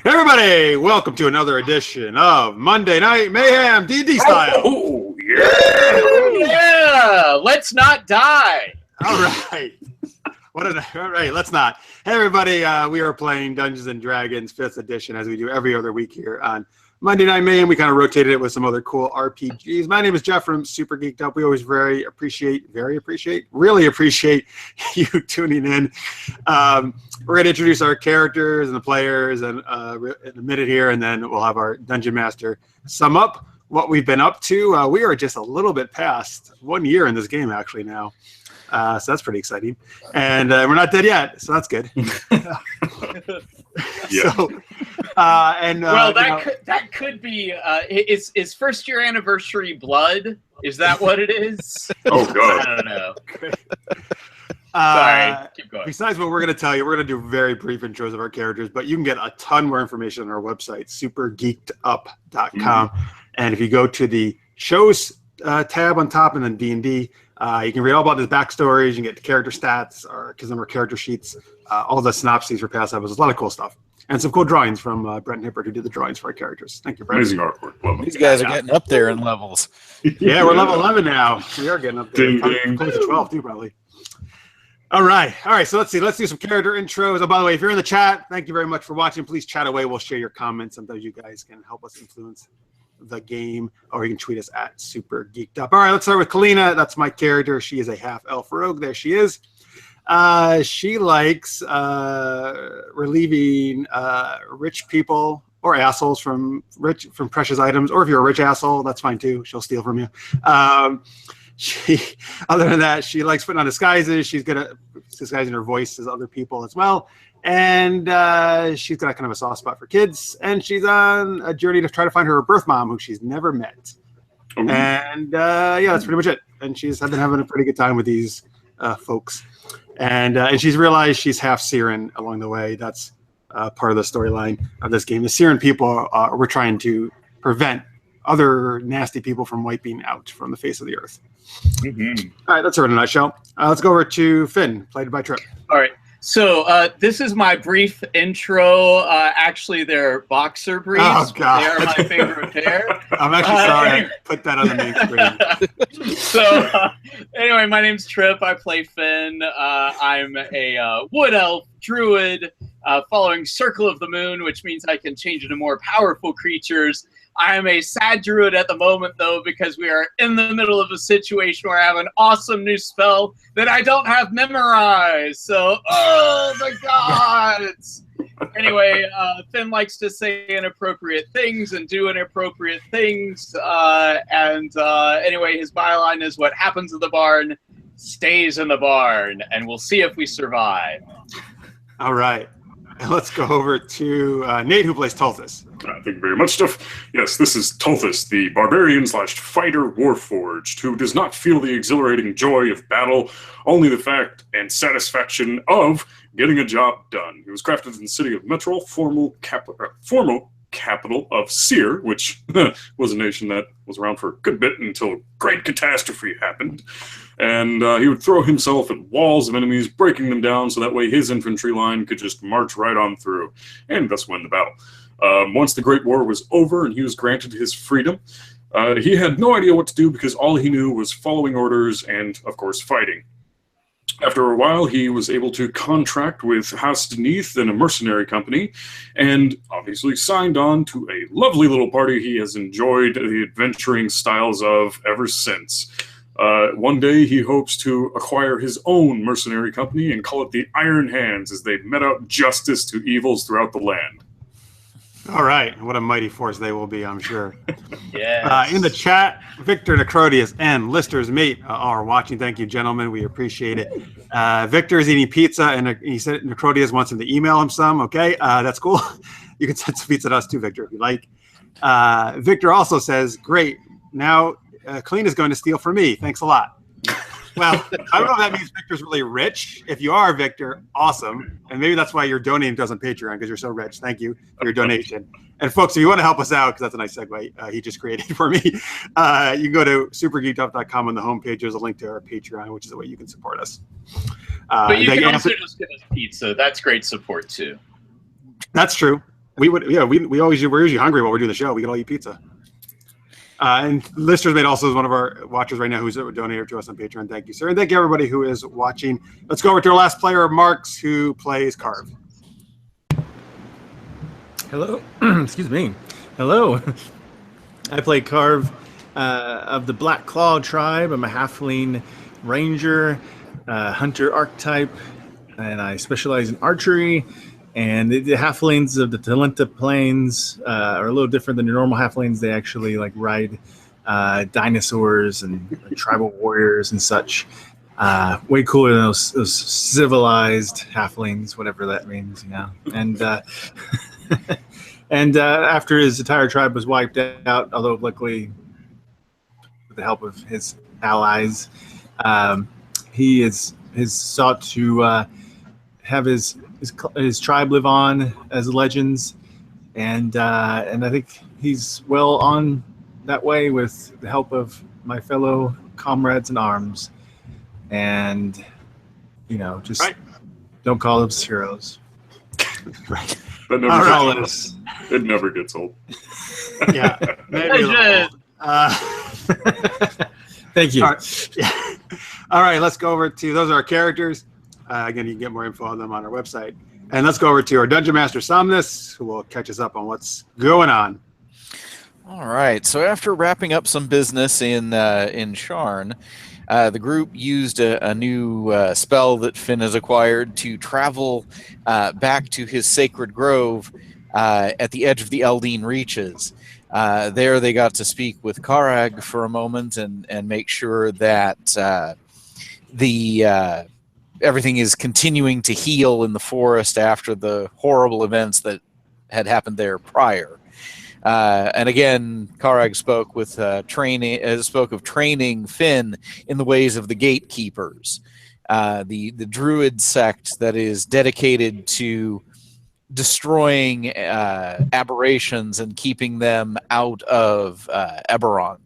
Everybody, welcome to another edition of Monday Night Mayhem D&D style. Oh, yeah! Let's not die. All right. All right, let's not. Hey, everybody, we are playing Dungeons & Dragons 5th edition as we do every other week here on Monday Night Mayhem. We kind of rotated it with some other cool RPGs. My name is Jeff from Super Geeked Up. We always really appreciate you tuning in. We're going to introduce our characters and the players in a minute here, and then we'll have our Dungeon Master sum up what we've been up to. We are just a little bit past 1 year in this game, actually, now. So that's pretty exciting. And we're not dead yet, so that's good. That could be is first year anniversary blood? Is that what it is? Oh god. I don't know. Sorry, keep going. Besides what we're going to tell you, we're going to do very brief intros of our characters, but you can get a ton more information on our website, supergeekedup.com. And if you go to the shows tab on top and then D&D, you can read all about his backstories. You can get the character stats, because there were character sheets, all the synopses for past episodes. A lot of cool stuff. And some cool drawings from Brent Hippert, who did the drawings for our characters. Thank you, Brent. Amazing artwork. Love it. These guys are getting up there in levels. Yeah, we're level 11 now. We are getting up there. Ding, ding. Close to 12, too, probably. All right. So let's see. Let's do some character intros. Oh, by the way, if you're in the chat, thank you very much for watching. Please chat away. We'll share your comments. Sometimes you guys can help us influence the game, or you can tweet us at Super Geeked Up. All right, let's start with Kalyna. That's my character. She is a half-elf rogue. There she is. She likes relieving rich people or assholes from precious items, or if you're a rich asshole, that's fine too. She'll steal from you. Other than that, she likes putting on disguises. She's good at disguising her voice as other people as well. And she's got kind of a soft spot for kids. And she's on a journey to try to find her birth mom, who she's never met. Ooh. And that's pretty much it. And she's been having a pretty good time with these folks. And she's realized she's half Cyran along the way. That's part of the storyline of this game. The Cyran people we're trying to prevent other nasty people from wiping out from the face of the earth. Mm-hmm. All right, that's her in a nutshell. Let's go over to Finn, played by Trip. All right. So this is my brief intro. Actually, they're boxer briefs. Oh, God. They are my favorite pair. I'm actually sorry I put that on the main screen. So anyway, my name's Trip. I play Finn. I'm a wood elf druid following Circle of the Moon, which means I can change into more powerful creatures. I am a sad druid at the moment, though, because we are in the middle of a situation where I have an awesome new spell that I don't have memorized. So, oh my gods! Anyway, Finn likes to say inappropriate things and do inappropriate things. Anyway, his byline is what happens in the barn stays in the barn, and we'll see if we survive. All right. And let's go over to Nate, who plays Tulthus. Thank you very much, Jeff. Yes, this is Tulthus, the barbarian/fighter warforged, who does not feel the exhilarating joy of battle, only the fact and satisfaction of getting a job done. He was crafted in the city of Metrol, formal capital of Seer, which was a nation that was around for a good bit until a great catastrophe happened. And he would throw himself at walls of enemies, breaking them down so that way his infantry line could just march right on through and thus win the battle. Once the Great War was over and he was granted his freedom, he had no idea what to do because all he knew was following orders and, of course, fighting. After a while, he was able to contract with Half-Elves and a mercenary company, and obviously signed on to a lovely little party he has enjoyed the adventuring styles of ever since. One day, he hopes to acquire his own mercenary company and call it the Iron Hands as they met out justice to evils throughout the land. All right. What a mighty force they will be, I'm sure. Yeah. In the chat, Victor, Necrodius, and Lister's mate are watching. Thank you, gentlemen. We appreciate it. Victor is eating pizza, and he said Necrodius wants him to email him some. Okay, that's cool. You can send some pizza to us too, Victor, if you like. Victor also says, great. Now, Kalyna's going to steal from me. Thanks a lot. Well, I don't know if that means Victor's really rich. If you are, Victor, awesome. And maybe that's why you're donating to us on Patreon, because you're so rich. Thank you for your donation. And folks, if you want to help us out, because that's a nice segue he just created for me, you can go to supergeekedup.com. On the homepage, there's a link to our Patreon, which is the way you can support us. But you can also just give us pizza. That's great support, too. That's true. we're usually hungry while we're doing the show. We can all eat pizza. And Lister's Mate also is one of our watchers right now who's a donator to us on Patreon. Thank you, sir. And thank you, everybody who is watching. Let's go over to our last player, Marks, who plays Carv. Hello. Excuse me. Hello. I play Carv of the Black Claw tribe. I'm a halfling ranger, hunter archetype, and I specialize in archery. And the halflings of the Talenta Plains are a little different than your normal halflings. They actually ride dinosaurs and tribal warriors and such. Way cooler than those civilized halflings, whatever that means, And and after his entire tribe was wiped out, although luckily with the help of his allies, he has sought to have his tribe live on as legends, and I think he's well on that way with the help of my fellow comrades in arms, and just don't call us heroes. Right. That never gets old. It never gets old. Yeah, maybe a little old. Thank you. All right. Yeah. All right, let's go over to those are our characters. Again, you can get more info on them on our website. And let's go over to our Dungeon Master, Somnus, who will catch us up on what's going on. All right. So after wrapping up some business in Sharn, the group used a new spell that Finn has acquired to travel back to his sacred grove at the edge of the Eldine Reaches. There they got to speak with Karag for a moment and make sure that everything is continuing to heal in the forest after the horrible events that had happened there prior. And again, Karag spoke of training Finn in the ways of the gatekeepers, the druid sect that is dedicated to destroying aberrations and keeping them out of Eberron.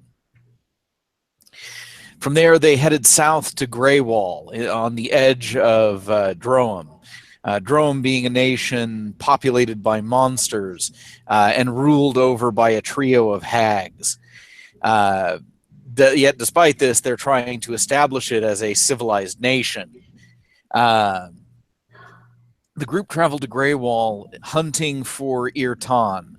From there, they headed south to Greywall on the edge of Droam. Droam being a nation populated by monsters and ruled over by a trio of hags. Yet, despite this, they're trying to establish it as a civilized nation. The group traveled to Greywall hunting for Irtan.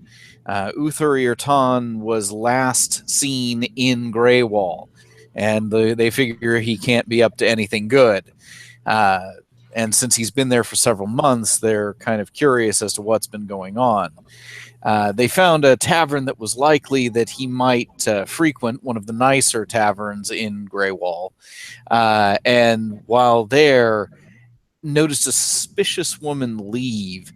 Uthar Irtan was last seen in Greywall, and they figure he can't be up to anything good. And since he's been there for several months, they're kind of curious as to what's been going on. They found a tavern that was likely that he might frequent, one of the nicer taverns in Greywall. And while there, noticed a suspicious woman leave.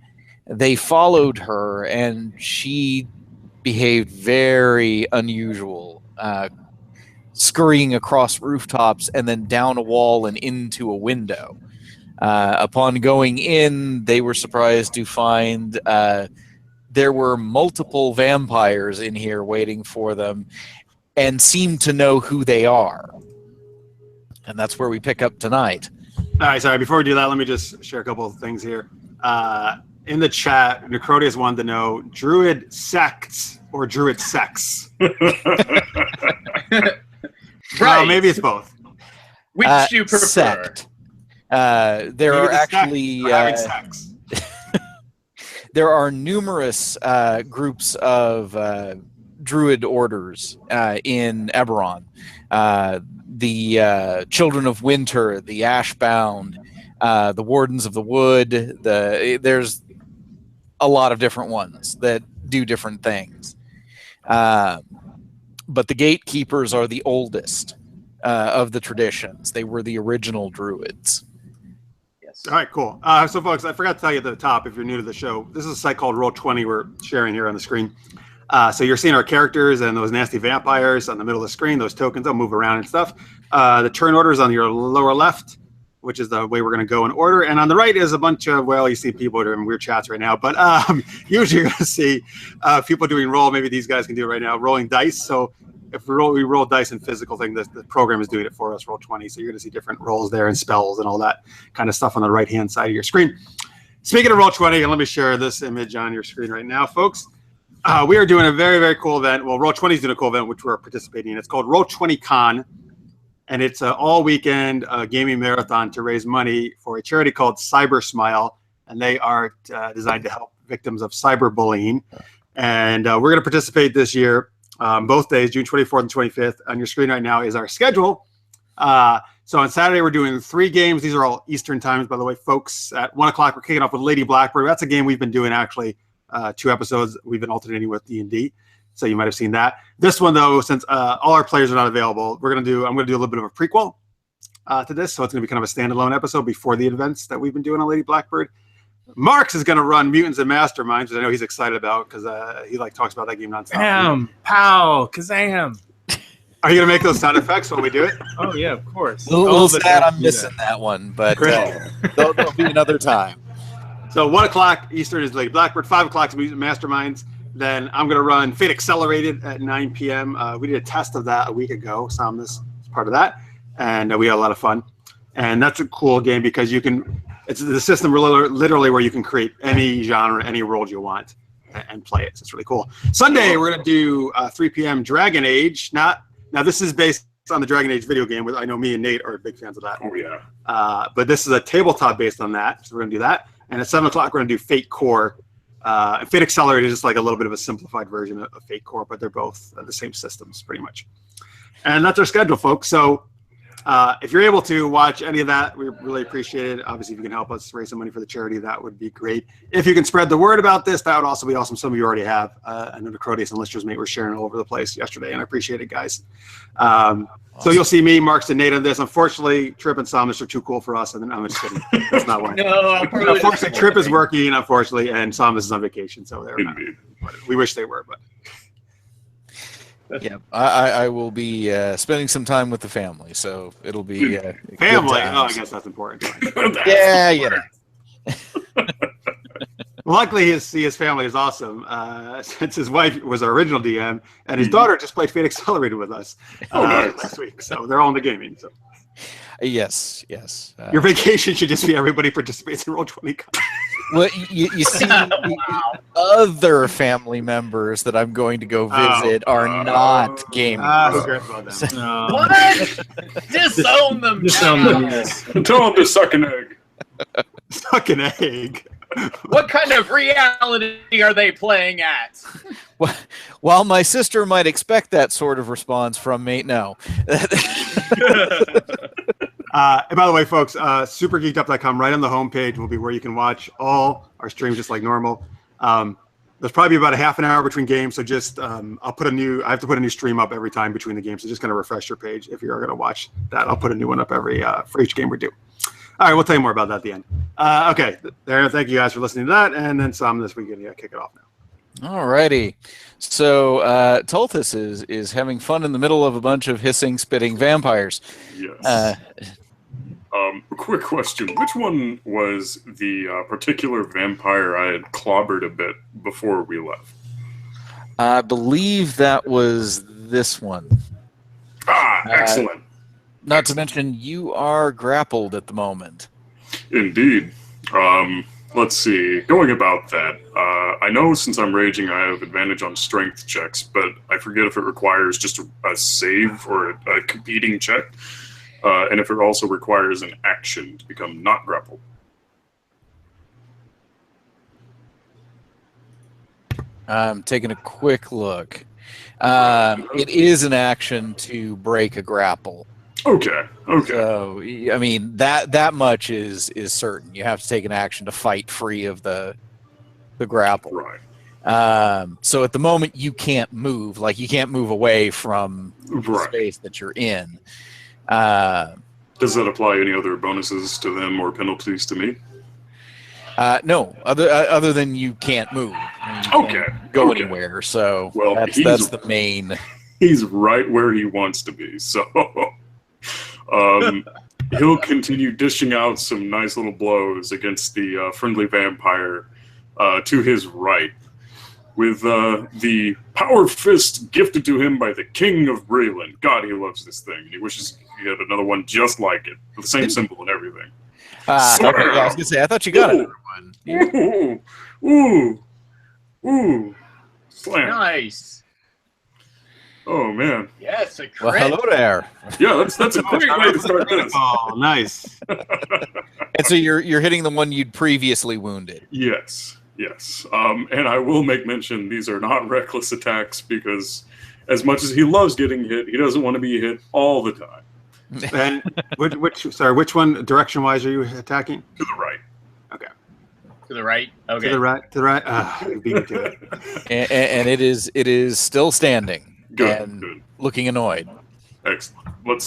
They followed her, and she behaved very unusual, scurrying across rooftops and then down a wall and into a window. Upon going in, they were surprised to find there were multiple vampires in here waiting for them and seemed to know who they are. And that's where we pick up tonight. All right, sorry. Before we do that, let me just share a couple of things here. In the chat, Necrotius wanted to know druid sects or druid sex. Right. Well, maybe it's both. Which do you prefer? Sect. There Maybe are the actually having sex. there are numerous groups of druid orders in Eberron. The Children of Winter, the Ashbound, the Wardens of the Wood. There's a lot of different ones that do different things. But the Gatekeepers are the oldest of the traditions. They were the original druids. Yes. All right, cool. So, folks, I forgot to tell you at the top, if you're new to the show, this is a site called Roll20 we're sharing here on the screen. So you're seeing our characters and those nasty vampires on the middle of the screen, those tokens, they'll move around and stuff. The turn order is on your lower left, which is the way we're going to go in order. And on the right is a bunch of, well, you see people doing weird chats right now, but usually you're going to see people doing roll. Maybe these guys can do it right now, rolling dice. So if we roll dice and physical thing, the program is doing it for us, Roll20. So you're going to see different rolls there and spells and all that kind of stuff on the right-hand side of your screen. Speaking of Roll20, and let me share this image on your screen right now, folks. We are doing a very, very cool event. Well, Roll20 is doing a cool event, which we're participating in. It's called Roll20 Con, and it's an all-weekend gaming marathon to raise money for a charity called Cyber Smile, and they are designed to help victims of cyberbullying. And we're going to participate this year, both days, June 24th and 25th. On your screen right now is our schedule. So on Saturday, we're doing 3 games. These are all Eastern times, by the way, folks. At 1 o'clock, we're kicking off with Lady Blackbird. That's a game we've been doing, actually, 2 episodes. We've been alternating with D&D, so you might have seen that. This one, though, since all our players are not available, I'm going to do a little bit of a prequel to this, so it's going to be kind of a standalone episode before the events that we've been doing on Lady Blackbird. Marks is going to run Mutants and Masterminds, which I know he's excited about because he talks about that game nonstop. Bam, pow, kazam. Are you going to make those sound effects when we do it? Oh, yeah, of course. A little sad I'm missing that one, but there'll be another time. So 1 o'clock Eastern is Lady Blackbird, 5 o'clock is Mutant Masterminds. Then I'm going to run Fate Accelerated at 9 p.m. We did a test of that a week ago. Somnus is part of that, and we had a lot of fun. And that's a cool game because it's the system literally where you can create any genre, any world you want and play it. So it's really cool. Sunday, we're going to do 3 p.m. Dragon Age. Now, this is based on the Dragon Age video game. I know me and Nate are big fans of that. Oh, yeah. But this is a tabletop based on that, so we're going to do that. And at 7 o'clock, we're going to do Fate Core. Fate Accelerated is just like a little bit of a simplified version of Fate Core, but they're both the same systems, pretty much. And that's our schedule, folks. So if you're able to watch any of that, we really appreciate it. Obviously, if you can help us raise some money for the charity, that would be great. If you can spread the word about this, that would also be awesome. Some of you already have. I know the Crodius and Lister's Mate were sharing all over the place yesterday, and I appreciate it, guys. Awesome. So you'll see me, Marks, and Nate on this. Unfortunately, Trip and Somnus are too cool for us, and I'm just kidding. That's not why. No, unfortunately, Trip is working, unfortunately, and Somnus is on vacation, so they're not. We wish they were, but. Yeah, I will be spending some time with the family, so it'll be family. Oh, I guess that's important. Yeah, you know. Luckily, his family is awesome. Since his wife was our original DM, and his daughter just played Fate Accelerated with us last week, so they're all into gaming. So. Yes. Your vacation should just be everybody participates in Roll20. Well, you see, other family members that I'm going to go visit are not gamers. What? Disown them. Disown them. Yes. Tell them to suck an egg. Suck an egg. What kind of reality are they playing at? While my sister might expect that sort of response from me, no. And by the way, folks, supergeekedup.com, right on the homepage will be where you can watch all our streams just like normal. There's probably about a half an hour between games, so just I have to put a new stream up every time between the games, so just kind of refresh your page if you are going to watch that. I'll put a new one up for each game we do. All right, we'll tell you more about that at the end. Okay, there. Thank you guys for listening to that, and then some this weekend. Yeah, kick it off now. Alrighty. So Tulthus is having fun in the middle of a bunch of hissing, spitting vampires. Yes. A quick question. Which one was the particular vampire I had clobbered a bit before we left? I believe that was this one. Excellent. Not to mention, you are grappled at the moment. Indeed. Let's see. Going about that, I know since I'm raging, I have advantage on strength checks, but I forget if it requires just a save or a competing check, and if it also requires an action to become not grappled. I'm taking a quick look. It is an action to break a grapple. Okay. So, I mean, that much is certain. You have to take an action to fight free of the grapple. Right. So at the moment, you can't move. Like, you can't move away from the space that you're in. Does that apply any other bonuses to them or penalties to me? No, other than you can't move. You can't go anywhere. So that's the main. He's right where he wants to be. So. He'll continue dishing out some nice little blows against the friendly vampire to his right, with the power fist gifted to him by the King of Breland. God, he loves this thing. He wishes he had another one just like it, with the same symbol and everything. Okay, yeah, I was gonna say I thought you got another one. Yeah. Ooh. Slam. Nice. Oh, man. Yes, a crit. Well, hello there. Yeah, that's a great way to start this. Oh, nice. And so you're hitting the one you'd previously wounded. Yes. And I will make mention these are not reckless attacks because as much as he loves getting hit, he doesn't want to be hit all the time. And which one direction-wise are you attacking? To the right. Okay. To the right. Okay. To the right. You beat me to it. And it is still standing. Good. Looking annoyed. Excellent. Let's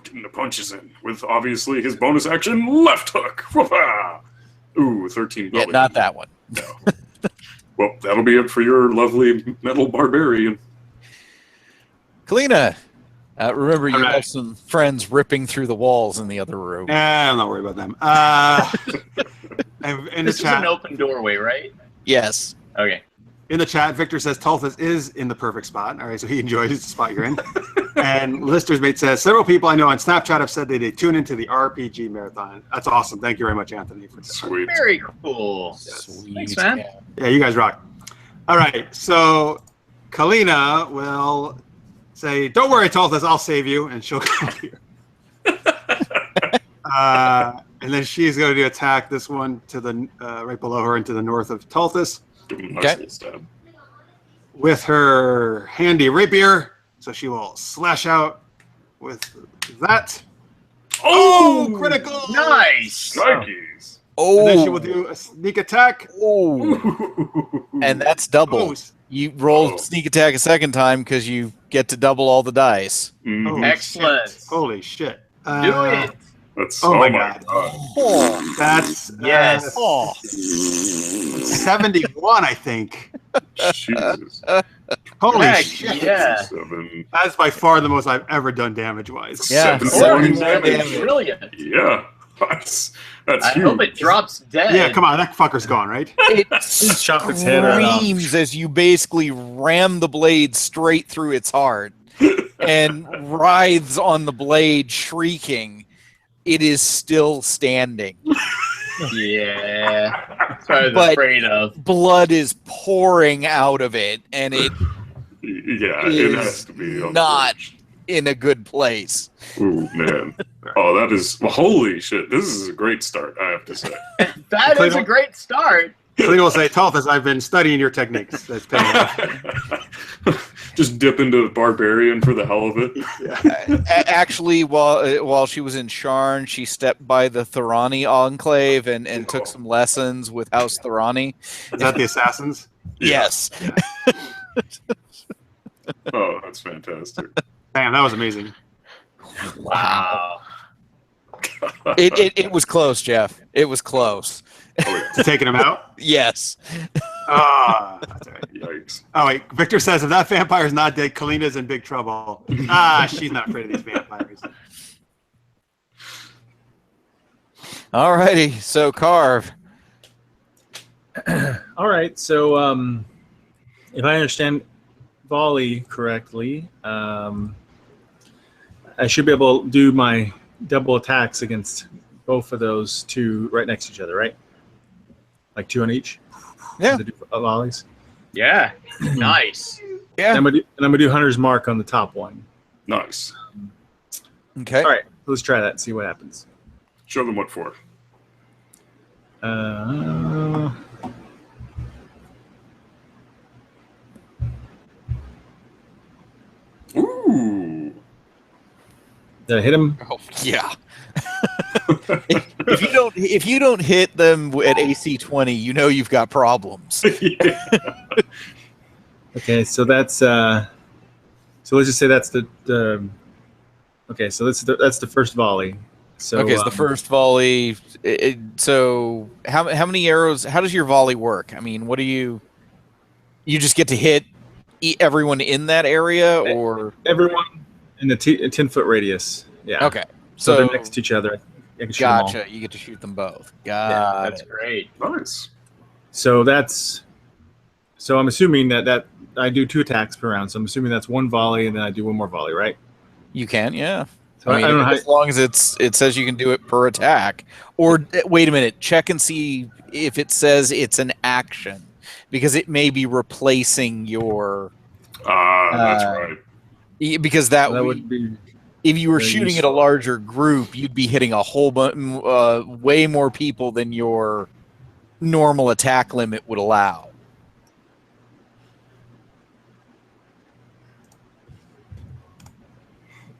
getting the punches in with obviously his bonus action left hook. Ooh, 13 belly. Yeah, not that one. No. Well, that'll be it for your lovely metal barbarian. Kalyna, remember you All right. have some friends ripping through the walls in the other room. I'm not worried about them. In the This is an chat, open doorway, right? Yes. Okay. in the chat, Victor says Tulthus is in the perfect spot. All right, so he enjoys the spot you're in. And Lister's Mate says several people I know on Snapchat have said they tune into the RPG marathon. That's awesome. Thank you very much, Anthony, for that. Sweet. Very cool. Sweet. Thanks, man. Yeah. Yeah, you guys rock. All right, so Kalyna will say, "Don't worry, Tulthus, I'll save you," and she'll come here. And then she's going to attack this one to the right below her and to the north of Tulthus Give him a nice little stab. with her handy rapier. So she will slash out with that. Oh, critical! Nice. Nikes. Oh. And then she will do a sneak attack. Oh. And that's double. Oh, You roll Oh. sneak attack a second time because you get to double all the dice. Mhm. Excellent. shit. Holy shit. Do it. That's Oh my God. Oh. That's Yes. Oh. 71, I think. Jesus. Holy Heck, shit. yeah. 7. That's by far the most I've ever done damage-wise. Yeah. 7 damage. Brilliant. Yeah. That's I huge. hope it drops dead. Yeah, come on. That fucker's gone, right? It Chop its head right off. screams as you basically ram the blade straight through its heart and writhes on the blade, shrieking. It is still standing. Yeah. That's what I was But- afraid of. Blood is pouring out of it, and it Yeah, it is has to be. not in a good place. Ooh, man. Oh, that is. Well, holy shit. This is a great start, I have to say. That is a great start. Kalyna will say, Tulthus, I've been studying your techniques. That's paying off. Just dip into the barbarian for the hell of it. Actually, while she was in Sharn, she stepped by the Thorani enclave and took some lessons with House Thorani. Is that the assassins? Yes. Oh, that's fantastic. Damn, that was amazing. Wow. It was close, Jeff. It was close. To taking him out? Yes. Ah, that's all right. Yikes. Oh, wait. Victor says, if that vampire's not dead, Kalyna's in big trouble. She's not afraid of these vampires. Alrighty. So, Carv. All right, so if I understand volley correctly, I should be able to do my double attacks against both of those two right next to each other, right? Like 2 on each? Yeah. To do volleys? Yeah. Nice. Yeah. And I'm gonna do Hunter's Mark on the top one. Nice. Okay. All right, let's try that and see what happens. Show them what for. Ooh. Did I hit him? Oh, yeah. if you don't hit them at AC 20, you know you've got problems. Yeah. Okay, so that's so let's just say that's the okay, so that's the first volley. So Okay, it's the first volley. So how many arrows? How does your volley work? I mean, what do you just get to hit everyone in that area, or everyone in the 10-foot radius. Yeah. okay? So they're next to each other. I can shoot them all. Gotcha. You get to shoot them both. Yeah, Got that's it. great. Nice. So I'm assuming that I do 2 attacks per round. So I'm assuming that's 1 volley and then I do 1 more volley, right? You can, yeah. So I mean, don't know how. as long as it says you can do it per attack. Or wait a minute, check and see if it says it's an action, because it may be replacing your. That's right. Because that would be. If you were very shooting at useful. a larger group, you'd be hitting a whole way more people than your normal attack limit would allow.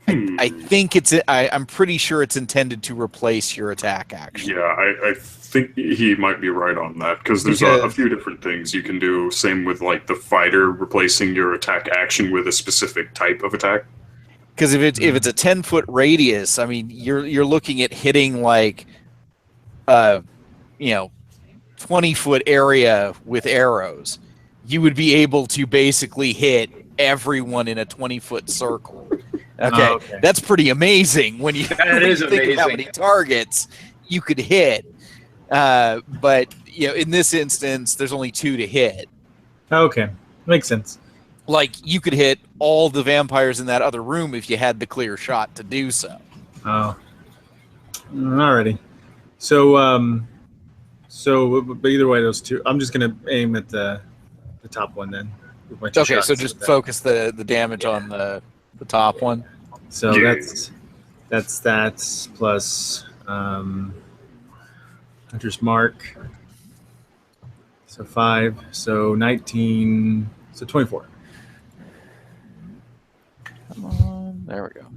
I think I'm pretty sure it's intended to replace your attack action. Yeah, I think he might be right on that, because there's a few different things you can do. Same with like the fighter replacing your attack action with a specific type of attack. Because if it's a 10-foot radius, I mean, you're looking at hitting like, 20-foot area with arrows. You would be able to basically hit everyone in a 20-foot circle. Okay, that's pretty amazing when you think of how many targets you could hit. But in this instance, there's only 2 to hit. Okay, makes sense. Like, you could hit all the vampires in that other room if you had the clear shot to do so. Oh, alrighty. So but either way, those 2. I'm just gonna aim at the top one then. With my 2 Okay, shots so just focus the damage on the top one. So that's stats plus Hunter's Mark. So 5. So 19. So 24. Come on, there we go.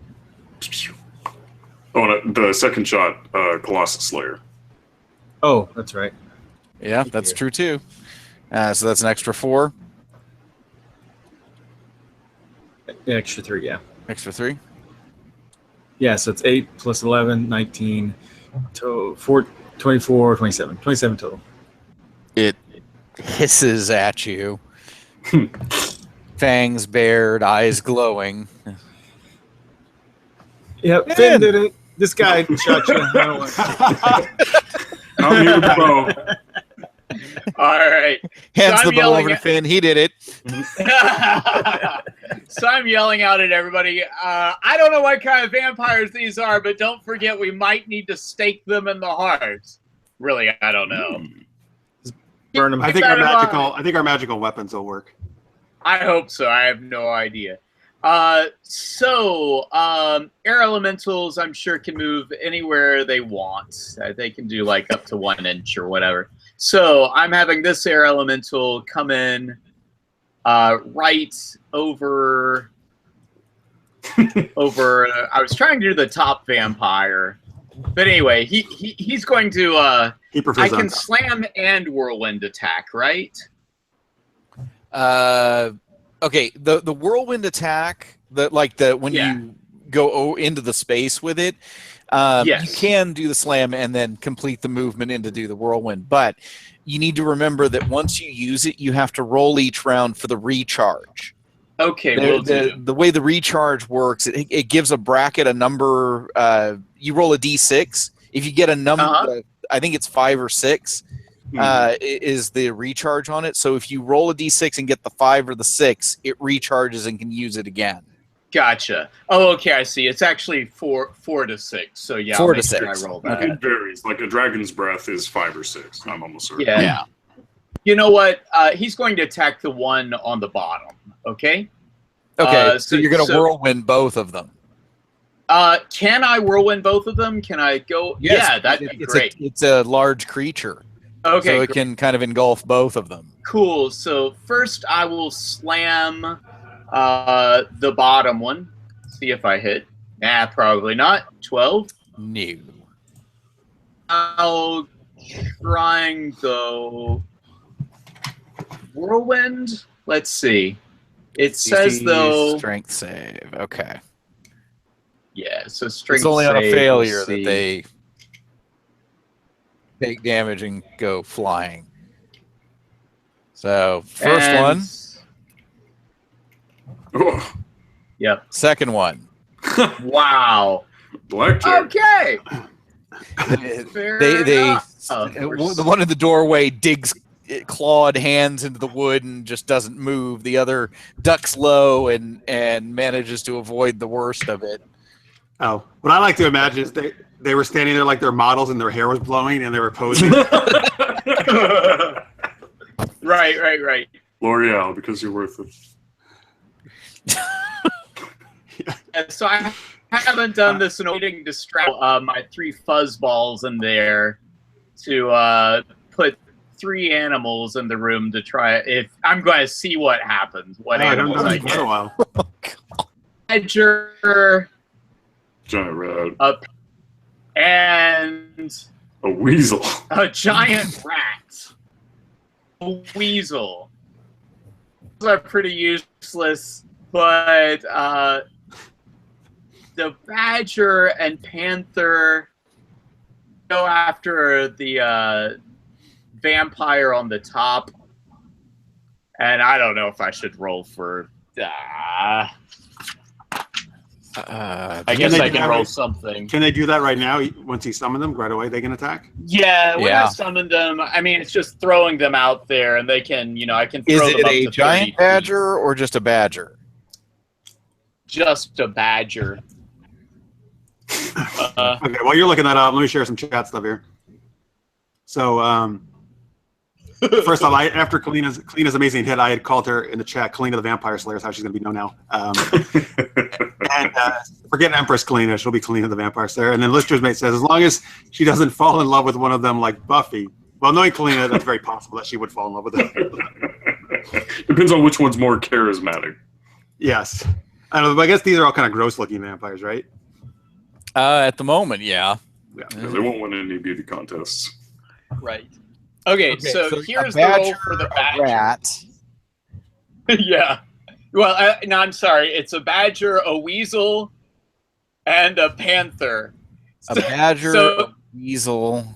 Oh, and the second shot, Colossus Slayer. Oh, that's right. Yeah, that's true too. So that's an extra 4. Extra 3, yeah. Extra 3. Yeah, so it's 8 plus 11, 19, 4, 24, 27. 27 total. It hisses at you. Fangs bared, eyes glowing. Yep, Finn did it. This guy shot you. I don't want I'm here with the bow. All right. Hands So the bow over to Finn. He did it. So I'm yelling out at everybody. I don't know what kind of vampires these are, but don't forget we might need to stake them in the heart. Really, I don't know. burn him. I think our magical weapons will work. I hope so. I have no idea. Air elementals, I'm sure, can move anywhere they want. They can do like up to 1 inch or whatever. So I'm having this air elemental come in right over. I was trying to do the top vampire, but anyway, he's going to. He prefers. I can slam and whirlwind attack, right? Okay, the whirlwind attack, when you go into the space with it, yes. You can do the slam and then complete the movement in to do the whirlwind. But you need to remember that once you use it, you have to roll each round for the recharge. Okay, the way the recharge works, it gives a bracket, a number. You roll a d6. If you get a number, I think it's 5 or 6. Is the recharge on it. So if you roll a d6 and get the 5 or the 6, it recharges and can use it again. Gotcha. Oh, okay, I see. It's actually 4 to 6. So yeah, 4 I'll to make sure 6. I roll that. It varies. Like a dragon's breath is 5 or 6. I'm almost certain. Yeah. You know what? He's going to attack the one on the bottom. Okay. Okay. So you're going to whirlwind both of them. Can I whirlwind both of them? Can I go? Yes, yeah, that'd be great. It's a large creature. Okay. So it can kind of engulf both of them. Cool. So first I will slam the bottom one. See if I hit. Nah, probably not. 12. No. I'll try and go whirlwind. Let's see. It says though strength save. Okay. Yeah, so strength it's only save, on a failure that they take damage and go flying. So first one. Yep. Second one. Wow. Blackjack. Okay. The one in the doorway digs clawed hands into the wood and just doesn't move. The other ducks low and manages to avoid the worst of it. Oh, what I like to imagine is they were standing there like their models and their hair was blowing and they were posing. Right. L'Oreal, because you're worth it. So I haven't done this in waiting to strap my 3 fuzz balls in there to put 3 animals in the room to try if I'm going to see what happens. What animals I get. A while. Badger, Giant rat. And A weasel. A giant rat. A weasel. Those are pretty useless, but the badger and panther go after the vampire on the top, and I don't know if I should roll for. I guess I can roll something. Can they do that right now? Once you summon them, right away they can attack? Yeah, when I summon them, I mean, it's just throwing them out there, and they can, I can throw them up to 30 Is it a giant badger or just a badger? Just a badger. Okay, while you're looking that up, let me share some chat stuff here. So, first off, after Kalyna's amazing hit, I had called her in the chat Kalyna the Vampire Slayer is how she's going to be known now. And forget Empress Kalyna, she'll be Kalyna the Vampire Slayer. And then Lister's Mate says, as long as she doesn't fall in love with one of them like Buffy. Well, knowing Kalyna, that's very possible that she would fall in love with them. Depends on which one's more charismatic. Yes. I don't know, but I guess these are all kind of gross-looking vampires, right? At the moment, yeah. Yeah, they won't win any beauty contests. Right. Okay, so here's the roll for the badger. Rat. Yeah. Well, no, I'm sorry. It's a badger, a weasel, and a panther. A badger, a weasel.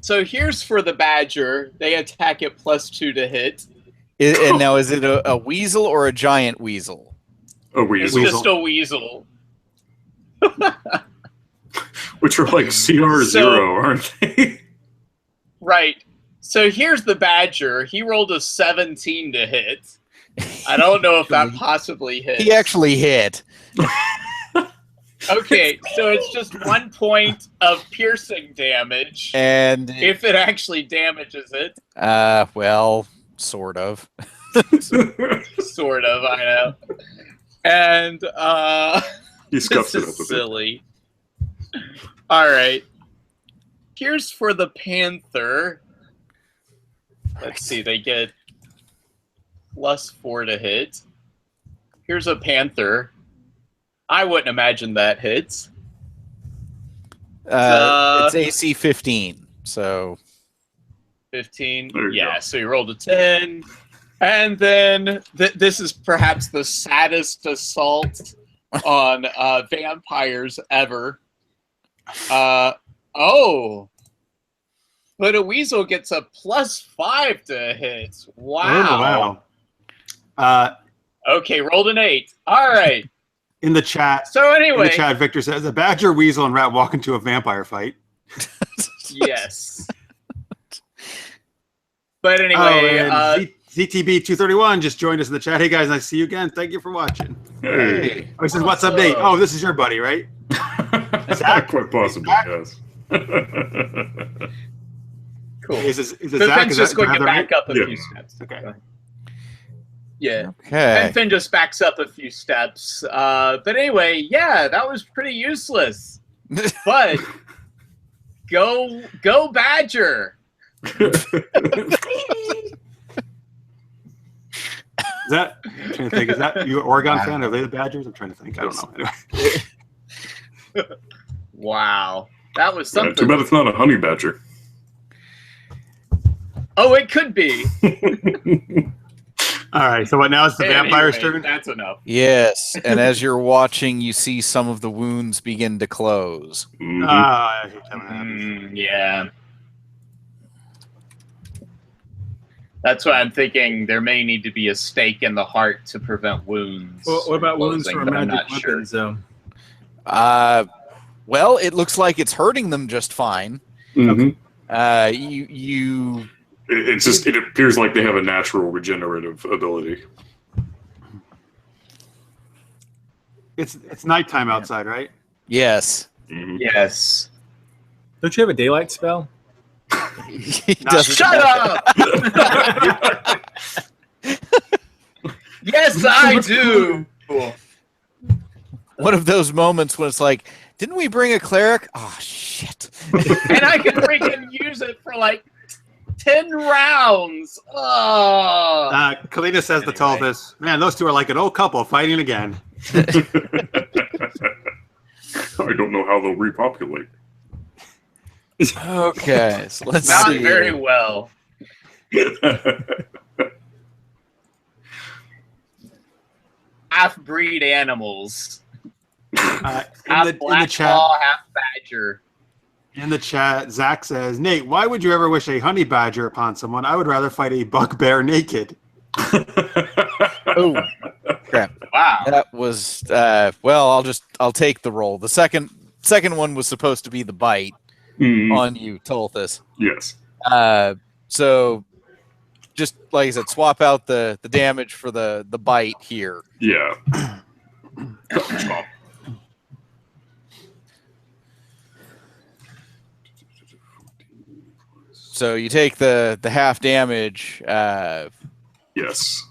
So here's for the badger. They attack at +2 to hit. And now, is it a weasel or a giant weasel? A weasel. It's just a weasel. Which are like CR0, aren't they? Right. So here's the badger. He rolled a 17 to hit. I don't know if that possibly hits. He actually hit. Okay, so it's just 1 point of piercing damage. And if it actually damages it. Well, sort of. Sort of, I know. And he scuffs this it up a bit. is silly. All right. Here's for the panther. Let's see, they get +4 to hit. Here's a panther. I wouldn't imagine that hits. It's AC 15, so 15. There you Yeah, go. so you rolled a 10. And then this is perhaps the saddest assault on vampires ever. But a weasel gets a +5 to hit. Wow. Oh, wow. Okay, rolled an 8. All right. In the chat, So anyway, Victor says a badger, weasel, and rat walk into a vampire fight. yes. But anyway, ZTB 231 just joined us in the chat. Hey guys, nice to see you again. Thank you for watching. Hey. Oh, he says, "What's up, Nate?" Oh, this is your buddy, right? Zach? Quite possibly, yes. cool. Is it So Zach? Finn's just going to back up a Yeah. few steps. Okay. Yeah. okay. And Finn just backs up a few steps. But anyway, yeah, that was pretty useless. But go Badger. Is that? I'm trying to think. Is that you, an Oregon fan? Are they the Badgers? I'm trying to think. I don't know. Anyway. Wow, that was something. Too bad it's not a honey badger. Oh, it could be. All right. So what now? Is the vampire's turn? That's enough. Yes, and as you're watching, you see some of the wounds begin to close. Mhm. I hate that when that happens. Yeah. That's why I'm thinking there may need to be a stake in the heart to prevent wounds. Well, what about wounds closing, from but I'm magic not sure. weapons, though? Well, it looks like it's hurting them just fine. Mhm. You It appears like they have a natural regenerative ability. It's nighttime outside, right? Yes. Mhm. Yes. Don't you have a daylight spell? He doesn't Shut up! Yes, I do. One of those moments when it's like, didn't we bring a cleric? Oh, shit. And I can freaking use it for like 10 rounds. Oh. Kalyna says to Anyway. Tulthus, man, those two are like an old couple fighting again. I don't know how they'll repopulate. Okay, so let's Not see. very well. Half-breed animals. Half In the black chat, claw, half badger. in the chat, Zach says, Nate, why would you ever wish a honey badger upon someone? I would rather fight a bugbear naked. Oh, crap. Wow. That was well. I'll take the roll. The second one was supposed to be the bite on you, Tulthus. Yes. So just like I said, swap out the damage for the bite here. Yeah. Chop. So you take the half damage, Yes.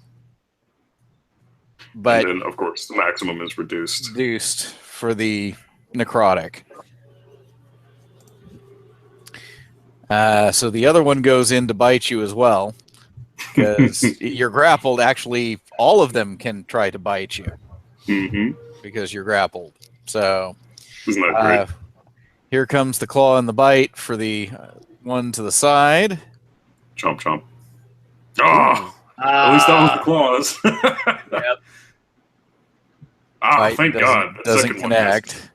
but And then, of course, the maximum is reduced. reduced for the necrotic. So the other one goes in to bite you as well, because you're grappled. Actually, all of them can try to bite you Mm-hmm. because you're grappled. So Isn't that great? here comes the claw and the bite for the one to the side. Chomp, chomp. Oh, at least that was the claws. Yep. Ah, thank God. The Doesn't second one missed. connect.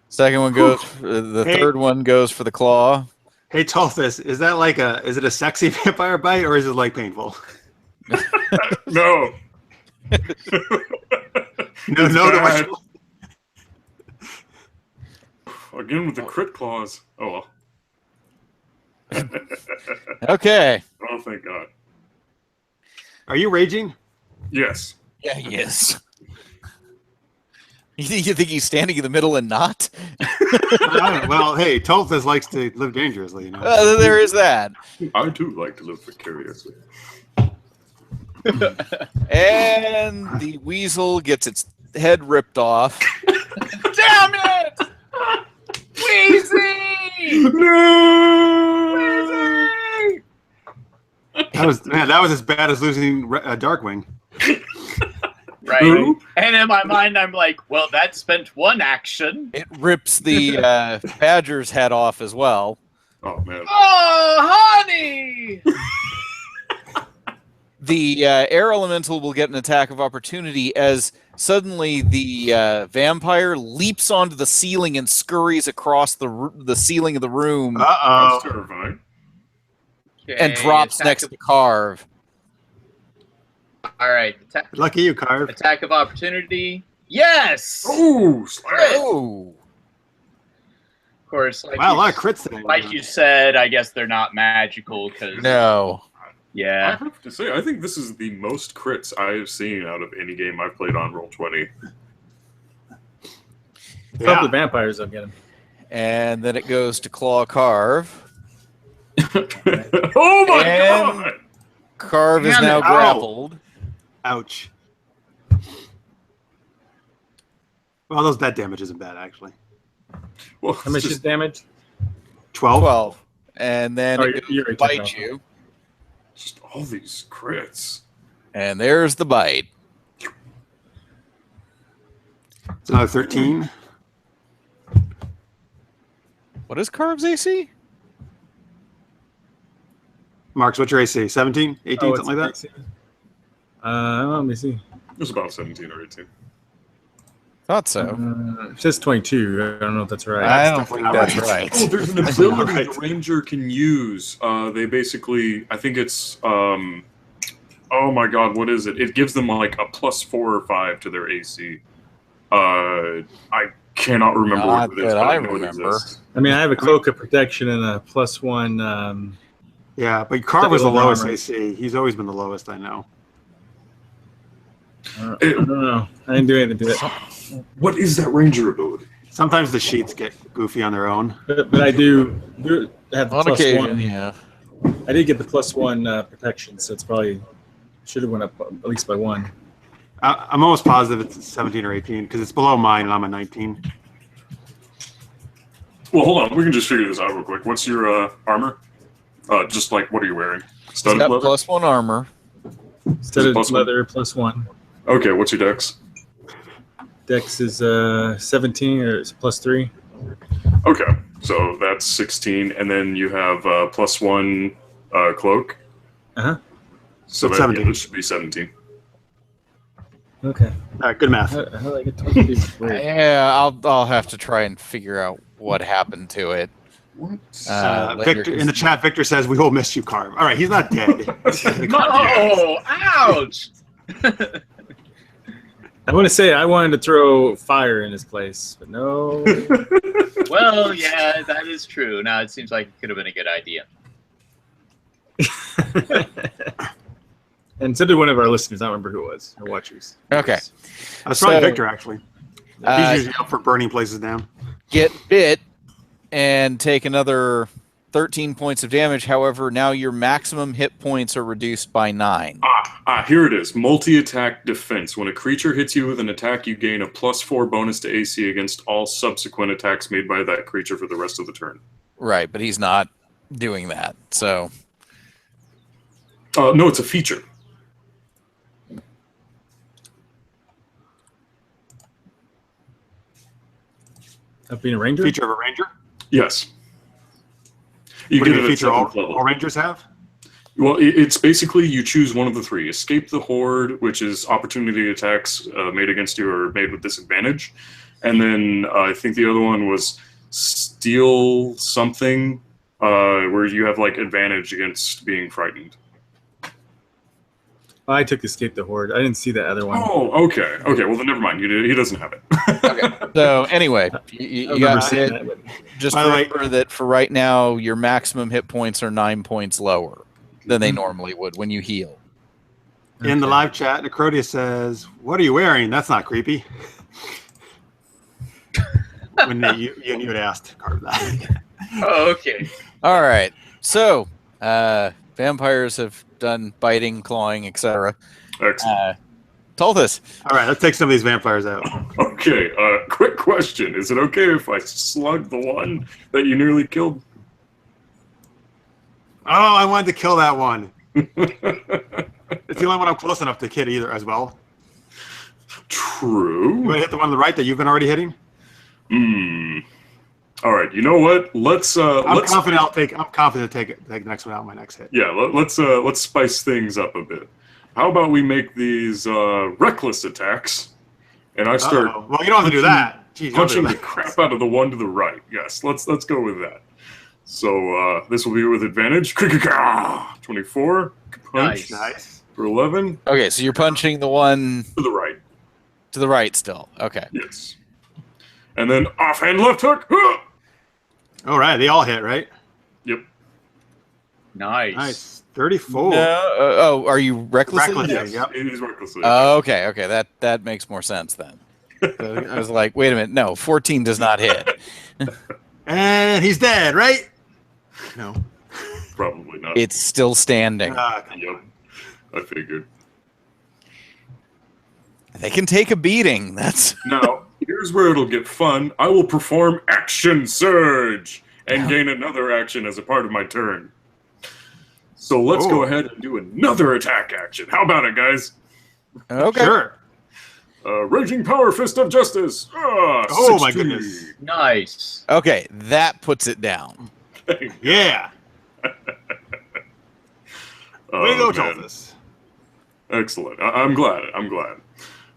Second one goes. The Hey. third one goes for the claw. Hey, Tulthus, is that like is it a sexy vampire bite or is it like painful? No. No, It's no, bad. no. Again with the crit claws. Oh, well. Okay. Oh, thank God. Are you raging? Yes. Yeah, he is. You think he's standing in the middle and not? Well, hey, Tulthus likes to live dangerously, you know. There is that. I too like to live vicariously. And the weasel gets its head ripped off. Damn it! Wheezy! No! That was as bad as losing Darkwing. Right. Who? And in my mind, I'm like, well, that spent one action. It rips the badger's head off as well. Oh, man. Oh, honey! The air elemental will get an attack of opportunity as suddenly the vampire leaps onto the ceiling and scurries across the ceiling of the room That's terrifying. and drops attack next of- to Carv. All right. Lucky you, Carv. Attack of opportunity. Yes! Oh, slash. Oh, Of course. Wow, a lot of crits today. Like you said, I guess they're not magical because, no. I yeah. have to say, I think this is the most crits I have seen out of any game I've played on Roll20. Couple of vampires, I'll get him. And then it goes to Claw Carv. Oh my And- God! Carv is Damn now it. Ow. grappled. Ouch. Well, that damage isn't bad, actually. Well, How much it's is just, damage? 12? 12. And then Oh, it goes you're to right, bite 12. you. just all these crits. And there's the bite. It's another 13. What is Carv's AC? Marks, what's your AC? 17? 18, something like that? Let me see. It was about 17 or 18. Thought so. It says 22. I don't know if that's right. I don't definitely think not that's right. right. Oh, there's an Definitely not ability right. the ranger can use. They basically, I think it's, oh my God, what is it? It gives them like a +4 or 5 to their AC. I cannot remember Not what it is, that but I know it remember. exists. I mean, I have a cloak of protection and a +1. Yeah, but Carv was the Double lowest armor. AC. He's always been the lowest, I know. I don't know. I didn't do anything to it. What is that ranger ability? Sometimes the sheets get goofy on their own. But I do have the On plus occasion, one. yeah. I did get the +1 protection, so it's probably should have went up at least by 1. I'm almost positive it's 17 or 18 because it's below mine and I'm a 19. Well, hold on. We can just figure this out real quick. What's your armor? Just like, what are you wearing? Studded leather? +1 armor. Studded plus leather +1. Okay, what's your dex? Dex is 17 or it's +3. Okay, so that's 16, and then you have +1 cloak. Uh-huh. So That's that 17. it should be 17. Okay. All right, good math. How do I get 22? Weird. Yeah, I'll have to try and figure out what happened to it. What? Later, Victor in the chat. Victor says we will miss you, Carv. All right, he's not dead. No! Ouch! I want to say I wanted to throw fire in his place, but no. Well, yeah, that is true. Now it seems like it could have been a good idea. And so did one of our listeners. I don't remember who it was. Our watchers. Okay. That's probably So, Victor actually. He's usually up for burning places down. Get bit and take another 13 points of damage. However, now your maximum hit points are reduced by 9. Here it is. Multi-attack defense. When a creature hits you with an attack, you gain a +4 bonus to AC against all subsequent attacks made by that creature for the rest of the turn. Right, but he's not doing that. So, No, it's a feature. Of being a ranger? Feature of a ranger. Yes. You What do get you it at feature all 7th level. rangers have? Well, it's basically you choose one of the 3. Escape the Horde, which is opportunity attacks made against you or made with disadvantage. And then I think the other one was steal something where you have like advantage against being frightened. Oh, I took Escape the Horde. I didn't see that other one. Oh, okay. Okay, well then never mind. He doesn't have it. okay. So anyway, I you remember got seeing it. that, but Just By the way- remember that for right now, your maximum hit points are 9 points lower than they normally would when you heal. In the Okay. live chat, Necrodia says, "What are you wearing? That's not creepy." When you had asked Carv that. Oh, okay. All right. So, vampires have done biting, clawing, etc. Excellent. Tulthus. All right, let's take some of these vampires out. Okay, quick question. Is it okay if I slug the one that you nearly killed? Oh, I wanted to kill that one. It's the only one I'm close enough to hit either as well. You True. want to hit the one on the right that you've been already hitting? All right, you know what? Let's I'm confident to take the next one out in my next hit. Yeah, let's spice things up a bit. How about we make these reckless attacks, and I start Uh-oh. Well, you don't have to do that. Jeez, you don't have to punching do the that. crap out of the one to the right. Yes, let's go with that. So this will be with advantage. 24. Punch Nice. for 11 Okay, so you're punching the one to the right. to the right still. Okay. Yes. And then offhand left hook. All right, they all hit, right? Yep. Nice. Nice. 34. No, are you recklessly? Reckless. Yes. Yep. It is recklessly. Okay. That makes more sense then. I was like, wait a minute. No, 14 does not hit. And he's dead, right? No. Probably not. It's still standing. Yep. I figured. They can take a beating. That's Now, here's where it'll get fun. I will perform Action Surge and gain another action as a part of my turn. So let's go ahead and do another attack action. How about it, guys? okay. Sure. Raging Power Fist of Justice. Oh, my 60. goodness. Nice. Okay, that puts it down. Yeah. Oh, Way to go, man. Tulthus. Excellent. I'm glad.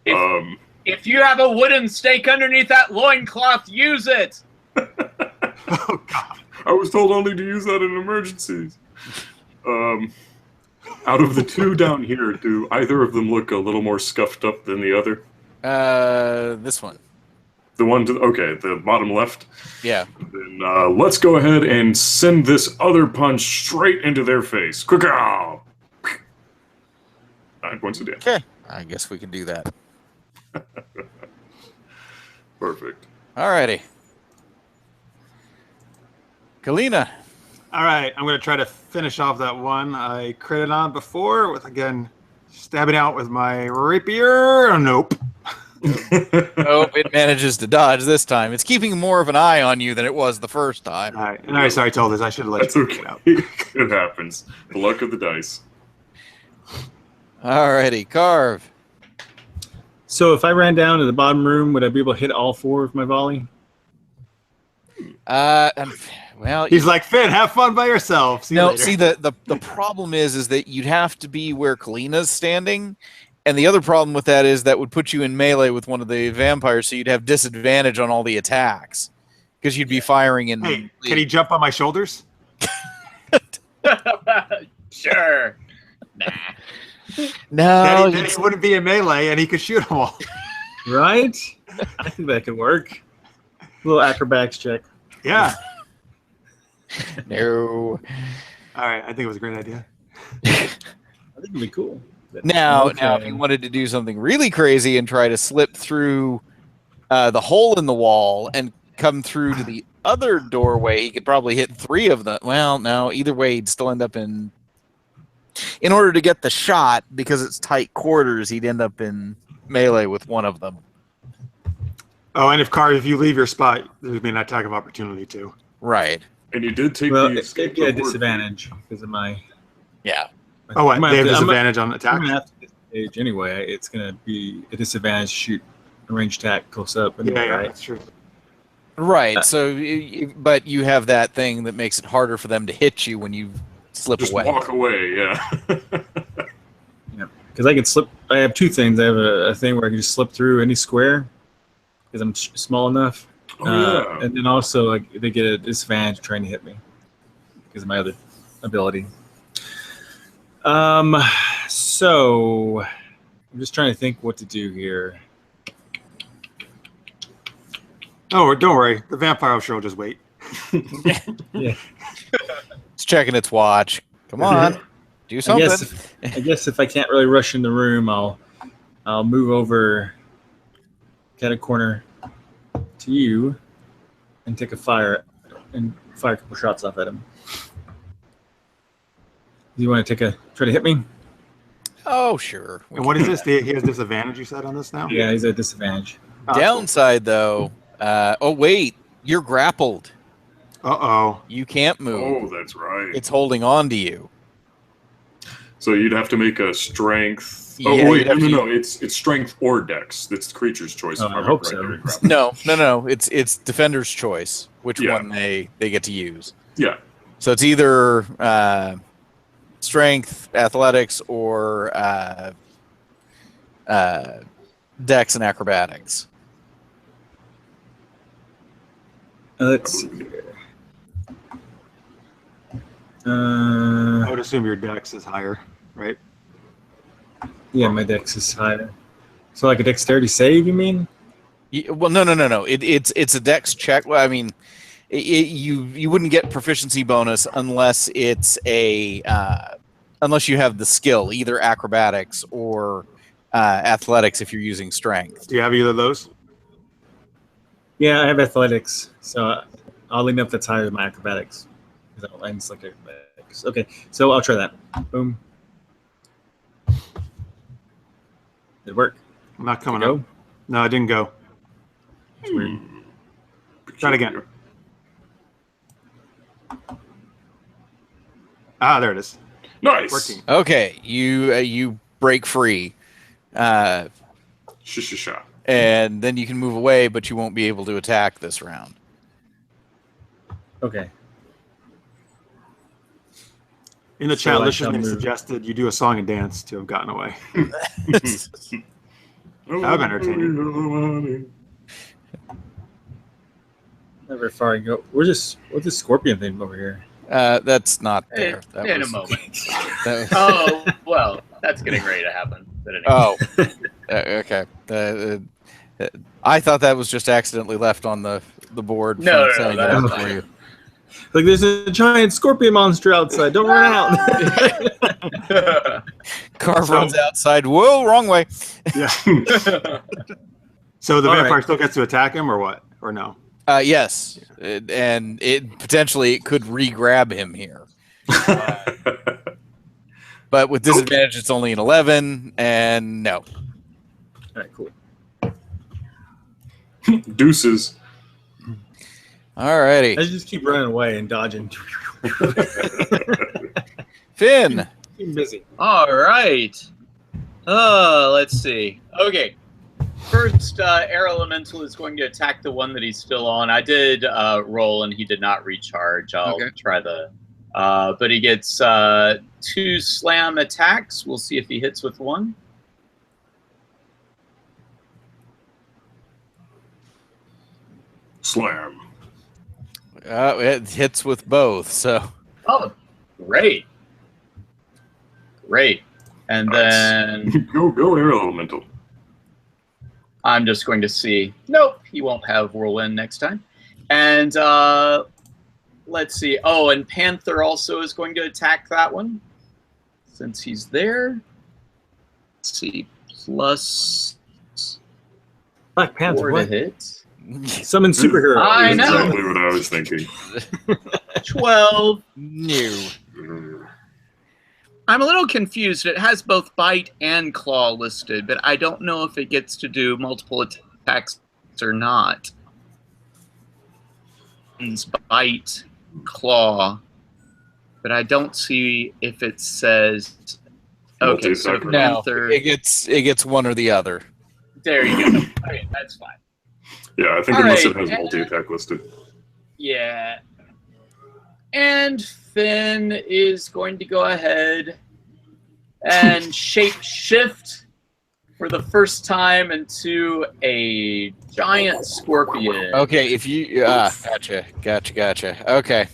If- If you have a wooden stake underneath that loincloth, use it. Oh, God. I was told only to use that in emergencies. Out of the two down here, do either of them look a little more scuffed up than the other? This one. The one to the bottom left. Yeah. Then let's go ahead and send this other punch straight into their face. Quick! 9 points of damage. Okay. I guess we can do that. Perfect. Alrighty. Kalyna. All right, I'm going to try to finish off that one I critted on before with, again, stabbing out with my rapier. Oh, nope. Oh, it manages to dodge this time. It's keeping more of an eye on you than it was the first time. All right, sorry, Tulthus. I should have let That's you okay. get out. It happens. The luck of the dice. Alrighty, Carv. So if I ran down to the bottom room, would I be able to hit all 4 with my volley? Well, He's like, Finn, have fun by yourself. See you later. see, the problem is that you'd have to be where Kalyna's standing, and the other problem with that is that would put you in melee with one of the vampires, so you'd have disadvantage on all the attacks because you'd be firing in. Hey, can he jump on my shoulders? Sure. Nah. No, Then he wouldn't be in melee, and he could shoot them all. Right? I think that could work. A little acrobatics check. Yeah. no. All right, I think it was a great idea. I think it'd be cool. Now, Okay. if you wanted to do something really crazy and try to slip through the hole in the wall and come through to the other doorway, he could probably hit 3 of them. Well, no, either way, he'd still end up in order to get the shot, because it's tight quarters, he'd end up in melee with one of them. Oh, and if you leave your spot, there'd be an attack of opportunity too. Right. And you did take Well, the it's going to be a disadvantage because of my... Yeah. Oh, what? I'm gonna They have have to- disadvantage on I'm attack? going to have to disengage anyway. It's going to be a disadvantage to shoot a ranged attack close up. Anyway, Yeah, right? that's true. Right. So, but you have that thing that makes it harder for them to hit you when you slip Just away. walk away, yeah. Because I can slip. I have 2 things. I have a thing where I can just slip through any square because I'm small enough. Oh, yeah. And then also they get a disadvantage trying to hit me because of my other ability. So I'm just trying to think what to do here. Oh, don't worry. The vampire show will just wait. Yeah. It's checking its watch. Come on. Do I something. guess if I can't really rush in the room, I'll move over, cat a corner to you, and take a fire a couple shots off at him. Do you want to try to hit me? Oh, sure. And what is this? He has disadvantage, you said, on this now? Yeah, he's at disadvantage. Oh, Downside, though. Wait. You're grappled. cool. Uh-oh. You can't move. Oh, that's right. It's holding on to you. So you'd have to make a strength. Yeah, Oh wait, you'd have no. to- It's strength or dex. That's the creature's choice. Oh, if I I'm hope right so. there, grapple. No. It's defender's choice which Yeah. one they get to use. Yeah. So it's either strength, athletics, or dex and acrobatics. Let's see here. I would assume your dex is higher, right? Yeah, my dex is higher. So like a dexterity save, you mean? Well, no. It's a dex check. Well, I mean, you wouldn't get proficiency bonus unless it's unless you have the skill, either acrobatics or athletics if you're using strength. Do you have either of those? Yeah, I have athletics, so oddly enough, that's higher than my acrobatics. Because I just like acrobatics. Okay, so I'll try that. Boom. Did it work? I'm not coming Go? up. No, it didn't go. It's weird. Try it again. Ah, there it is. Nice. Working. Okay, you break free, Sha. and then you can move away, but you won't be able to attack this round. Okay. In the So chat, I Licious shall Name move. suggested you do a song and dance to have gotten away. I've entertaining. Not very far I go. What's this scorpion thing over here? That's not there. That In a was- moment. that- Oh, well, that's getting ready to happen. But anyway. oh, okay. I thought that was just accidentally left on the board. No, from saying that it was out for fine. you. Like there's a giant scorpion monster outside. Don't run out. Carv runs outside. Whoa, wrong way. Yeah. So the All vampire right. still gets to attack him, or what? Or no? Yes, and it potentially could re-grab him here. But with disadvantage, it's only an 11, and no. All right, cool. Deuces. Alrighty. I just keep running away and dodging. Finn. Keep busy. All right. Let's see. Okay. First, Air Elemental is going to attack the one that he's still on. I did roll, and he did not recharge. I'll try the... but he gets 2 slam attacks. We'll see if he hits with one. Slam. It hits with both, so... Oh, great. Great. And then Go Air Elemental. I'm just going to see. Nope, he won't have Whirlwind next time. And let's see. Oh, and Panther also is going to attack that one since he's there. Let's see. Plus Black Panther, 4 to what? hit. Summon superhero. I That's know. exactly what I was thinking. 12. No. I'm a little confused. It has both bite and claw listed, but I don't know if it gets to do multiple attacks or not. It's bite, claw, but I don't see if it says. Okay, so Multi-attack or No, Panther. it gets one or the other. There you go. Okay, that's fine. Yeah, I think All unless right, it has and- multi-attack listed. Yeah. And Finn is going to go ahead and shape shift for the first time into a giant scorpion. Okay, if you... gotcha. Okay.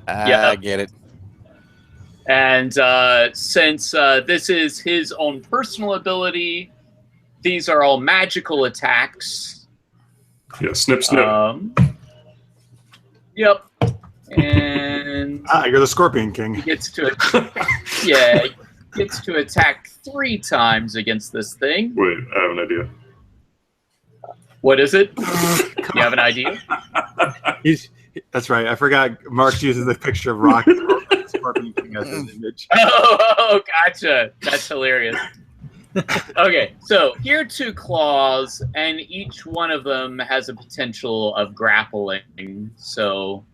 Yeah. I get it. And since this is his own personal ability, these are all magical attacks. Yeah, snip, snip. Yep. And You're the Scorpion King. he gets to gets to attack 3 times against this thing. Wait, I have an idea. What is it? You have an idea? That's right. I forgot. Mark uses the picture of Rocky Scorpion King as his image. Oh, gotcha. That's hilarious. Okay, so here are 2 claws, and each one of them has a potential of grappling. So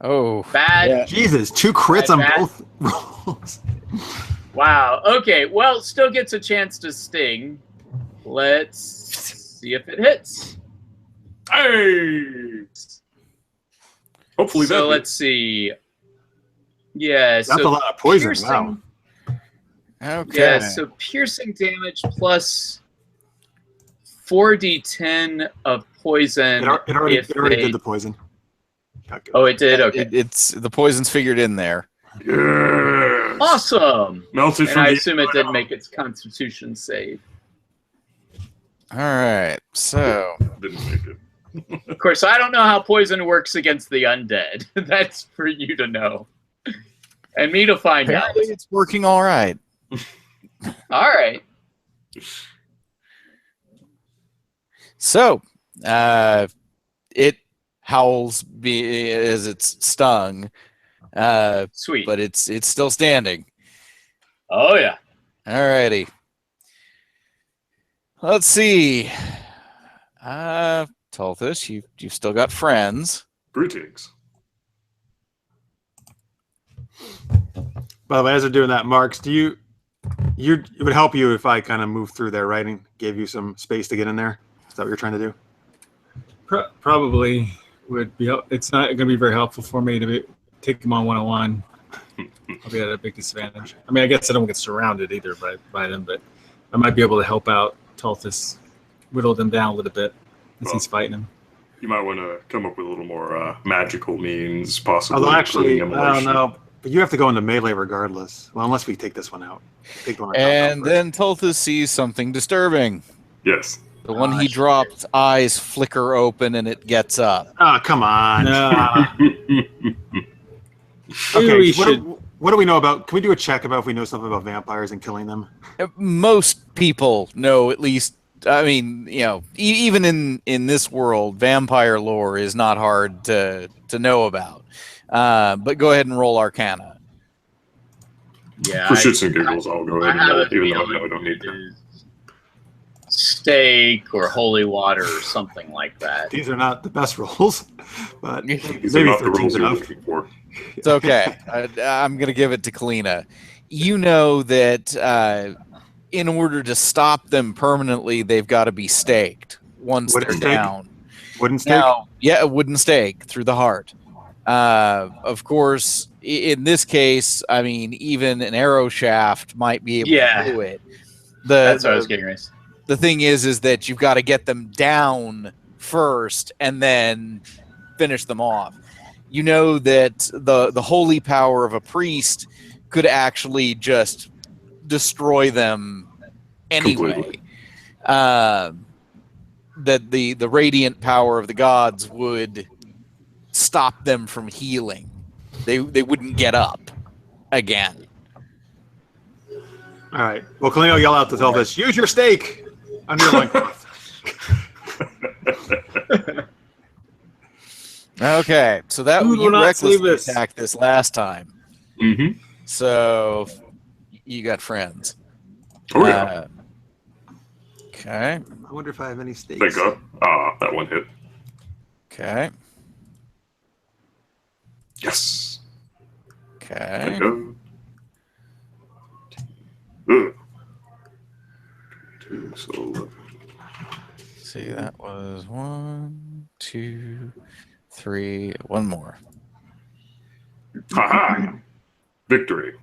Oh. bad. Yeah. Jesus, 2 crits on Bad. both rolls. Wow. Okay. Well, still gets a chance to sting. Let's see if it hits. Hey! Hopefully So that let's see. Yeah. That's so a lot of poison. piercing- Wow. Okay. Yeah. So piercing damage plus 4d10 of poison. It already if did they- the poison. Oh, it did. Okay. It's the poison's figured in there. Yes! Awesome. Melted And from I the assume it inside did out. make its Constitution save. All right. So Didn't make it. Of course, I don't know how poison works against the undead. That's for you to know. And me to find out. apparently it's working all right. All right. So, it howls as it's stung, Sweet. but it's still standing. Oh, yeah. Alrighty. Let's see. Tulthus, you've still got friends. Greetings. By the way, as they're doing that, Marks, it would help you if I kind of moved through there, right, and gave you some space to get in there? Is that what you're trying to do? Probably would be. It's not going to be very helpful for me to take them on one-on-one. I'll be at a big disadvantage. I mean, I guess I don't get surrounded either by them, but I might be able to help out Tulthus, whittle them down a little bit as he's fighting them. You might want to come up with a little more magical means, possibly. Although actually, including I don't immolation. know. But you have to go into melee regardless. Well, unless we take this one out. Take the one I And dropped out then Tulthus sees something disturbing. Yes. The one he dropped, eyes flicker open and it gets up. first. Oh, come on. Nah. Okay, we what, should. What do we know about? Can we do a check about if we know something about vampires and killing them? Most people know at least. I mean, even in this world, vampire lore is not hard to know about. But go ahead and roll Arcana. Yeah. For shits and giggles, I'll go ahead and roll, even though I know I don't need to. Steak or holy water or something like that. These are not the best rolls, but These maybe are not the 13's rules you're enough. looking for. It's okay. I'm going to give it to Kalyna. You know that in order to stop them permanently, they've got to be staked once Wooden they're stake? down. Wooden stake? Now, yeah, a wooden stake through the heart. Of course, in this case, I mean, even an arrow shaft might be able to do it. That's what I was getting ready. The thing is that you've got to get them down first and then finish them off. You know that the holy power of a priest could actually just destroy them anyway. That the radiant power of the gods would stop them from healing. They wouldn't get up again. All right. Well, Kalyna will yell out to Tulthus, use your stake under your loincloth. Okay, so that Who will you not recklessly save us? attacked this last time. Mm-hmm. So you got friends. Oh, yeah. Okay. I wonder if I have any stakes. Thank God. Ah, that one hit. Okay. Yes. Okay. Thank God. Ugh. 2, so 11. See, that was 1, 2, 3. One more. Ha-ha! Victory.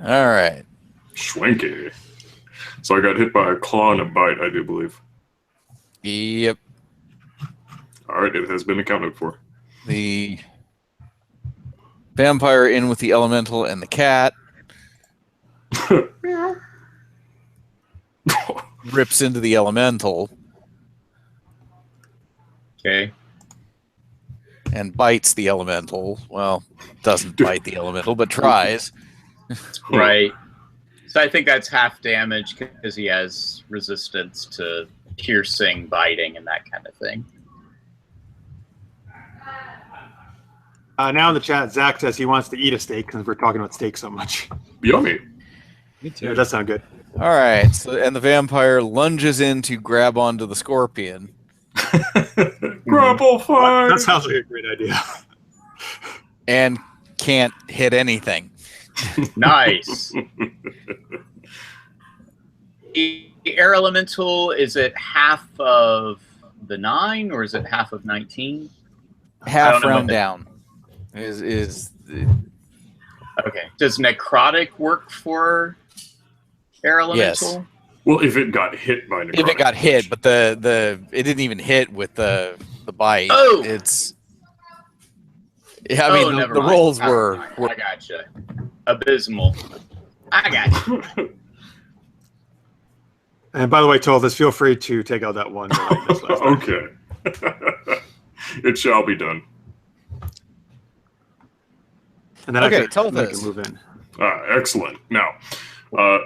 All right. Schwanky. So I got hit by a claw and a bite, I do believe. Yep. All right, it has been accounted for. The vampire in with the elemental and the cat rips into the elemental Okay. and bites the elemental. Well, doesn't bite the elemental, but tries. Right. So I think that's half damage because he has resistance to piercing, biting, and that kind of thing. Now in the chat, Zach says he wants to eat a steak because we're talking about steak so much. Yummy. Me too. Yeah, that sounds good. All right. So, and the vampire lunges in to grab onto the scorpion. Grapple fight. That sounds like a great idea. And can't hit anything. Nice. The air elemental, is it half of the 9 or is it half of 19? Half know round what down is Okay. Does necrotic work for air elemental? Well, if it got hit by necrotic. if it got hit, but the it didn't even hit with the bite. Oh! It's yeah. I mean, never the mind. rolls Never were mind. I gotcha. Abysmal. I gotcha. And by the way, Tulthus, feel free to take out that one. Okay. It shall be done. And then Okay, I can Tulthus. move in. Excellent. Now,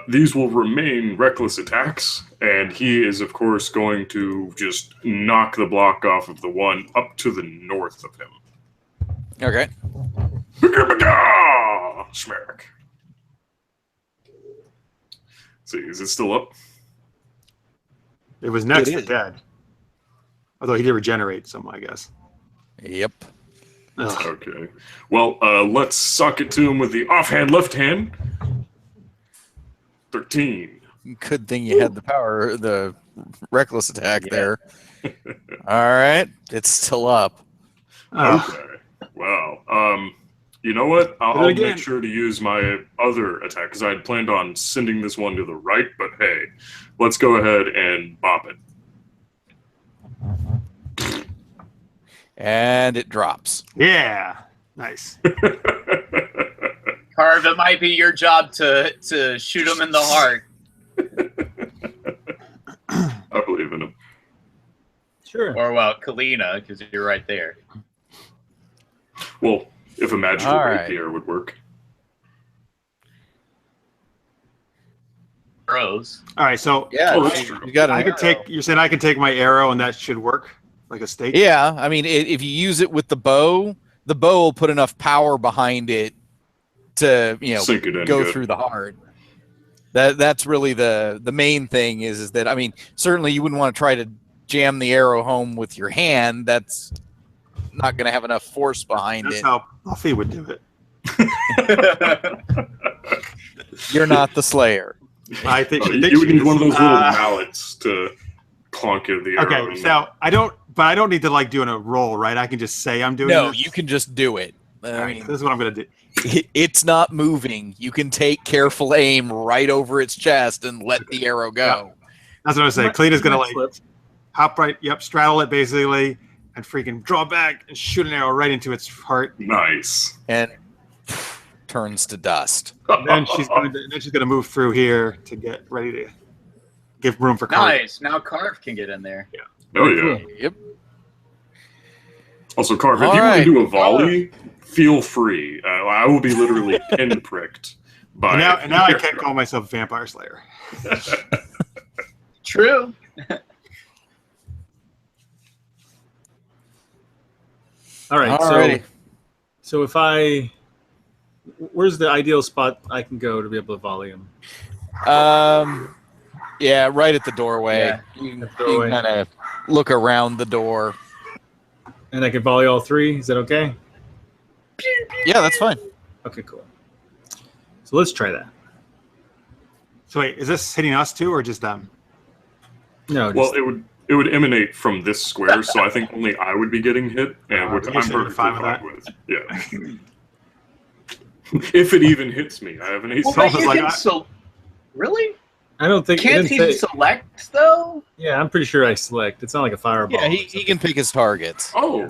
these will remain reckless attacks, and he is, of course, going to just knock the block off of the one up to the north of him. okay. Schmerk. See, is it still up? It was next It for is. dead. Although he did regenerate some, I guess. Yep. Ugh. Okay. Well, let's sock it to him with the offhand left hand. 13. Good thing you had the reckless attack there. All right, it's still up. Oh, Okay. Wow. You know what? Do it I'll again. make sure to use my other attack because I had planned on sending this one to the right, but hey, let's go ahead and bop it. And it drops. yeah. Nice. Carv, it might be your job to shoot him in the heart. I believe in him. Sure. Or, well, Kalyna, because you're right there. Well, if a magical All right. rapier would work. Arrows. All right, so Yeah, Oh, that's true. you got I an could take. You're saying I can take my arrow and that should work like a stake. Yeah, I mean, if you use it with the bow will put enough power behind it to Sink it in go good. through the heart. That's really the main thing is that, I mean, certainly you wouldn't want to try to jam the arrow home with your hand. That's not going to have enough force behind That's it. how Buffy would do it. You're not the Slayer. I think Oh, she thinks you would she need is. one of those little mallets to clonk into the arrow. Okay, so I don't need to like doing a roll, right? I can just say I'm doing No, this. you can just do it. All I right, mean, this is what I'm gonna do. it's not moving. You can take careful aim right over its chest and let the arrow go. That's what I'm saying. Kalina's gonna like Flip. hop right, straddle it basically, and freaking draw back and shoot an arrow right into its heart. Nice. And turns to dust. And then she's gonna move through here to get ready to give room for Carv. Nice. Now Carv can get in there. Oh yeah. Yep. Also, Carv, if All you want right. to do a volley, feel free. I will be literally pinpricked by. And now I can't call myself Vampire Slayer. True. All right. Alrighty. So if where's the ideal spot I can go to be able to volley him? Yeah, right at the doorway. Yeah. You The doorway. can kind of look around the door. And I can volley all three. Is that okay? Yeah, that's fine. Okay, cool. So let's try that. So wait, is this hitting us too or just them? No, Well, just, it would emanate from this square, so I think only I would be getting hit, and which Okay, I'm so you're perfectly fine fine with with. Yeah. If it even hits me, I have an AC. Well, Self but is you like, can really? I don't think. it Can't didn't he say- select though? Yeah, I'm pretty sure I select. It's not like a fireball. Yeah, he can pick his targets. Oh,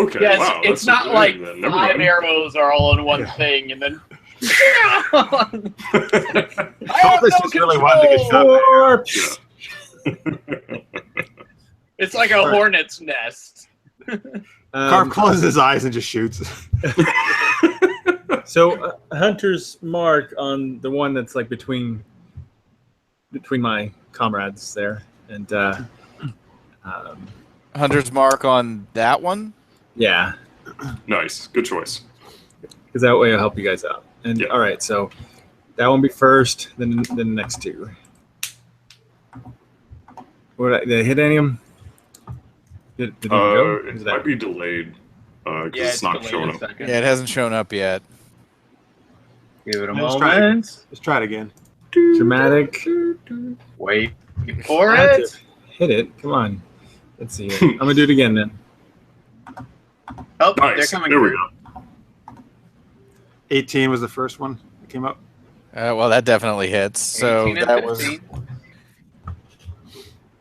okay. Yes, Wow, it's that's not a like thing, then. Never 5 mind. arrows are all in one Yeah. thing, and then I have Tulthus no just really wanted to get control! shot. It's like a hornet's nest. Carv closes his eyes and just shoots. So Hunter's mark on the one that's like between my comrades there, and Hunter's mark on that one. yeah, Nice. Good choice. because that way it'll help you guys out. And Yeah. all right, so that one be first, then the next two. Did I hit any of them? Did it go? It Is might that- be delayed because Yeah, it's not delayed showing a up. second. Yeah, it hasn't shown up yet. Give it a Let's try it. moment. Let's try it again. dramatic? Wait for I had it. to hit it. Come on. Let's see. Here. I'm gonna do it again then. Oh, they're Nice. coming. There we through. go. 18 was the first one that came up. Well, that definitely hits. So 18 and that was 15.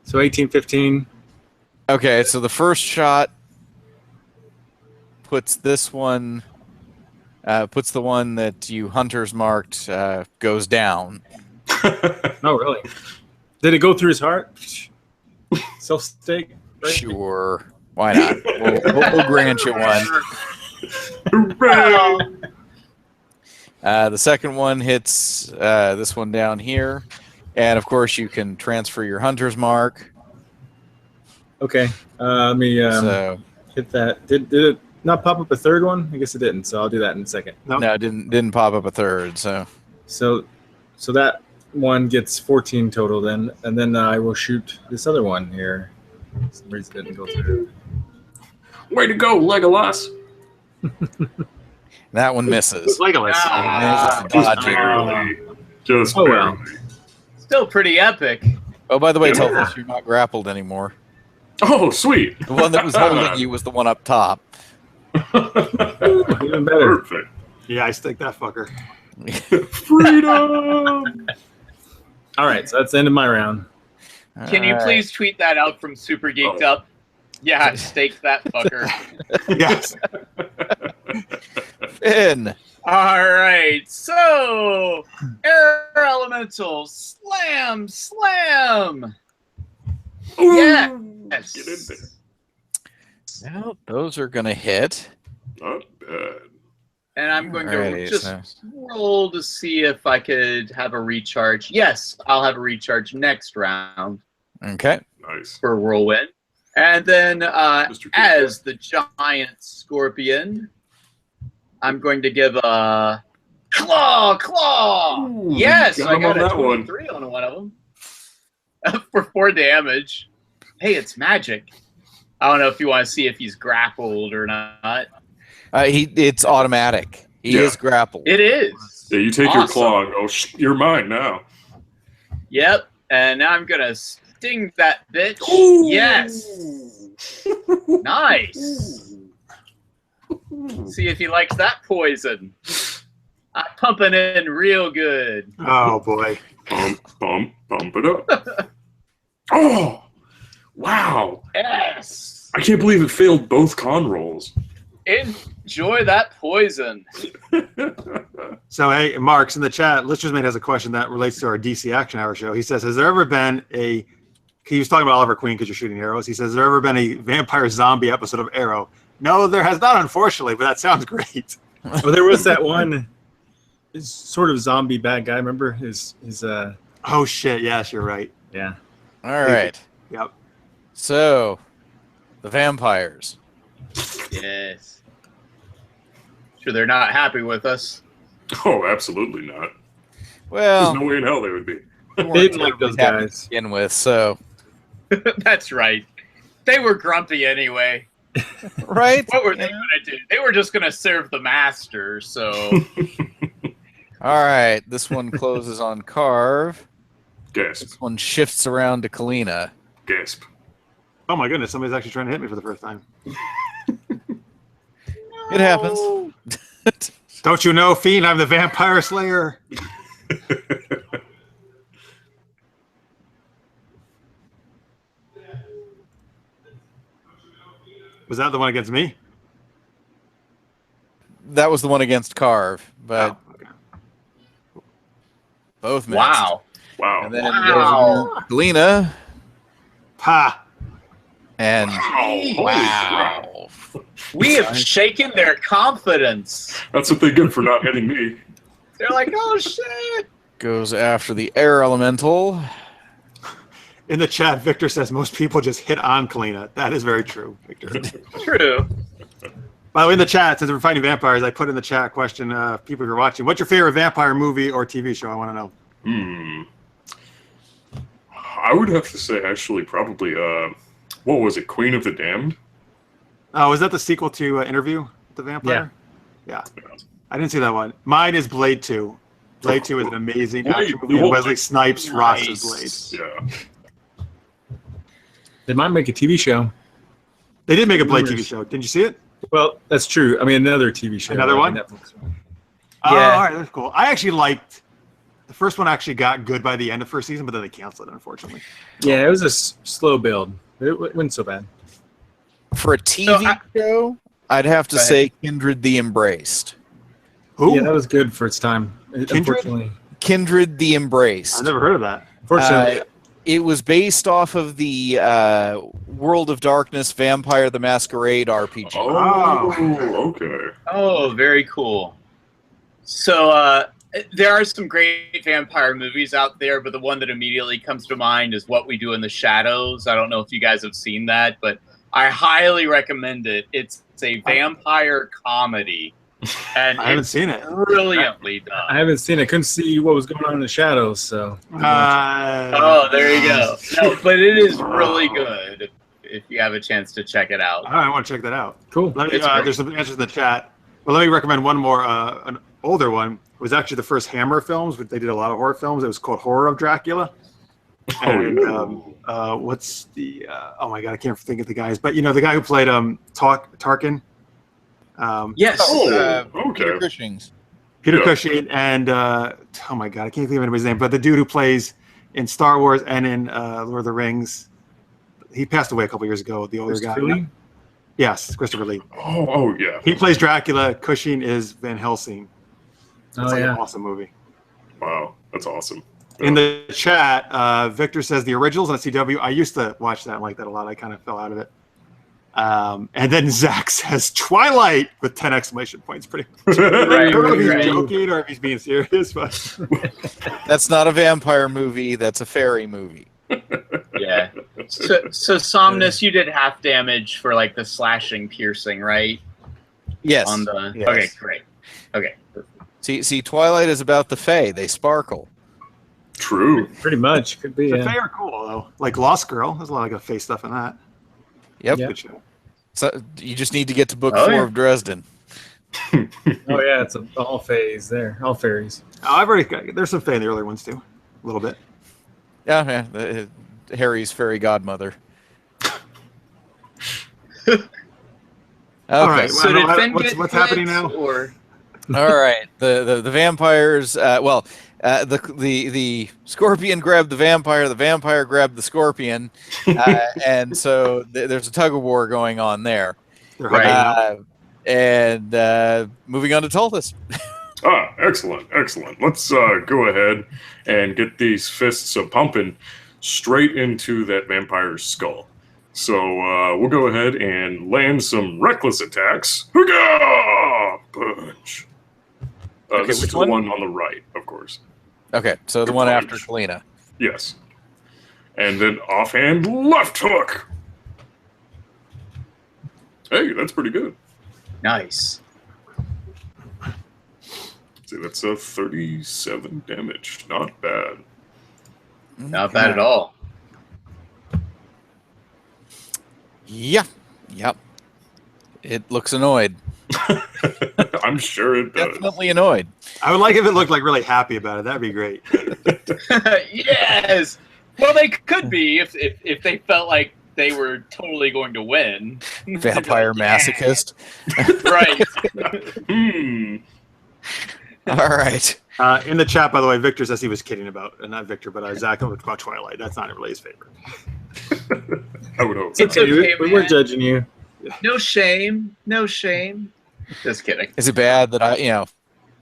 So 18, 15. okay. So the first shot puts this one, puts the one that you Hunters marked goes down. Oh, really? Did it go through his heart? Self stake. Right? Sure, why not? We'll grant you one. Hooray! The second one hits this one down here, and of course you can transfer your Hunter's mark. Okay. Let me So hit that. Did it not pop up a third one? I guess it didn't. So I'll do that in a second. Nope. no, it didn't pop up a third. So So that one gets 14 total then, and then I will shoot this other one here. For some reason it didn't go through. Way to go, Legolas! that one misses. Legolas. Ah. Manages to Just dodge it. barely. Just Oh, barely. well. Still pretty epic. Oh, by the way, Yeah. Tulthus, you're not grappled anymore. Oh, sweet. The one that was holding you was the one up top. Even better. Perfect. Yeah, I stick that fucker. Freedom! All right, so that's the end of my round. Can you All right. please tweet that out from Super Geeked Oh. Up? Yeah, stake that fucker. Yes. Finn? All right, so air elemental slam. Ooh, Yes. Get in there. Well, those are gonna hit. Not bad. And I'm going to Alright, just so- roll to see if I could have a recharge. Yes, I'll have a recharge next round Okay. Nice. for Whirlwind. And then Mr. Keith. as the giant scorpion, I'm going to give a claw. Ooh, Yes, got I him got on a that one. 23 on one of them for 4 damage. Hey, it's magic. I don't know if you want to see if he's grappled or not. It's automatic. He Yeah. is grappled. It is. Yeah, you take your Awesome. claw and go, you're mine now. Yep. And now I'm going to sting that bitch. Ooh. Yes. Nice. See if he likes that poison. I'm pumping in real good. Oh boy. Bump it up. Oh, wow. Yes. I can't believe it failed both con rolls. Enjoy that poison. So hey, Mark's in the chat. Lister's Mate has a question that relates to our DC Action Hour show. He says, "Has there ever been a?" He was talking about Oliver Queen because you're shooting arrows. He says, "Has there ever been a vampire zombie episode of Arrow?" No, there has not, unfortunately. But that sounds great. Oh, there was that one sort of zombie bad guy. Remember his Oh shit! Yes, you're right. yeah. All right. Yep. So, the vampires. Yes. Sure, they're not happy with us. Oh, absolutely not. Well, There's no way in hell they would be. they They weren't didn't like those happy to guys. begin with, so That's right. They were grumpy anyway. right. What were they going to do? They were just going to serve the master, so... All right, this one closes on Carv. Gasp. This one shifts around to Kalyna. Gasp. Oh my goodness! Somebody's actually trying to hit me for the first time. It happens. Don't you know, Fiend? I'm the Vampire Slayer. Was that the one against me? That was the one against Carv, but Oh, okay. both missed. Wow. Wow. And then Wow. goes Kalyna, Ha! and Holy wow. We have shaken their confidence. That's what they get for not hitting me. They're like, oh, shit. Goes after the air elemental. In the chat, Victor says most people just hit on Kalyna. That is very true, Victor. True. By the way, in the chat, since we're fighting vampires, I put in the chat question, people who are watching, what's your favorite vampire movie or TV show? I want to know. I would have to say, actually, probably, what was it, Queen of the Damned? Oh, is that the sequel to Interview with the Vampire? Yeah. I didn't see that one. Mine is Blade 2. Blade 2 is an amazing action movie. And Wesley Snipes rocks his Blade. Yeah. They might make a TV show. They did make a Blade TV Rumors. show. Didn't you see it? Well, that's true. I mean, another TV show. Another like one? a Netflix one. Oh, Yeah. all right, that's cool. I actually liked the first one. Actually got good by the end of first season, but then they canceled it, unfortunately. Yeah, it was a slow build. It wasn't so bad. For a TV show, I'd have to Go ahead. say Kindred the Embraced. Who? Yeah, that was good for its time. Unfortunately, Kindred the Embraced. I've never heard of that. fortunately, It was based off of the World of Darkness Vampire the Masquerade RPG. Oh, okay. Oh, very cool. So there are some great vampire movies out there, but the one that immediately comes to mind is What We Do in the Shadows. I don't know if you guys have seen that, but I highly recommend it. It's a vampire comedy, and I haven't it's seen it. brilliantly I done. haven't seen it. Couldn't see what was going on in the shadows. So Oh, there you go. No, but it is really good if you have a chance to check it out. All right, I want to check that out. cool. Let me, It's great. there's some answers in the chat. Well, let me recommend one more, an older one. It was actually the first Hammer films, but they did a lot of horror films. It was called Horror of Dracula. And what's the, oh my God, I can't think of the guys, but you know, the guy who played Tarkin. Yes. Okay. Peter Cushing's. Peter Yeah. Cushing and, oh my God, I can't think of anybody's name, but the dude who plays in Star Wars and in Lord of the Rings, he passed away a couple years ago, the older guy. Christopher Lee? Yes, Christopher Lee. Oh, yeah. He plays Dracula. Cushing is Van Helsing. It's Oh, like yeah. an awesome movie. Wow, that's awesome. In the chat, Victor says the originals on CW. I used to watch that and like that a lot. I kind of fell out of it. And then Zach says Twilight with 10 exclamation points. Pretty much. Right, I don't know if he's right. joking or if he's being serious, but That's not a vampire movie. That's a fairy movie. Yeah. So Somnus, you did half damage for like the slashing piercing, right? Yes. On the Yes. Okay, great. Okay. See, Twilight is about the Fae. They sparkle. True. Pretty much. Could be. the Yeah. Fae are cool though. Like Lost Girl, there's a lot of face stuff in that. Yep. Yeah. Good show. So you just need to get to book Oh, 4 yeah. of Dresden. Oh yeah, it's all phase there. All fairies. Oh, I've already got, there's some Fae in the earlier ones too, a little bit. Yeah. Harry's fairy godmother. Okay. All right. So Well, did Finn what's get what's happening hit, now? Or All right. The vampires. The scorpion grabbed the vampire grabbed the scorpion, and so there's a tug of war going on there. They're Right. hugging out. And moving on to Tulthus. Excellent. Let's go ahead and get these fists pumping straight into that vampire's skull. So we'll go ahead and land some reckless attacks. Hooga! Punch. Okay, This is which the one? one on the right, of course. Okay, so the one after Kalyna. Yes. And then offhand left hook. Hey, that's pretty good. nice. See, that's 37 damage. Not bad. Not bad at all. Yeah. Yep. It looks annoyed. I'm sure it does. Definitely annoyed. I would like if it looked like really happy about it. That'd be great. Yes. Well, they could be if they felt like they were totally going to win. Vampire masochist. Right. All right. In the chat, by the way, Victor says he was kidding about, not Victor, but Zach about Twilight. That's not really his favorite. I would hope. It's so. okay, we weren't man. judging you. No shame. No shame. Just kidding. Is it bad that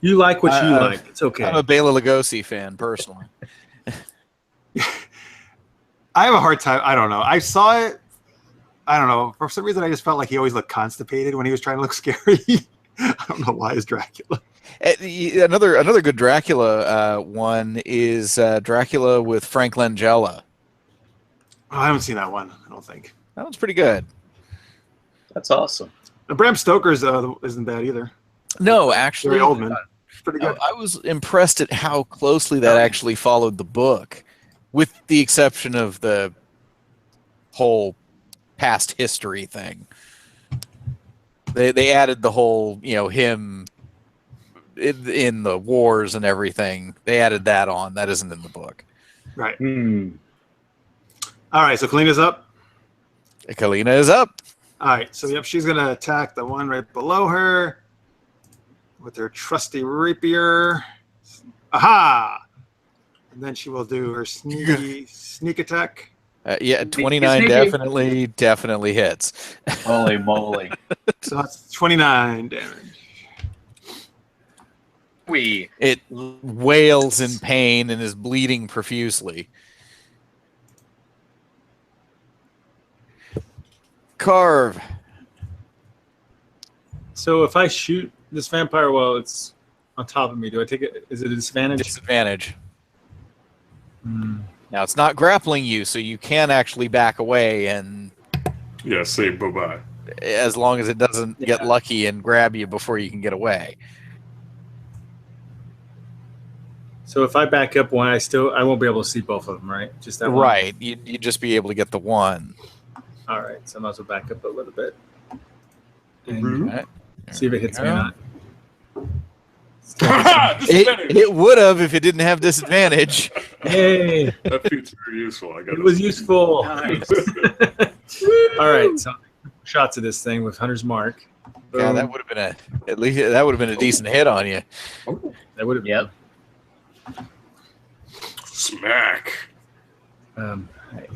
You like what you like. It's okay. I'm a Bela Lugosi fan personally. I have a hard time. I don't know. I saw it. I don't know. For some reason, I just felt like he always looked constipated when he was trying to look scary. I don't know why. Is Dracula? Another good Dracula one is Dracula with Frank Langella. Oh, I haven't seen that one. I don't think. That one's pretty good. That's awesome. Bram Stoker's isn't bad either. No, actually, Gary Oldman. Pretty good. I was impressed at how closely that actually followed the book, with the exception of the whole past history thing. They added the whole, him in the wars and everything. They added that on. That isn't in the book. Right. All right. So Kalyna's up. Kalyna is up. All right. So yep, she's gonna attack the one right below her with her trusty rapier. Aha! And then she will do her sneak attack. Yeah, 29 definitely hits. Holy moly. So that's 29 damage. It wails in pain and is bleeding profusely. Carv. So if I shoot this vampire while it's on top of me, do I take it? Is it a disadvantage? Disadvantage. Now, it's not grappling you, so you can actually back away, and Yeah, say bye-bye. as long as it doesn't get lucky and grab you before you can get away. So if I back up one, I won't be able to see both of them, right? Just that one? Right. You'd just be able to get the one. All right. So I might as well back up a little bit. And Right. see if it hits me or not. It would have if it didn't have disadvantage. Hey, That feat's very useful. I got it was useful. Nice. All right. So shots of this thing with Hunter's Mark. Yeah, that would have been a decent hit on you. That would have. Yep. Smack. Hey.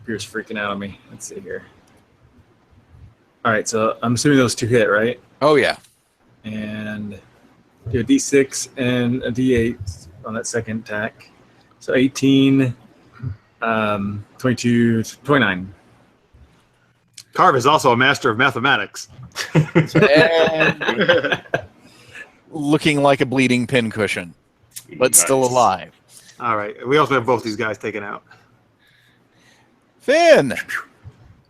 Pierce freaking out on me. Let's see here. All right, so I'm assuming those two hit, right? Oh yeah. And do a D6 and a D8 on that second attack. So 18, 22, 29. Carv is also a master of mathematics. And looking like a bleeding pincushion, but still Nice. alive. All right. We also have both these guys taken out. Finn!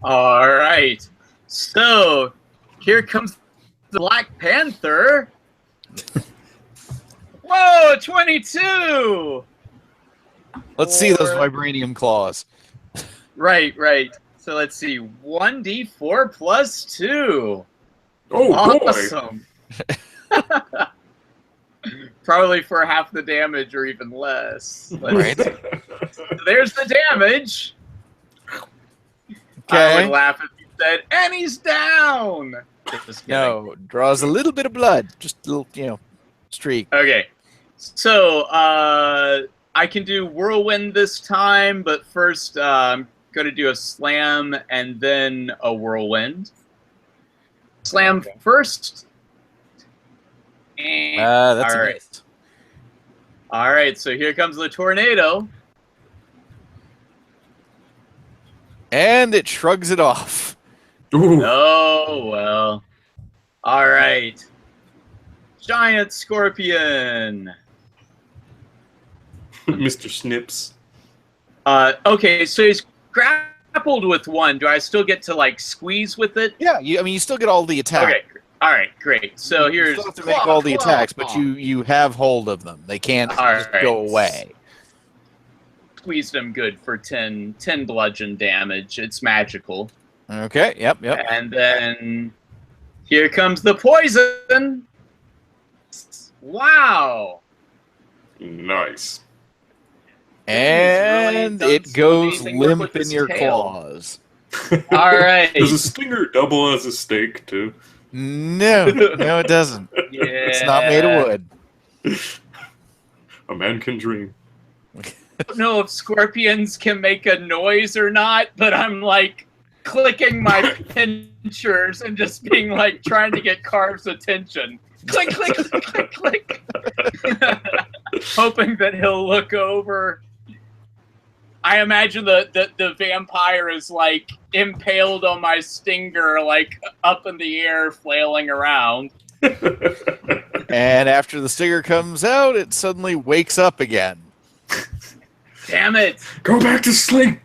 All right. So here comes the Black Panther. Whoa, 22. Let's see those vibranium claws. Right. So let's see. 1d4 plus 2. Oh, boy. Awesome. Probably for half the damage or even less. Right. So there's the damage. I Okay. would laugh if you said, and he's down. Just kidding. No, draws a little bit of blood. Just a little, streak. Okay. So I can do Whirlwind this time, but first I'm going to do a Slam and then a Whirlwind. Slam first. That's All a right. miss. All right, so here comes the tornado. And it shrugs it off. Ooh. Oh, well. All right. Giant scorpion. Mr. Snips. Okay, so he's grappled with one. Do I still get to, like, squeeze with it? Yeah, you still get all the attacks. Okay, all right, great. So You here's still have to make all the attacks, but you have hold of them. They can't All just right. go away. squeezed him good for 10 bludgeon damage. It's magical. Okay, yep. And then here comes the poison. Wow. Nice. And really it done goes some amazing work limp with in his your tail. claws. All right. Does a stinger double as a stake, too? No, it doesn't. Yeah. It's not made of wood. A man can dream. I don't know if scorpions can make a noise or not, but I'm like clicking my pinchers and just being like trying to get Carv's attention. Click, click, click, click, click. Hoping that he'll look over. I imagine the vampire is like impaled on my stinger, like up in the air, flailing around. And after the stinger comes out, it suddenly wakes up again. Damn it! Go back to sleep.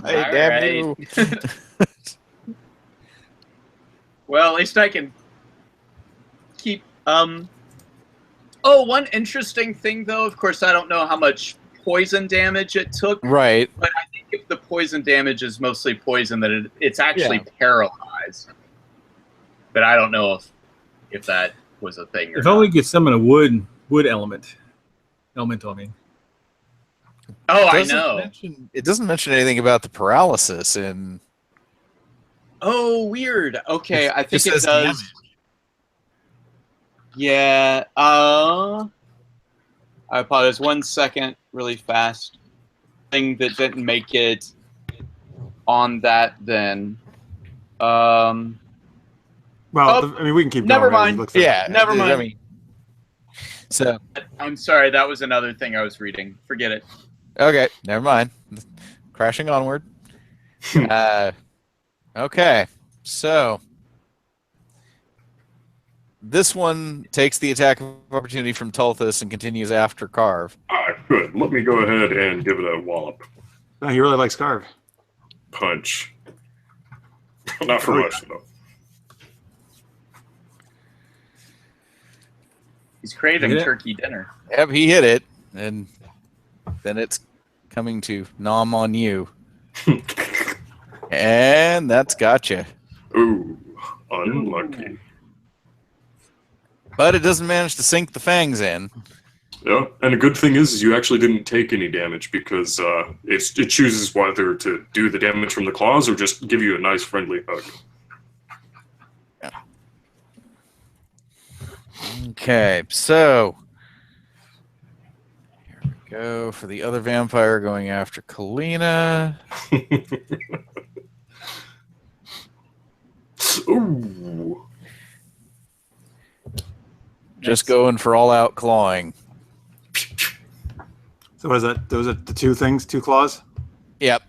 Damn right. you. Well, at least I can keep. Oh, one interesting thing, though. Of course, I don't know how much poison damage it took, Right. but I think if the poison damage is mostly poison, that it's actually paralyzed. But I don't know if that was a thing. Or If not. only we could summon a wood element. Elemental, I mean. Oh, I Doesn't know. it doesn't mention anything about the paralysis in. Oh, weird. Okay, I think just it says does. damage. Yeah. I apologize. 1 second, really fast. Thing that didn't make it on that then. Well, Oh, I mean, we can keep never going. as we mind. look through. Yeah. Never mind. I mean, so I'm sorry, that was another thing I was reading. Forget it. okay, never mind. Crashing onward. Okay, so this one takes the attack of opportunity from Tulthus and continues after Carv. Good. Let me go ahead and give it a wallop. No, he really likes Carv. Punch. Not for much, though. He's craving Yeah. turkey dinner. Yep, he hit it, and then it's coming to nom on you. And that's gotcha. Ooh, unlucky. But it doesn't manage to sink the fangs in. Yeah, and a good thing is you actually didn't take any damage because it chooses whether to do the damage from the claws or just give you a nice friendly hug. Okay, so here we go for the other vampire going after Kalyna. Ooh. Just going for all-out clawing. So what is that? Those are the two things, two claws? Yep.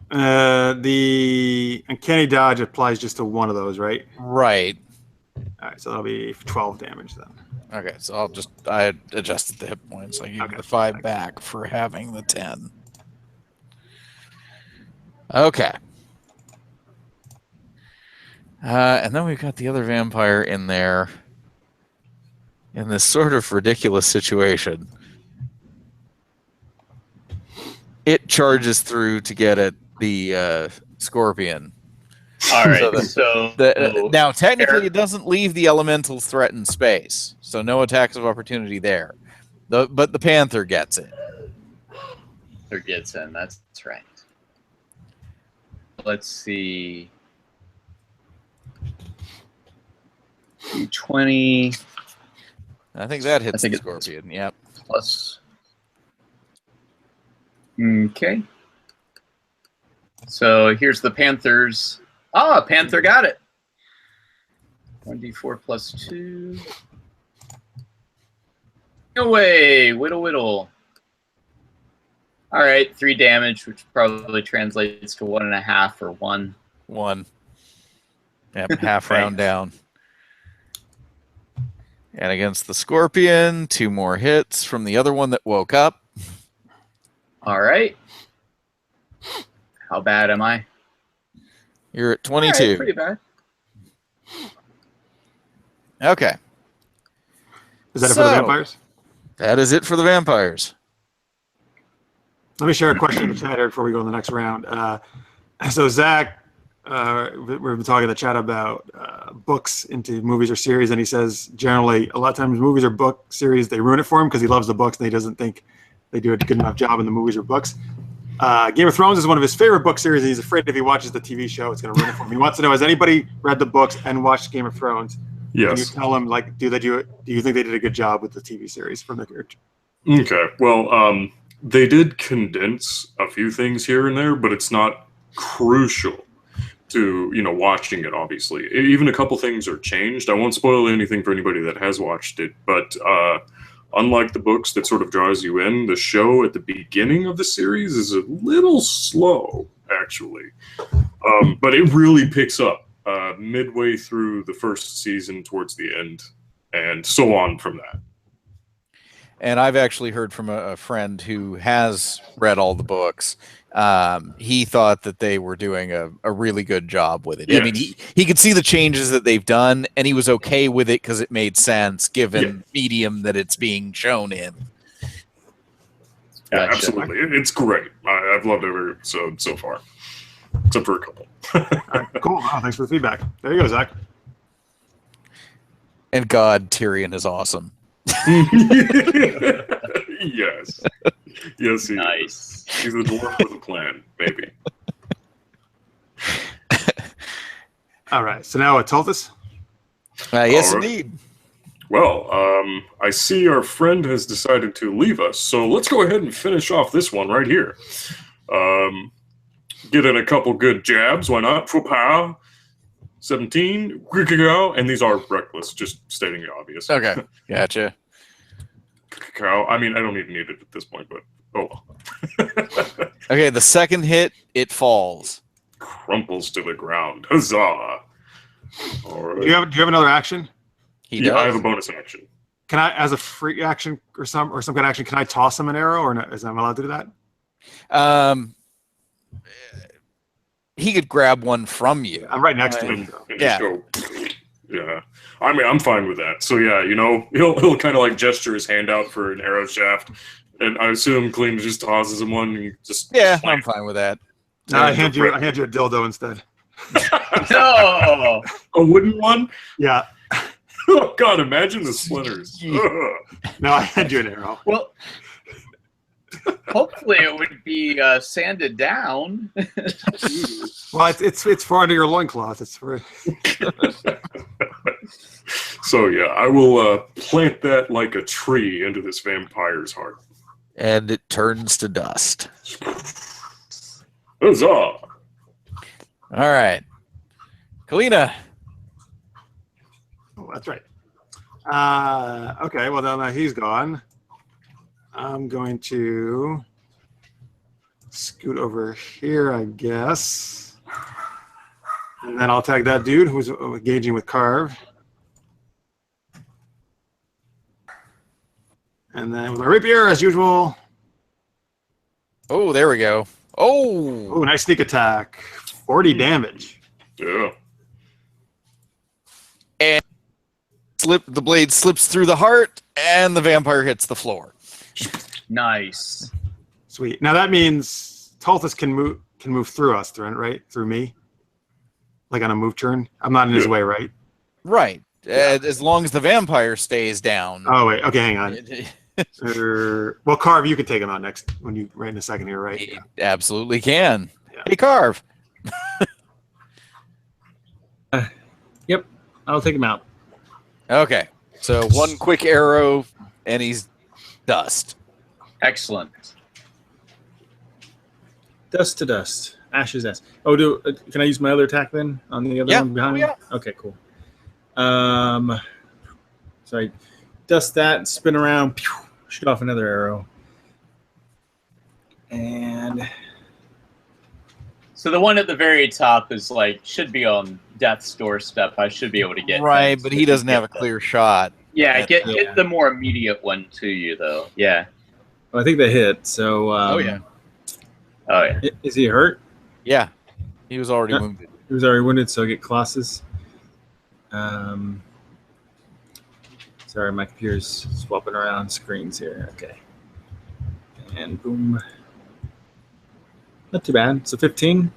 The uncanny dodge applies just to one of those, right? Right. All right, so that'll be 12 damage then. Okay, so I adjusted the hit points. I gave you the 5 back for having the 10. Okay. And then we've got the other vampire in there in this sort of ridiculous situation. It charges through to get at the scorpion. All right, so now technically it doesn't leave the elemental's threatened space, so no attacks of opportunity there. But the panther gets it. Panther gets in. That's right. Let's see. 20. I think that hits the scorpion. Yep. Plus. Okay. So here's the Panthers. Ah, Panther got it. 1d4 plus 2. No way. Whittle, whittle. All right, 3 damage, which probably translates to 1.5 or 1. 1. Yep, half round down. And against the scorpion, 2 more hits from the other one that woke up. All right. How bad am I? You're at 22. All right, pretty bad. Okay. Is that it for the vampires? That is it for the vampires. Let me share a question in the chat here before we go to the next round. So Zach, we've been talking in the chat about books into movies or series, and he says generally a lot of times movies or book series, they ruin it for him because he loves the books and he doesn't think they do a good enough job in the movies or books. Game of Thrones is one of his favorite book series, and he's afraid if he watches the TV show, it's going to ruin it for him. He wants to know, has anybody read the books and watched Game of Thrones? Yes. Can you tell him, like, do you think they did a good job with the TV series from the character? Okay, well, they did condense a few things here and there, but it's not crucial to, watching it, obviously. Even a couple things are changed. I won't spoil anything for anybody that has watched it, but unlike the books that sort of draws you in, the show at the beginning of the series is a little slow, actually. But it really picks up midway through the first season towards the end, and so on from that. And I've actually heard from a friend who has read all the books. He thought that they were doing a really good job with it. Yes. I mean, he could see the changes that they've done, and he was okay with it because it made sense given medium that it's being shown in. Yeah, absolutely. It's great. I've loved every episode so far, except for a couple. All right, cool. Wow, thanks for the feedback. There you go, Zach. And God, Tyrion is awesome. Yes. Yes, he is. He's the dwarf with a plan, maybe. All right, so now Tulthus? Yes, indeed. Well, I see our friend has decided to leave us, so let's go ahead and finish off this one right here. Get in a couple good jabs, why not? 17, and these are reckless, just stating the obvious. Okay, gotcha. I mean, I don't even need it at this point, but oh well. Okay, the second hit, it falls. Crumples to the ground. Huzzah! All right. Do you have another action? He does. I have a bonus action. Can I, as a free action or some kind of action, can I toss him an arrow, or not? Is I allowed to do that? He could grab one from you. I'm right next to him. And just go. Yeah. I mean, I'm fine with that. So yeah, he'll kind of like gesture his hand out for an arrow shaft, and I assume Kalyna just tosses him one. And just I'm fine with that. No, I hand you a dildo instead. No, a wooden one. Yeah. Oh God! Imagine the splinters. No, I hand you an arrow. Well, hopefully it would be sanded down. Well, it's for under your loincloth. It's for. So yeah, I will plant that like a tree into this vampire's heart. And it turns to dust. Huzzah! All right. Kalyna. Oh, that's right. Okay, well, then he's gone. I'm going to scoot over here, I guess. And then I'll tag that dude who's engaging with Carv. And then with my rapier, as usual. Oh, there we go. Oh, Nice sneak attack. 40 damage. Yeah. And the blade slips through the heart, and the vampire hits the floor. Nice. Sweet. Now that means Tulthus can move through us, right? Through me? Like on a move turn? I'm not in his way, right? Right. As long as the vampire stays down. Oh, wait. Okay, hang on. Well, Carv, you can take him out next right in a second here, right? He absolutely can. Yeah. Hey, Carv. Yep, I'll take him out. Okay. So one quick arrow, and he's dust. Excellent. Dust to dust. Ashes, ash. Oh, can I use my other attack then on the other one behind? Yeah. Okay, cool. Sorry. Dust that, spin around, pew, shoot off another arrow. And So the one at the very top is should be on death's doorstep. I should be able to get Right, him. but he doesn't have a clear shot. Yeah, Yeah. get the more immediate one to you though. Yeah. well, I think they hit. So Oh yeah. Is he hurt? Yeah. He was already Yeah. wounded. He was already wounded, so I get Colossus. Sorry, my computer's swapping around screens here. Okay. And boom. Not too bad. So 15.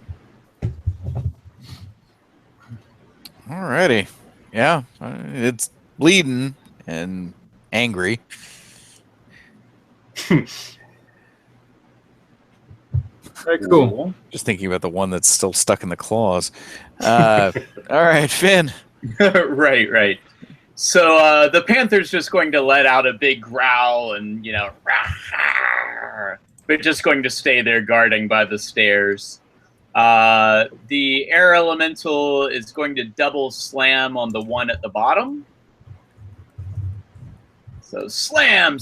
Alrighty. Yeah. It's bleeding and angry. All right, cool. Just thinking about the one that's still stuck in the claws. All right, Finn. Right. So the panther's just going to let out a big growl and but just going to stay there guarding by the stairs. The air elemental is going to double slam on the one at the bottom. So slam,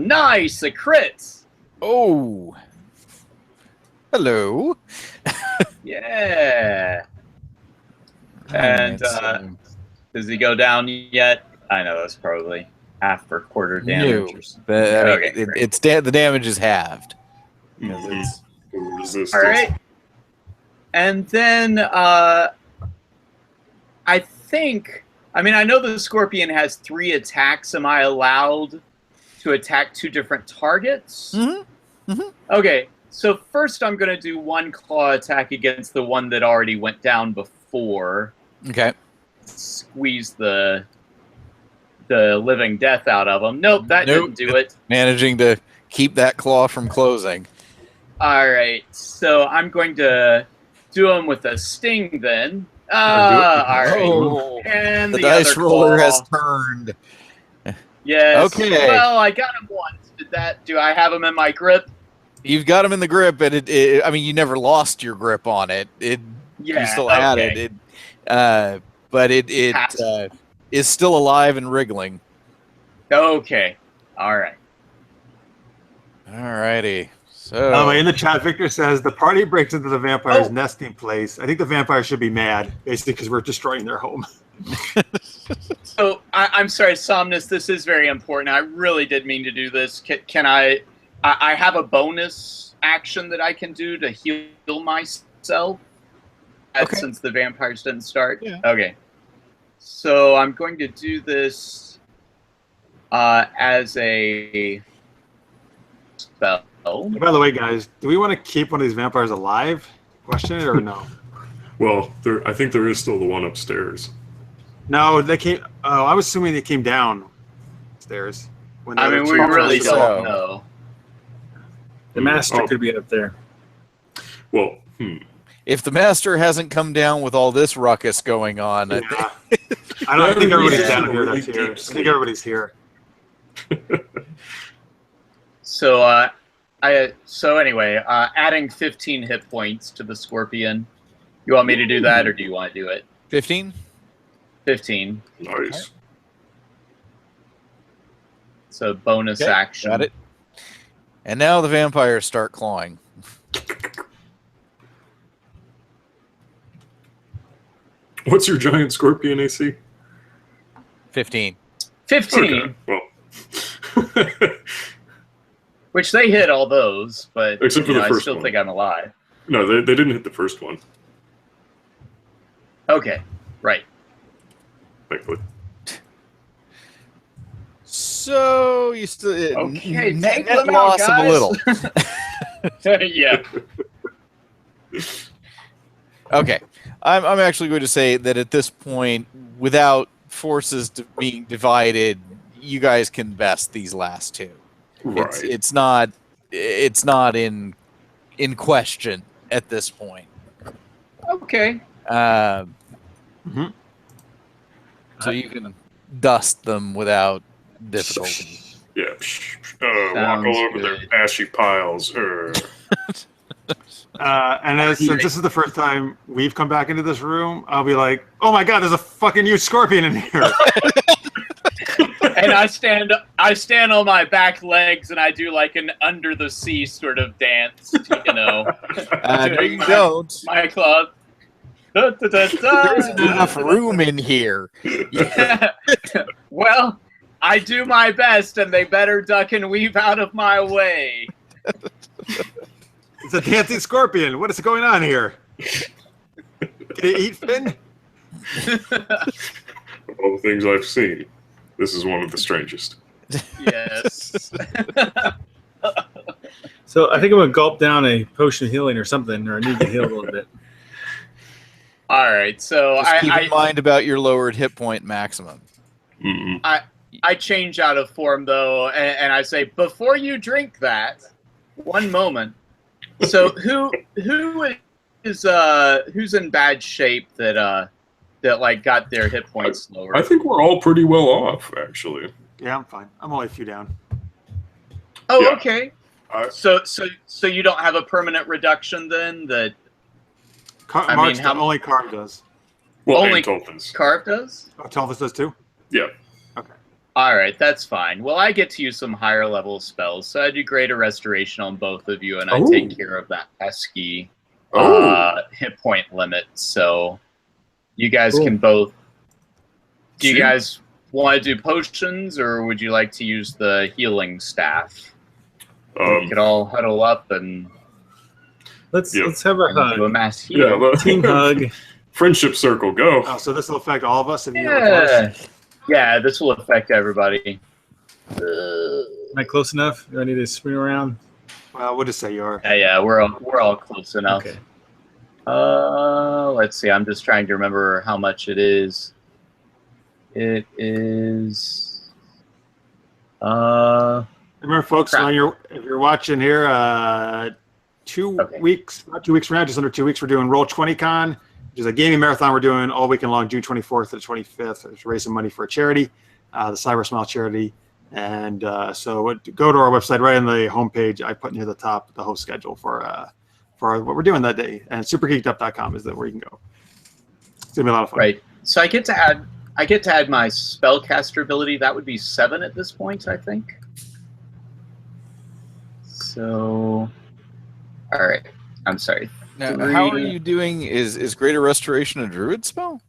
nice, a crit. Oh. Hello. Yeah. And does he go down yet? I know that's probably half or quarter damage. Or something. Okay, it's the damage is halved. Resistance. All right. And then I know the Scorpion has 3 attacks. Am I allowed to attack 2 different targets? Mm-hmm. Mm-hmm. Okay. So first I'm going to do 1 claw attack against the one that already went down before. Okay. Squeeze the living death out of him. Nope, that didn't do it. Managing to keep that claw from closing. All right. So I'm going to do him with a sting then. All right. Oh, And the the dice other roller claw. has turned. Yes. Okay. Well, I got him once. Do I have him in my grip? You've got him in the grip, and you never lost your grip on it. Yeah. You still had okay. it. But it is still alive and wriggling. Okay. All right. Alrighty. So In the chat, Victor says the party breaks into the vampire's nesting place. I think the vampire should be mad, basically, because we're destroying their home. So I'm sorry, Somnus. This is very important. I really did mean to do this. Can I have a bonus action that I can do to heal myself? Okay. Since the vampires didn't start. Yeah. Okay. So I'm going to do this as a spell. By the way, guys, do we want to keep one of these vampires alive? Question it or no? Well, I think there is still the one upstairs. No, they came. Oh, I was assuming they came downstairs. When I mean, we really don't know. The master could be up there. Well, if the master hasn't come down with all this ruckus going on, I think everybody's down here. That's here. I think everybody's here. So anyway, adding 15 hit points to the Scorpion. You want me to do that, or do you want to do it? 15? 15. nice. So bonus Okay, action. got it. And now the vampires start clawing. What's your giant scorpion AC? 15. 15, Okay, well. which they hit all those, but Except for the I first still one. think I'm alive. No, they didn't hit the first one, Okay, right. thankfully. So you still Okay, net, take net them out, loss of a guys. little. Yeah. Okay, I'm actually going to say that at this point, without forces being divided, you guys can best these last two. Right. It's not in question at this point. Okay. Mhm. So you can dust them without difficulty. Yeah. Walk all over their good. ashy piles. And since this is the first time we've come back into this room, I'll be like, "Oh my god, there's a fucking huge scorpion in here!" And I stand on my back legs and I do like an under the sea sort of dance, No, doing you don't. my club. Da, da, da, da. There isn't enough room in here. Yeah. Well, I do my best, and they better duck and weave out of my way. It's a dancing scorpion. What is going on here? Can it eat Finn? Of all the things I've seen, this is one of the strangest. Yes. So I think I'm gonna gulp down a potion of healing or something, or I need to heal a little bit. All right. So Just keep in I mind about your lowered hit point maximum. Mm-mm. I change out of form though, and I say, before you drink that, one moment. So who is who's in bad shape that like got their hit points lowered? I think we're all pretty well off, actually. Yeah, I'm fine. I'm only a few down. Oh, Yeah. okay. I- So you don't have a permanent reduction then? That I mean, March, how- only Carv does. Well, Only- and Tulthus. Carv does? Oh, Tulthus does too? Yeah. Okay. All right, that's fine. Well, I get to use some higher level spells, so I do greater restoration on both of you, and I Oh. take care of that pesky Oh. hit point limit. So you guys Cool. can both. Do you See? guys want to do potions, or would you like to use the healing staff? We could all huddle up and Let's Yeah. let's have a do a hug. mass heal. Yeah, the Team hug. friendship circle, go. Oh, so this will affect all of us if you have a close? Yeah, this will affect everybody. Am I close enough? Do I need to spin around? Well, we'll just say you are. Yeah, we're all close enough. Okay. Let's see. I'm just trying to remember how much it is. It is. Remember, folks, Crap. if you're watching here, 2 Okay. weeks, not 2 weeks from now, just under 2 weeks, we're doing Roll 20 Con, which is a gaming marathon we're doing all weekend long, June 24th to the 25th. It's raising money for a charity, the Cyber Smile charity. And go to our website, right on the homepage. I put near the top the host schedule for what we're doing that day. And supergeekedup.com is where you can go. It's gonna be a lot of fun. Right. So I get to add my spellcaster ability. That would be 7 at this point, I think. So, all right. I'm sorry. Now, how are 3. you doing? Is Greater Restoration a druid spell?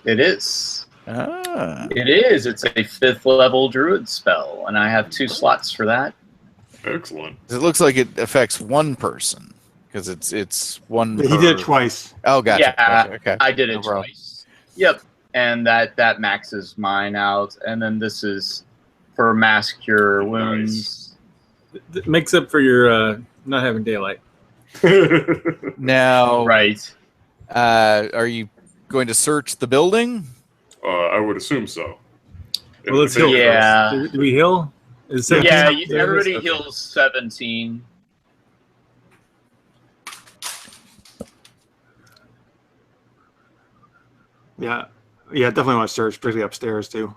It is. Ah. It is. It's a 5th level druid spell, and I have 2 slots for that. Excellent. It looks like it affects one person because it's one. He did it twice. Oh, gotcha. Yeah, gotcha. Okay. I did No it problem. twice. Yep. And that maxes mine out. And then this is for mass cure Nice. wounds. It makes up for your not having daylight. Now, Right. are you going to search the building? I would assume so. Well, let's heal. Yeah. first. Do we heal? Is it Yeah, 17? everybody Okay. heals 17. Yeah, definitely want to search, particularly upstairs too.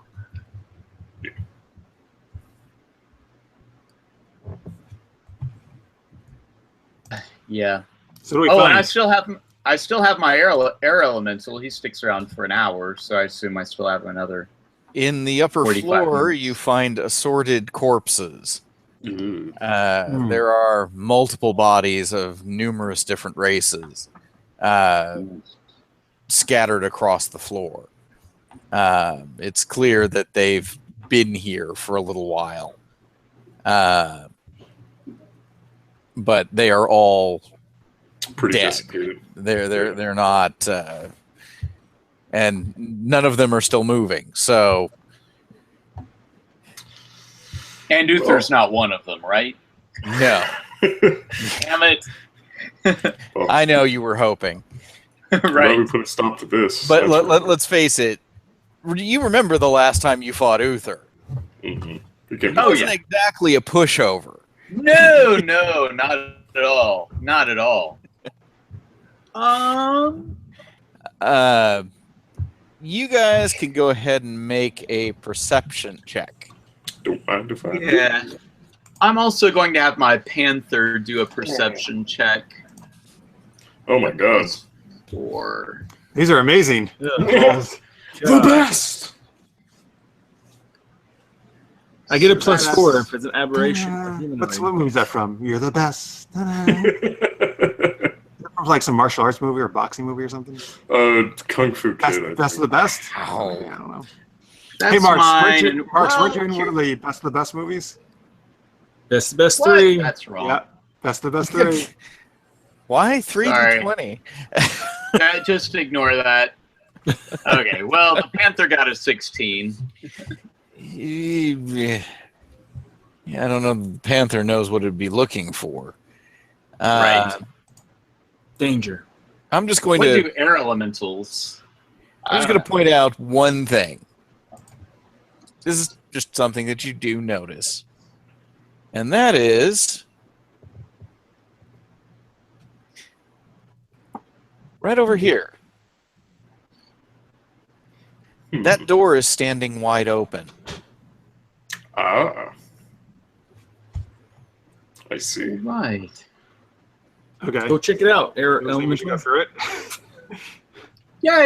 Yeah. So what do we Oh, and find? I still have my air elemental. He sticks around for an hour, so I assume I still have another. In the upper 45 floor, minutes. you find assorted corpses. There are multiple bodies of numerous different races scattered across the floor. It's clear that they've been here for a little while. But they are all Pretty dead. desiccated. They're not, and none of them are still moving. So, And Uthar's not one of them, right? no. Damn it. I know you were hoping, Right. Right. We put a stop to this. but That's right. let's face it. You remember the last time you fought Uthar? It It came- Oh, wasn't yeah. exactly a pushover. No, not at all. Not at all. You guys can go ahead and make a perception check. Don't mind if I do. Yeah. I'm also going to have my Panther do a perception check. Oh my god. For These are amazing. The best! I get a +4 if it's an aberration. or humanoid. What movie is that from? You're the best. From like some martial arts movie or boxing movie or something. Kung Fu Best, Kid. I best of think. the best. Oh. I don't know. that's Hey, Marks, mine. weren't you in one of the best of the best movies? Best What? 3. That's wrong. Yeah, best of the best 3. Why 3d20? Just ignore that. Okay, well, the Panther got a 16. Yeah, I don't know. The Panther knows what it'd be looking for. Right. Danger. I'm just going What to. do air elementals? I'm just going to point out one thing. This is just something that you do notice, and that is right over here. That door is standing wide open. Ah. I see. Right. Okay. Go check it out. Air Looks like we should go elemental. through it.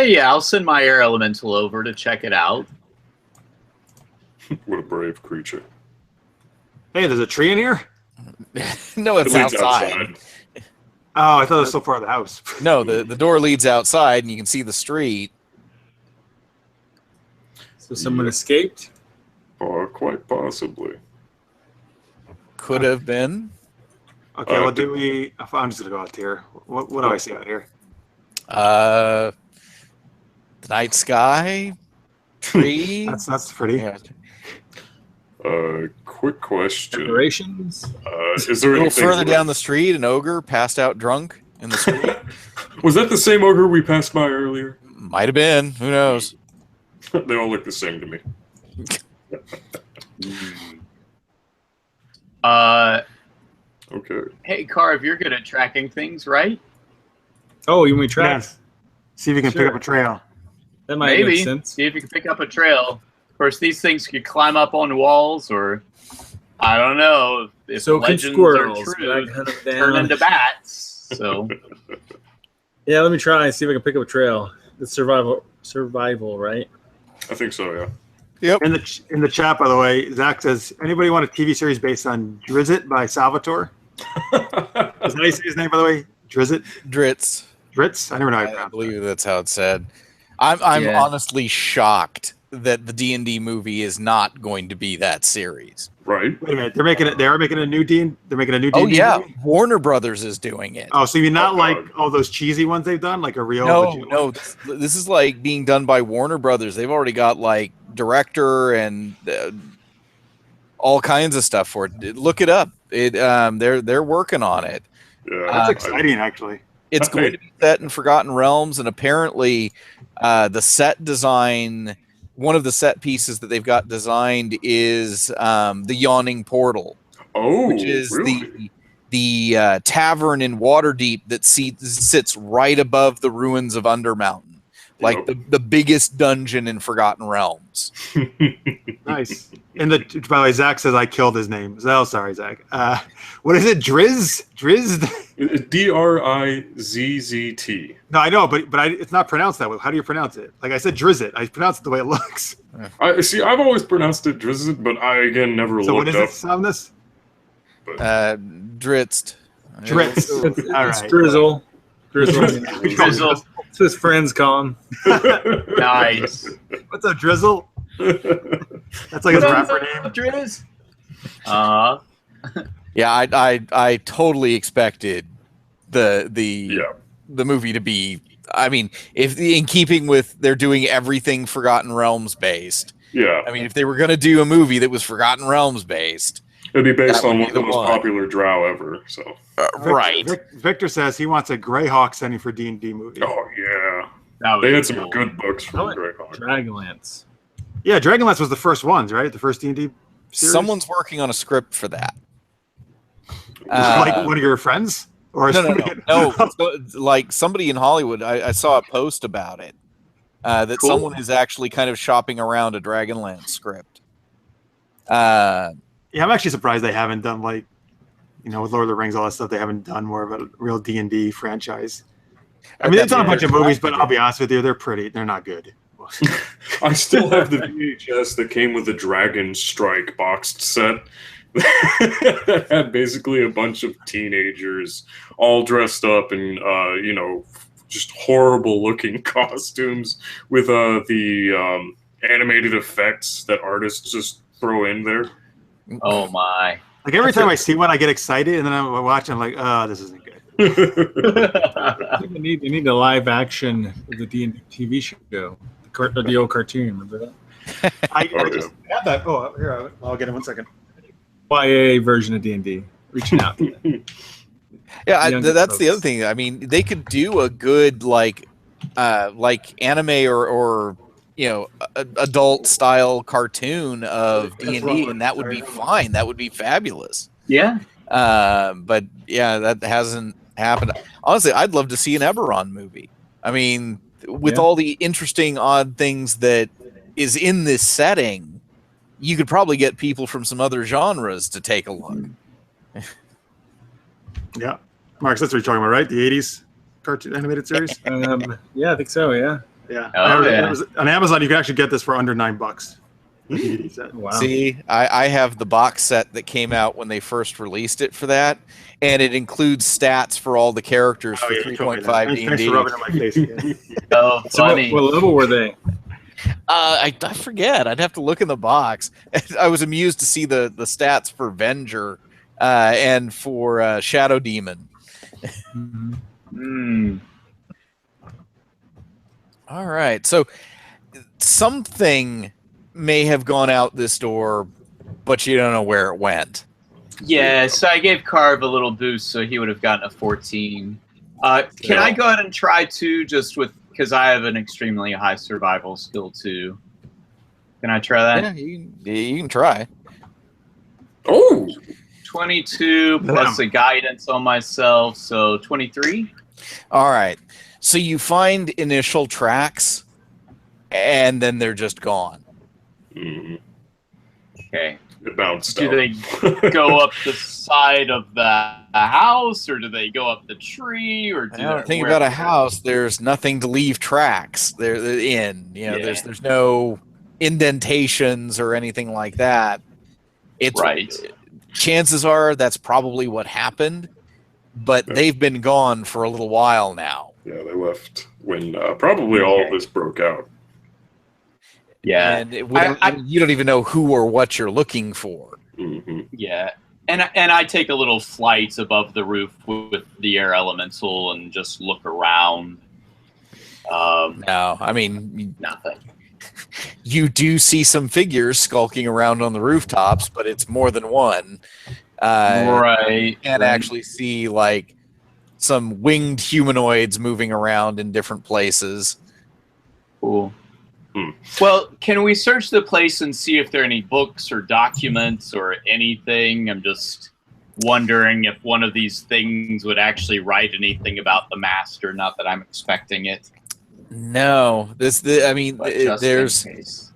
Yeah. I'll send my air elemental over to check it out. What a brave creature. Hey, there's a tree in here? No, it's It leads outside. Oh, I thought it was still part of the house. No, the door leads outside, and you can see the street. So someone escaped. Or quite possibly. Could have been. Okay, well, do we... I'm just going to go out here. What do I see out here? The night sky, tree. That's pretty. Yeah. Quick question. Decorations. Is there A little anything further down the street, an ogre passed out drunk in the street. Was that the same ogre we passed by earlier? Might have been. Who knows? They all look the same to me. Okay. Hey, Carv, you're good at tracking things, right? Oh, you want me to track? Yes. See if you can Sure. pick up a trail. That might Maybe. make sense. See if you can pick up a trail. Of course, these things could climb up on walls, or I don't know if So can legends squirrels. are but I true, can hunt them turn down. into bats. So Yeah, let me try and see if I can pick up a trail. It's survival, right? I think so, yeah. In the chat, by the way, Zach says, anybody want a TV series based on Drizzt by Salvatore? Is that how you say his name, by the way? Drizzt? Dritz. Dritz? I never know how you I pronounce believe that's how it's said. I'm Yeah. honestly shocked that the D&D movie is not going to be that series. Right? Wait a minute, they are making a new D. They're making a new Oh D&D yeah, movie? Warner Brothers is doing it. Oh, so you mean not Oh, like God. all those cheesy ones they've done, like a real No, legit no, one? this is like being done by Warner Brothers. They've already got like director and all kinds of stuff for it. Look it up. They're working on it. Yeah. That's I- exciting, actually. It's going to be set in Forgotten Realms, and apparently, the set design, one of the set pieces that they've got designed is the Yawning Portal, Oh, which is really? the tavern in Waterdeep that sits right above the ruins of Undermountain, like Yep. the biggest dungeon in Forgotten Realms. Nice. And by the way, Zach says I killed his name. Oh, sorry, Zach. What is it? Drizzt? Drizzt. No, I know, but it's not pronounced that way. How do you pronounce it? Like I said, Drizzt. I pronounce it the way it looks. I see. I've always pronounced it Drizzt, but I again never So what looked is up. it? Sound this? But Dritzt. Dritz. All It's right. Drizzle. Drizzle. Drizzle. That's what his friends call him. Nice. What's up, Drizzle? That's like his rapper name. Drizz? Yeah, I totally expected the movie to be. I mean, if in keeping with they're doing everything Forgotten Realms based. Yeah. I mean, if they were going to do a movie that was Forgotten Realms based, it'd be based that on would one be of the most popular drow ever. So. Right. Victor says he wants a Greyhawk setting for D&D movie. Oh yeah. That would They be had some cool. good books from like Greyhawk. Dragonlance. Yeah, Dragonlance was the first ones, right? The first D&D series. Someone's working on a script for that. Like one of your friends, or No. So, like somebody in Hollywood, I saw a post about it. That Cool. someone is actually kind of shopping around a Dragonlance script. Yeah, I'm actually surprised they haven't done with Lord of the Rings, all that stuff. They haven't done more of a real D&D franchise. I mean, they've done a bunch of movies, but I'll be honest with you, they're not good. I still have the VHS that came with the Dragon Strike boxed set. That had basically a bunch of teenagers all dressed up in, just horrible looking costumes with the animated effects that artists just throw in there. Oh my. Like every time I see one, I get excited, and then I watch it, I'm like, oh, this isn't good. I think they need a live action of the D&D TV show, the old cartoon. Remember that? I just have that. Oh, here, I'll get it 1 second. YA version of D&D. Reaching out. Yeah, Younger that's the folks. other thing. I mean, they could do a good like anime or adult style cartoon of D&D, and that would be fine. That would be fabulous. Yeah. But yeah, that hasn't happened. Honestly, I'd love to see an Eberron movie. I mean, with all the interesting, odd things that is in this setting, you could probably get people from some other genres to take a look. Yeah, Mark, that's what you're talking about, right? The '80s cartoon animated series. Yeah, I think so. Yeah. Yeah. Oh, yeah. It was, on Amazon, you can actually get this for under $9. Wow. See, I have the box set that came out when they first released it for that, and it includes stats for all the characters for 3.5 Thanks for D&D. rubbing it in my face again. Oh, So funny. what level were they? I forget. I'd have to look in the box. I was amused to see the stats for Venger and for Shadow Demon. Mm. All right, so something may have gone out this door, but you don't know where it went. Yeah, so I gave Carv a little boost, so he would have gotten a 14. Can I go ahead and try to because I have an extremely high survival skill too. Can I try that? Yeah, you can try. Oh, 22 plus a guidance on myself, so 23. All right, so you find initial tracks, and then they're just gone. Okay. it bounced Do out. they go up the side of the house, or do they go up the tree, or do The thing about a house, there's nothing to leave tracks. They're in. There's no indentations or anything like that. It's right. Chances are that's probably what happened, but they've been gone for a little while now. Yeah, they left when probably all of this broke out. Yeah. And you don't even know who or what you're looking for. Mm-hmm. Yeah. And I take a little flight above the roof with the air elemental and just look around. No, I mean, Nothing. you do see some figures skulking around on the rooftops, but it's more than one. Right. And actually see like some winged humanoids moving around in different places. Cool. Well, can we search the place and see if there are any books or documents or anything? I'm just wondering if one of these things would actually write anything about the master. Not that I'm expecting it. No, there's Just in case.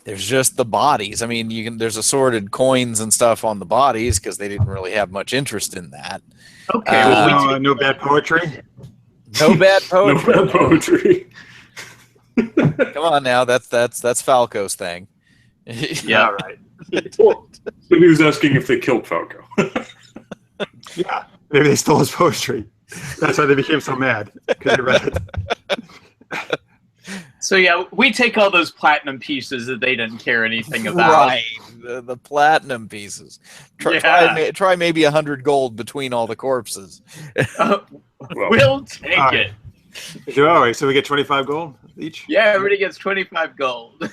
there's just the bodies. I mean, there's assorted coins and stuff on the bodies because they didn't really have much interest in that. Okay. Well, we No bad poetry. No bad No poetry. bad poetry. Come on now, that's Falco's thing. yeah. All right. Well, but he was asking if they killed Falco. Yeah, maybe they stole his poetry. That's why they became so mad, because they read it. So yeah, we take all those platinum pieces that they didn't care anything about. Right, the platinum pieces. Try maybe 100 gold between all the corpses. We'll take it. All right, so we get 25 gold each? Yeah, everybody gets 25 gold.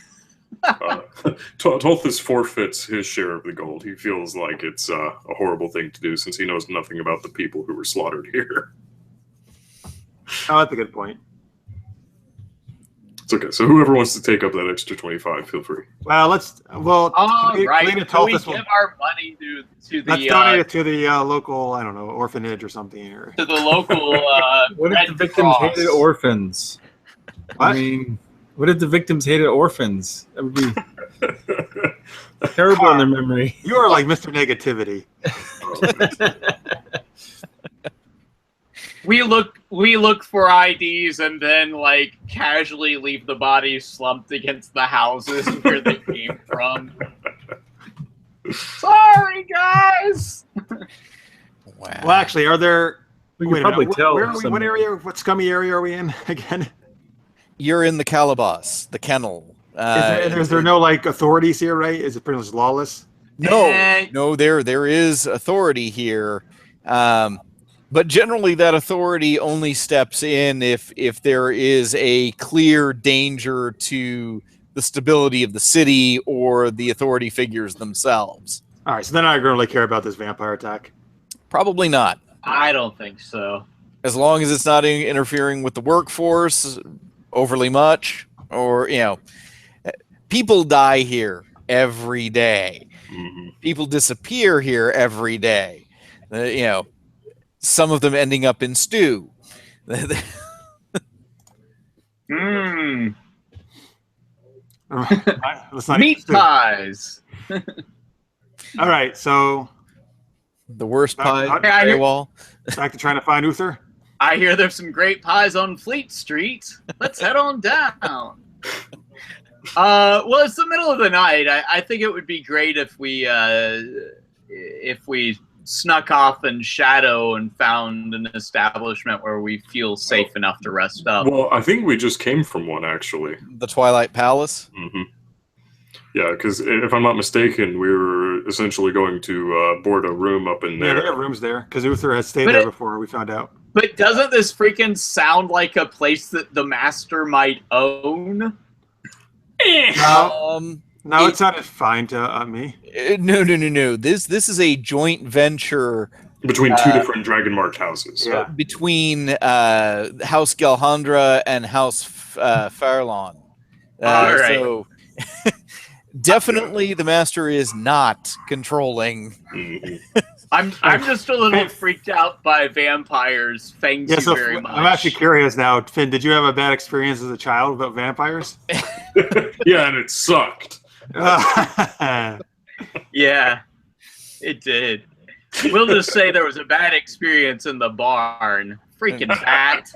Tulthus forfeits his share of the gold. He feels like it's a horrible thing to do since he knows nothing about the people who were slaughtered here. Oh, that's a good point. It's okay. So whoever wants to take up that extra 25, feel free. Well, All right. So we give our money to the let's donate it to the local, I don't know, orphanage or something, or to the local. What if the victims hated orphans? What? I mean, what if the victims hated orphans? That would be terrible in their memory. You are like Mr. Negativity. We look for IDs and then like casually leave the bodies slumped against the houses where they came from. Sorry, guys. Wow. Well, actually, are there? We wait can a probably minute, tell. Where are we, what area? What scummy area are we in again? You're in the Calaboose, the kennel. Is there no like authorities here? Right? Is it pretty much lawless? No, there is authority here, but generally that authority only steps in if there is a clear danger to the stability of the city or the authority figures themselves. All right, so then I don't really care about this vampire attack. Probably not. I don't think so. As long as it's not interfering with the workforce overly much, or people die here every day. Mm-hmm. People disappear here every day. Some of them ending up in stew. Mmm. Let's not Meat pies. All right, so The worst pie. I- Wall. back to trying to find Uthar. I hear there's some great pies on Fleet Street. Let's head on down. Well, it's the middle of the night. I think it would be great if we snuck off in shadow and found an establishment where we feel safe enough to rest up. Well, I think we just came from one, actually. The Twilight Palace. Mm-hmm. Yeah, because if I'm not mistaken, we were essentially going to board a room up in Yeah, there. they have rooms there because Uthar has stayed there before. We found out. But doesn't this freaking sound like a place that the master might own? No, it sounded fine to me. No. This is a joint venture Between two different dragon-marked houses. Yeah. between House Galhandra and House Farlon. All right. So definitely the master is not controlling. Mhm. I'm just a little freaked out by vampires. Thank you so very much. I'm actually curious now, Finn. Did you have a bad experience as a child about vampires? Yeah, and it sucked. Yeah, it did. We'll just say there was a bad experience in the barn. Freaking bat.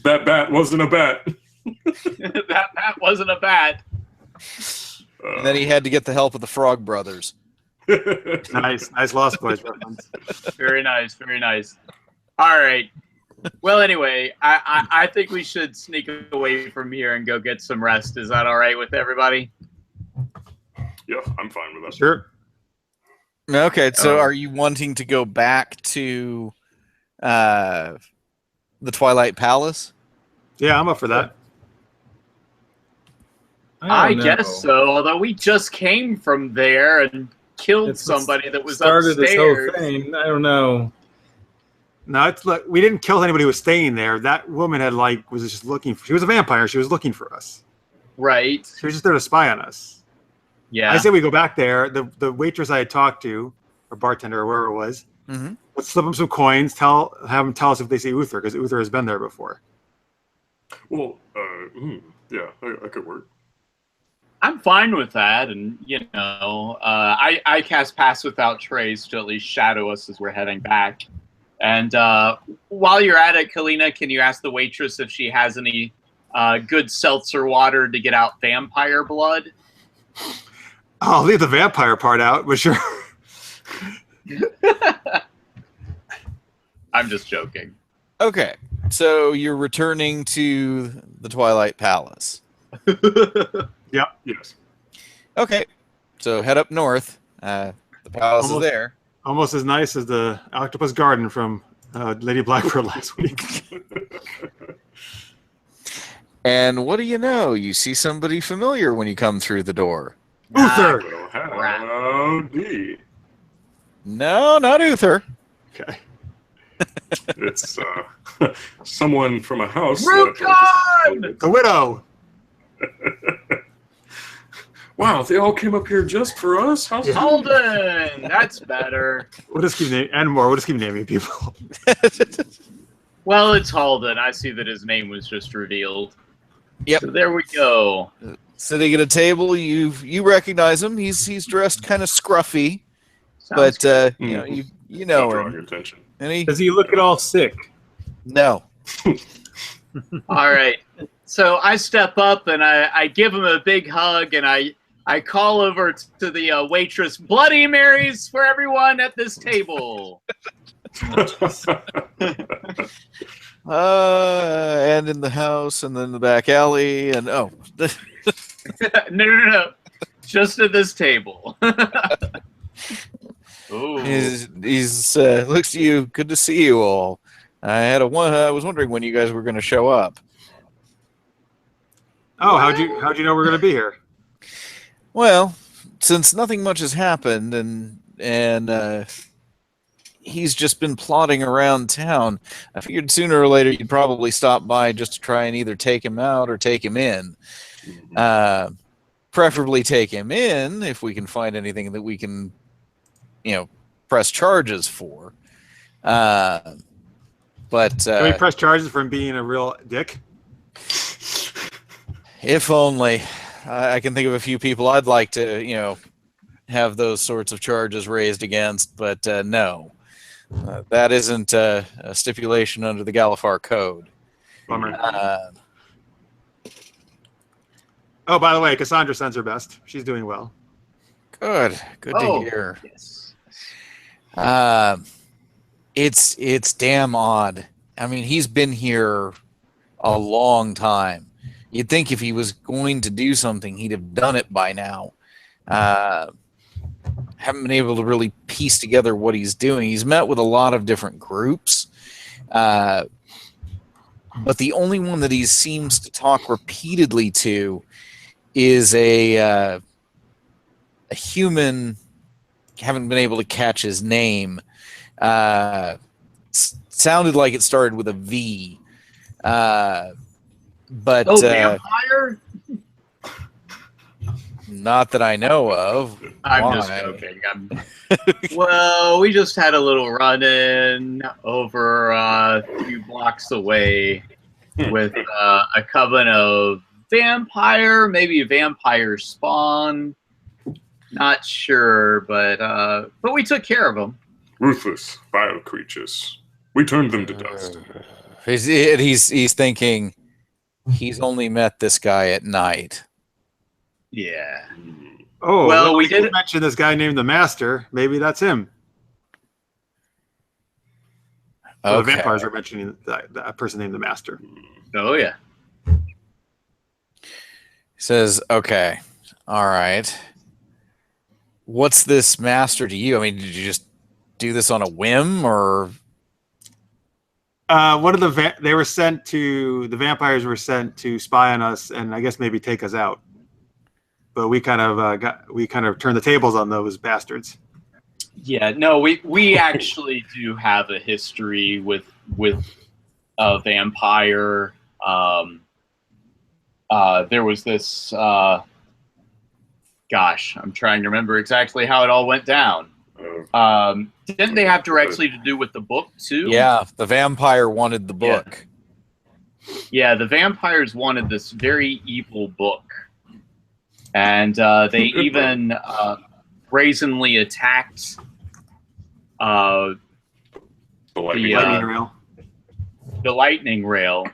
That bat wasn't a bat. That wasn't a bat. And then he had to get the help of the Frog Brothers. nice Lost Boys reference. Very nice, very nice. All right. Well, anyway, I think we should sneak away from here and go get some rest. Is that all right with everybody? Yeah, I'm fine with that. Sure. Okay, so are you wanting to go back to the Twilight Palace? Yeah, I'm up for that. I don't know. guess so. Although we just came from there and killed It's what somebody that was started upstairs. this whole thing. I don't know. No, it's look. We didn't kill anybody who was staying there. That woman was just looking for. She was a vampire. She was looking for us. Right. She was just there to spy on us. Yeah. I said we go back there. The waitress I had talked to, or bartender, or whoever it was, Mm-hmm. let's slip them some coins. Have them tell us if they see Uthar, because Uthar has been there before. Well, yeah, I could work. I'm fine with that, and I cast Pass Without Trace to at least shadow us as we're heading back. And while you're at it, Kalyna, can you ask the waitress if she has any good seltzer water to get out vampire blood? I'll leave the vampire part out, but sure. I'm just joking. Okay, so you're returning to the Twilight Palace. Yep. Yes. Okay, so head up north. The palace is there. Almost as nice as the Octopus Garden from Lady Blackbird last week. And what do you know? You see somebody familiar when you come through the door. Uthar! Well, howdy. No, not Uthar. Okay. It's someone from a house. Rukon! The widow! Wow, they all came up here just for us? How's Holden! That's better. We'll just keep naming people. Well, it's Holden. I see that his name was just revealed. Yep. So there we go. Sitting at a table, you recognize him. He's dressed kind of scruffy, Sounds but you know drawing him. attention. And Does he look at all sick? no. All right. So I step up and I give him a big hug and I call over to the waitress, Bloody Marys for everyone at this table. And in the house, and then the back alley, and No. Just at this table. Ooh. he's looks to you. Good to see you all. I was wondering when you guys were going to show up. Oh, how'd you know we're gonna be here? Well, since nothing much has happened, and he's just been plodding around town, I figured sooner or later you'd probably stop by just to try and either take him out or take him in. Preferably take him in if we can find anything that we can, press charges for. But Can we press charges for him being a real dick? if only. I can think of a few people I'd like to, have those sorts of charges raised against, but no. That isn't a stipulation under the Galifar Code. Bummer. Oh, by the way, Cassandra sends her best. She's doing well. Good to hear. Yes. It's damn odd. I mean, he's been here a long time. You'd think if he was going to do something, he'd have done it by now. Haven't been able to really piece together what he's doing. He's met with a lot of different groups, but the only one that he seems to talk repeatedly to is a human. Haven't been able to catch his name. Sounded like it started with a V. But vampire? Not that I know of. I'm just joking. Well, we just had a little run-in over a few blocks away with a coven of vampire, maybe a vampire spawn. Not sure, but we took care of them. Ruthless, vile creatures. We turned them to dust. He's thinking he's only met this guy at night. Yeah. Oh, well, we did mention this guy named the Master. Maybe that's him. Okay. Well, the vampires are mentioning that person named the Master. Oh, yeah. He says, okay, all right. What's this Master to you? I mean, did you just do this on a whim, or? One of the vampires were sent to spy on us and I guess maybe take us out. But we kind of turned the tables on those bastards. Yeah, no, we actually do have a history with a vampire. There was this. Gosh, I'm trying to remember exactly how it all went down. Didn't they have directly to do with the book too? Yeah, the vampire wanted the book. Yeah, the vampires wanted this very evil book. And they even brazenly attacked the lightning rail.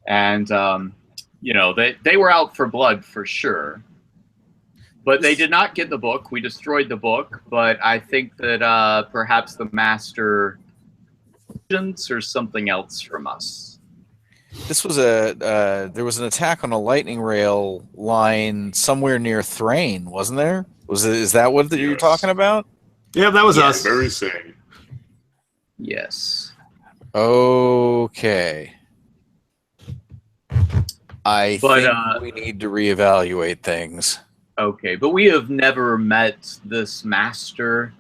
And, they were out for blood for sure. But they did not get the book. We destroyed the book. But I think that perhaps the master or something else from us. This was there was an attack on a lightning rail line somewhere near Thrain, wasn't there? Is that what you're talking about? Yeah, that was us. Very same. Yes. Okay. I think we need to reevaluate things. Okay, but we have never met this master.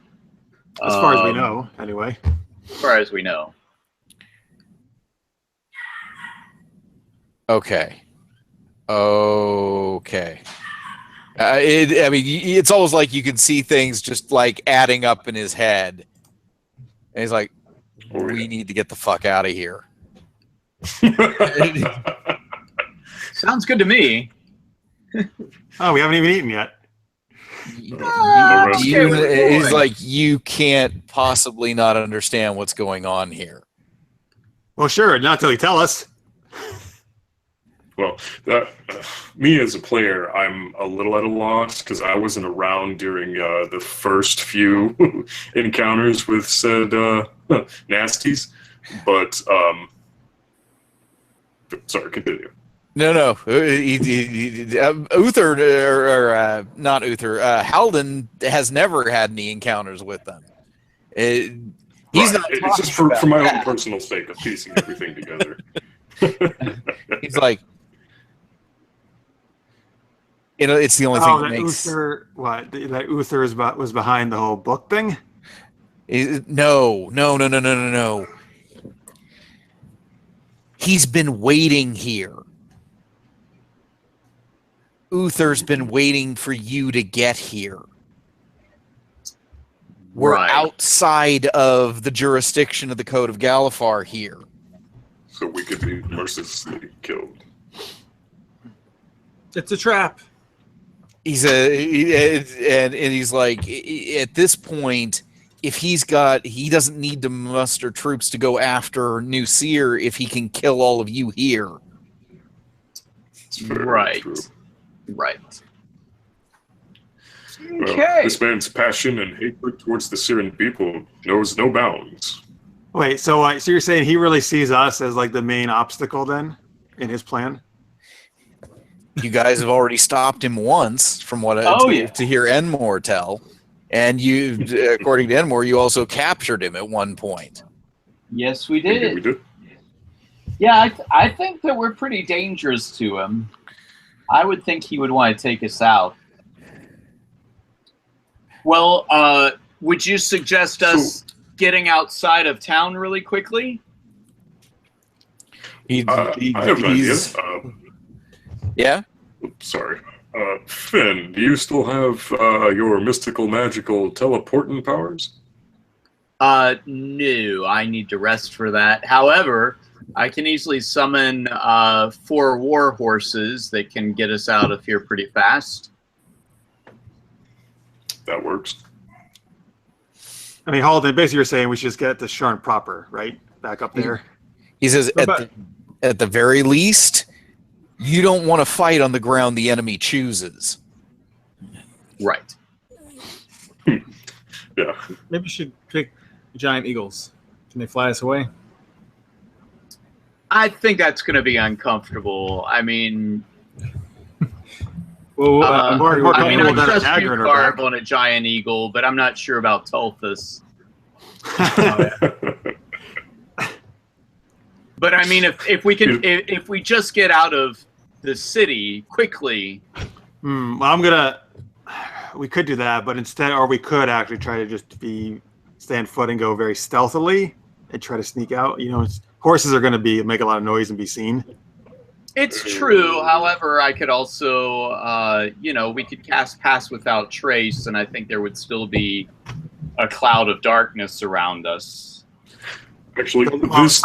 As far as we know, anyway. As far as we know. Okay. I mean, it's almost like you can see things just like adding up in his head. And he's like, we need to get the fuck out of here. Sounds good to me. Oh, we haven't even eaten yet. He's like, you can't possibly not understand what's going on here. Well, sure, not till you tell us. Well, me as a player, I'm a little at a loss because I wasn't around during the first few encounters with said nasties. But, sorry, continue. No. Uthar, or not Uthar, Halden has never had any encounters with them. He's not. It's just for my own personal sake of piecing everything together. He's like, it's the only thing that makes. Uthar, what? That Uthar was behind the whole book thing? No. He's been waiting here. Uther's been waiting for you to get here. We're outside of the jurisdiction of the Code of Galifar here. So we could be mercilessly killed. It's a trap. He's like, at this point, if he doesn't need to muster troops to go after New Seer if he can kill all of you here. Right. Well, this man's passion and hatred towards the Cyran people knows no bounds. Wait, so you're saying he really sees us as like the main obstacle then in his plan? You guys have already stopped him once, from what to hear Enmore tell, and you, according to Enmore, you also captured him at one point. Yes, we did. Yeah, we did. Yeah, I think that we're pretty dangerous to him. I would think he would want to take us out. Well, would you suggest us getting outside of town really quickly? I have an idea. Yeah? Sorry. Finn, do you still have your mystical, magical teleporting powers? No, I need to rest for that. However, I can easily summon 4 war horses that can get us out of here pretty fast. That works. I mean, Halden, basically you're saying we should just get to Sharn proper, right? Back up there. He says, at the very least, you don't want to fight on the ground the enemy chooses. Right. Yeah. Maybe we should pick giant eagles. Can they fly us away? I think that's going to be uncomfortable. I mean... Well, I trust you, Carv, Carv, on a giant eagle, but I'm not sure about Tulthus. But I mean, if we just get out of the city quickly. Well, we could do that, but instead, or we could actually try to just stand foot and go very stealthily and try to sneak out. You know, horses are going to make a lot of noise and be seen. It's true. However, I could also, we could cast Pass Without Trace, and I think there would still be a cloud of darkness around us. Actually,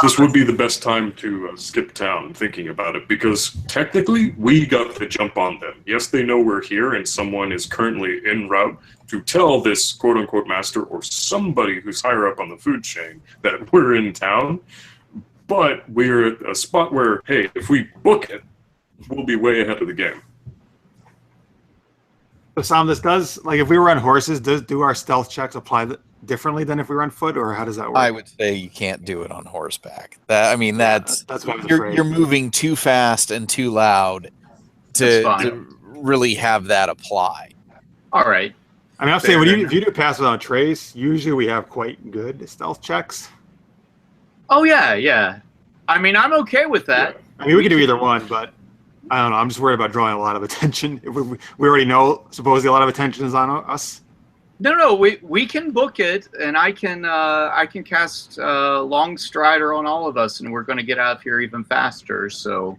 this would be the best time to skip town, thinking about it, because technically we got the jump on them. Yes, they know we're here, and someone is currently en route to tell this quote-unquote master or somebody who's higher up on the food chain that we're in town. But we're at a spot where, hey, if we book it, we'll be way ahead of the game. So Sam, this does, like, if we were on horses, do our stealth checks apply differently than if we were on foot, or how does that work? I would say you can't do it on horseback. That's what I was you're afraid. moving too fast and too loud to really have that apply. All right. I mean, I'm saying if you do pass without trace, usually we have quite good stealth checks. Oh yeah. I mean, I'm okay with that. I mean, we can do either one, but I don't know. I'm just worried about drawing a lot of attention. We already know supposedly a lot of attention is on us. No, we can book it, and I can cast Long Strider on all of us, and we're going to get out of here even faster. So,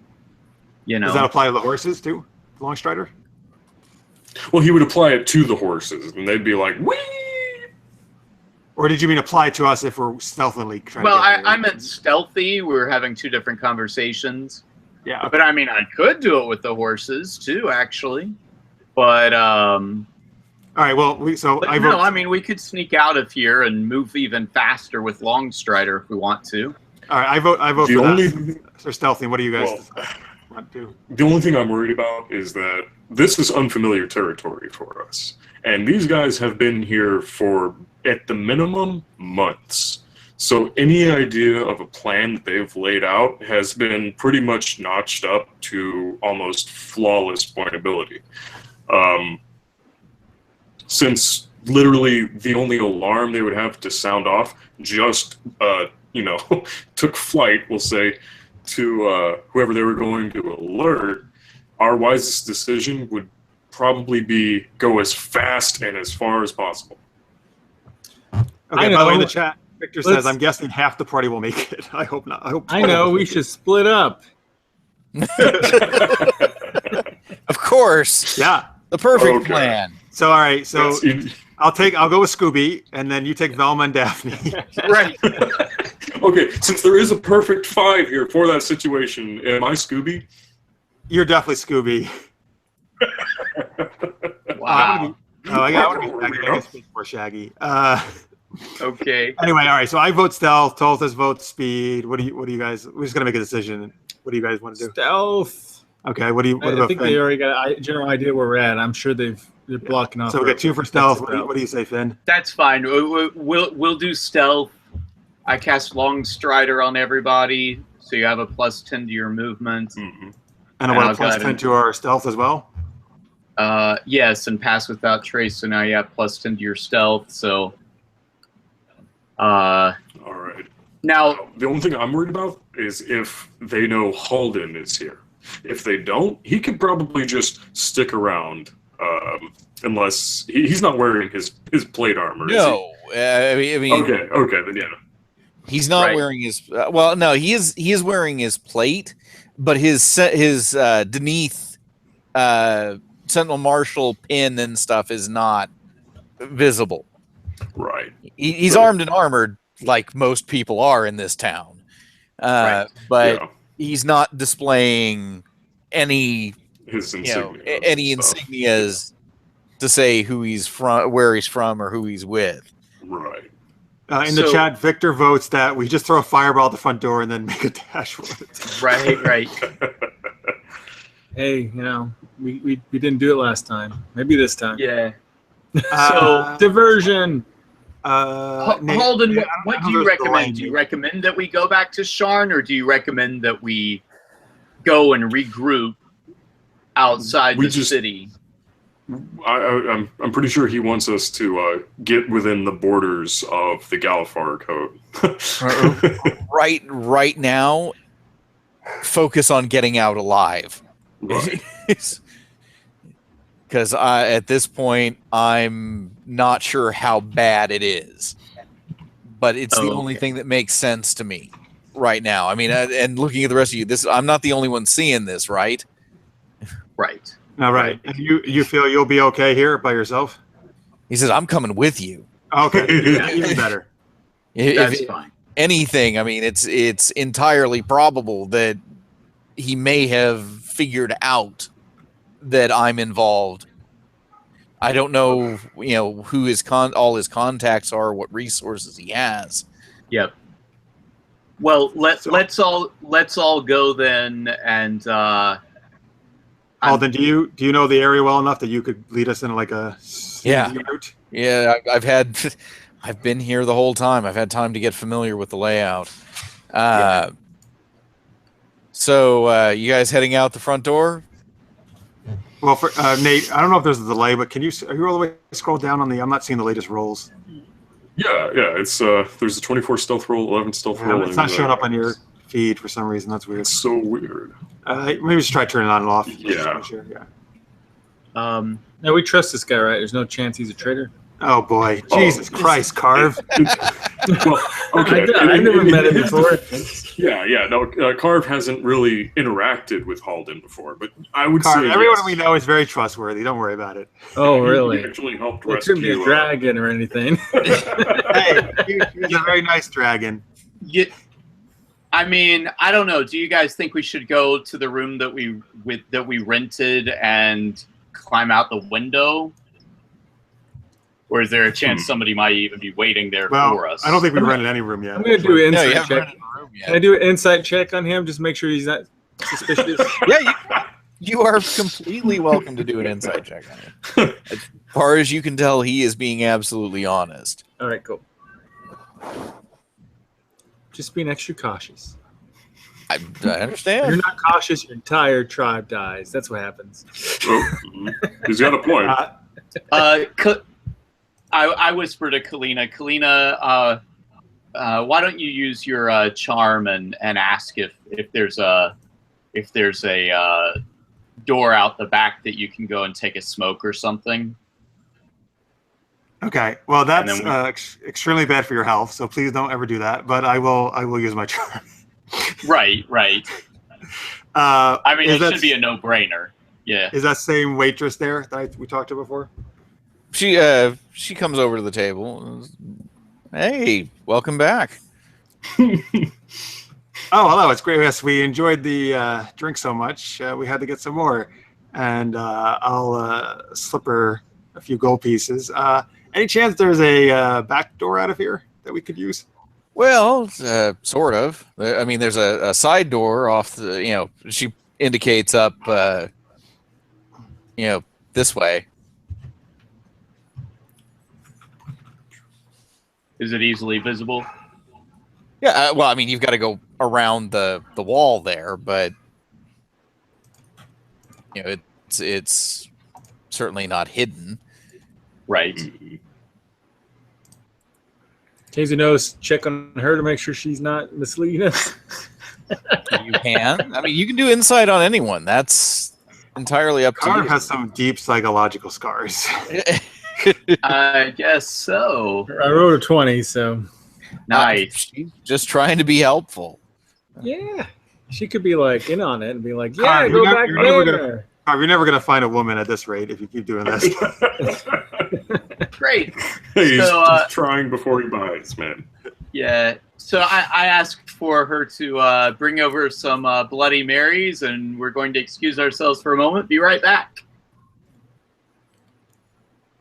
Does that apply to the horses too, Long Strider? Well, he would apply it to the horses, and they'd be like, "Wee!" Or did you mean apply to us if we're stealthily trying to get I meant stealthy. We were having two different conversations. Yeah. But I mean, I could do it with the horses too, actually. But all right. Well, I mean, we could sneak out of here and move even faster with Long Strider if we want to. All right. I vote for that. So stealthy. What do you guys want to do? The only thing I'm worried about is that this is unfamiliar territory for us, and these guys have been here for, at the minimum, months. So any idea of a plan that they've laid out has been pretty much notched up to almost flawless playability. Since literally the only alarm they would have to sound off just, took flight, we'll say, to whoever they were going to alert, our wisest decision would probably be go as fast and as far as possible. Okay, by the way, in the chat, Victor says, I'm guessing half the party will make it. I hope not. I know, we should split up. Of course. Yeah. The perfect plan. So, all right. So I'll go with Scooby, and then you take Velma and Daphne. Right. Okay, since there is a perfect 5 here for that situation, am I Scooby? You're definitely Scooby. Wow. I want to be Shaggy. I guess more Shaggy. Okay. Anyway, all right. So I vote stealth. Tulthus votes speed. What do you guys? We're just gonna make a decision. What do you guys want to do? Stealth. Okay. What do you? I think they already got a general idea where we're at. I'm sure they're blocking off. So we got 2 for stealth. What do you say, Finn? That's fine. We'll do stealth. I cast Long Strider on everybody, so you have a +10 to your movement. Mm-hmm. And I want a +10 to our stealth as well. Yes, and pass without trace. So now you have +10 to your stealth. So. All right. Now, the only thing I'm worried about is if they know Halden is here. If they don't, he could probably just stick around, unless he's not wearing his plate armor. No, I mean. Okay, then yeah. He's not wearing his. Well, no, he is wearing his plate, but his Deneth Sentinel Marshal pin and stuff is not visible. Right. He's armed and armored like most people are in this town, but he's not displaying any insignias to say who he's from, where he's from, or who he's with. Right. In the chat, Victor votes that we just throw a fireball at the front door and then make a dash for it. Right. Hey, we didn't do it last time. Maybe this time. Yeah. So diversion. Holden, what do you recommend? Do you recommend that we go back to Sharn, or do you recommend that we go and regroup outside the city? I'm pretty sure he wants us to get within the borders of the Galifar Code. Right now, focus on getting out alive. Right. Because at this point, I'm not sure how bad it is, but it's the only thing that makes sense to me right now. I mean, and looking at the rest of you, I'm not the only one seeing this, right? Right. All right. And you feel you'll be okay here by yourself? He says, "I'm coming with you." Okay, even better. That's fine. Anything, I mean, it's entirely probable that he may have figured out that I'm involved. I don't know, who his all his contacts are, what resources he has. Yep. Well, let's all go then, and Alden, do you know the area well enough that you could lead us in like a route? Yeah, I've been here the whole time. I've had time to get familiar with the layout. So you guys heading out the front door? Well, for Nate, I don't know if there's a delay, but are you all the way scroll down on the? I'm not seeing the latest rolls. Yeah. It's there's a 24 stealth roll, 11 stealth roll. It's not showing up on your feed for some reason. That's weird. It's so weird. Maybe just try turning it on and off. Yeah. Sure, yeah. Now we trust this guy, right? There's no chance he's a traitor. Oh boy, Jesus Christ, Carv. Well, okay. I never met him before. No, Carv hasn't really interacted with Halden before, but I would Carv, say everyone yes. we know is very trustworthy. Don't worry about it. Oh, really? He actually helped It shouldn't be a rescue. dragon or anything. Hey, he's a very nice dragon. I mean, I don't know. Do you guys think we should go to the room that we rented and climb out the window? Or is there a chance somebody might even be waiting there for us? I don't think we rented any room yet. I'm going to do an No, you insight haven't check. rented a room yet. Can I do an insight check on him? Just make sure he's not suspicious. Yeah, you are completely welcome to do an insight check on him. As far as you can tell, he is being absolutely honest. All right, cool. Just being extra cautious. I If you're understand. not cautious, your entire tribe dies. That's what happens. Oh, he's got a point. I whisper to Kalyna. Kalyna, why don't you use your charm and ask if there's a door out the back that you can go and take a smoke or something. Okay, well that's And then extremely bad for your health, so please don't ever do that. But I will use my charm. Right. I mean, it should be a no-brainer. Yeah. Is that same waitress there that we talked to before? She comes over to the table. Hey, welcome back. Oh, hello. It's great. Yes, we enjoyed the drink so much. We had to get some more. And I'll slip her a few gold pieces. Any chance there's a back door out of here that we could use? Well, sort of. I mean, there's a side door off the, she indicates up, this way. Is it easily visible? Yeah, well, I mean, you've got to go around the wall there, but it's certainly not hidden. Right. Taser nose, check on her to make sure she's not misleading us. You can. I mean, you can do insight on anyone. That's entirely up to Carv you. has some deep psychological scars. I guess so. I rolled a 20, so Nice. She's just trying to be helpful. yeah. She could be like in on it and be like, yeah, Carv, go you're back never there. Carv, you're never going to find a woman at this rate if you keep doing this. Great. Hey, So, he's trying before he buys, man. Yeah. So I asked for her to bring over some Bloody Marys, and we're going to excuse ourselves for a moment. Be right back.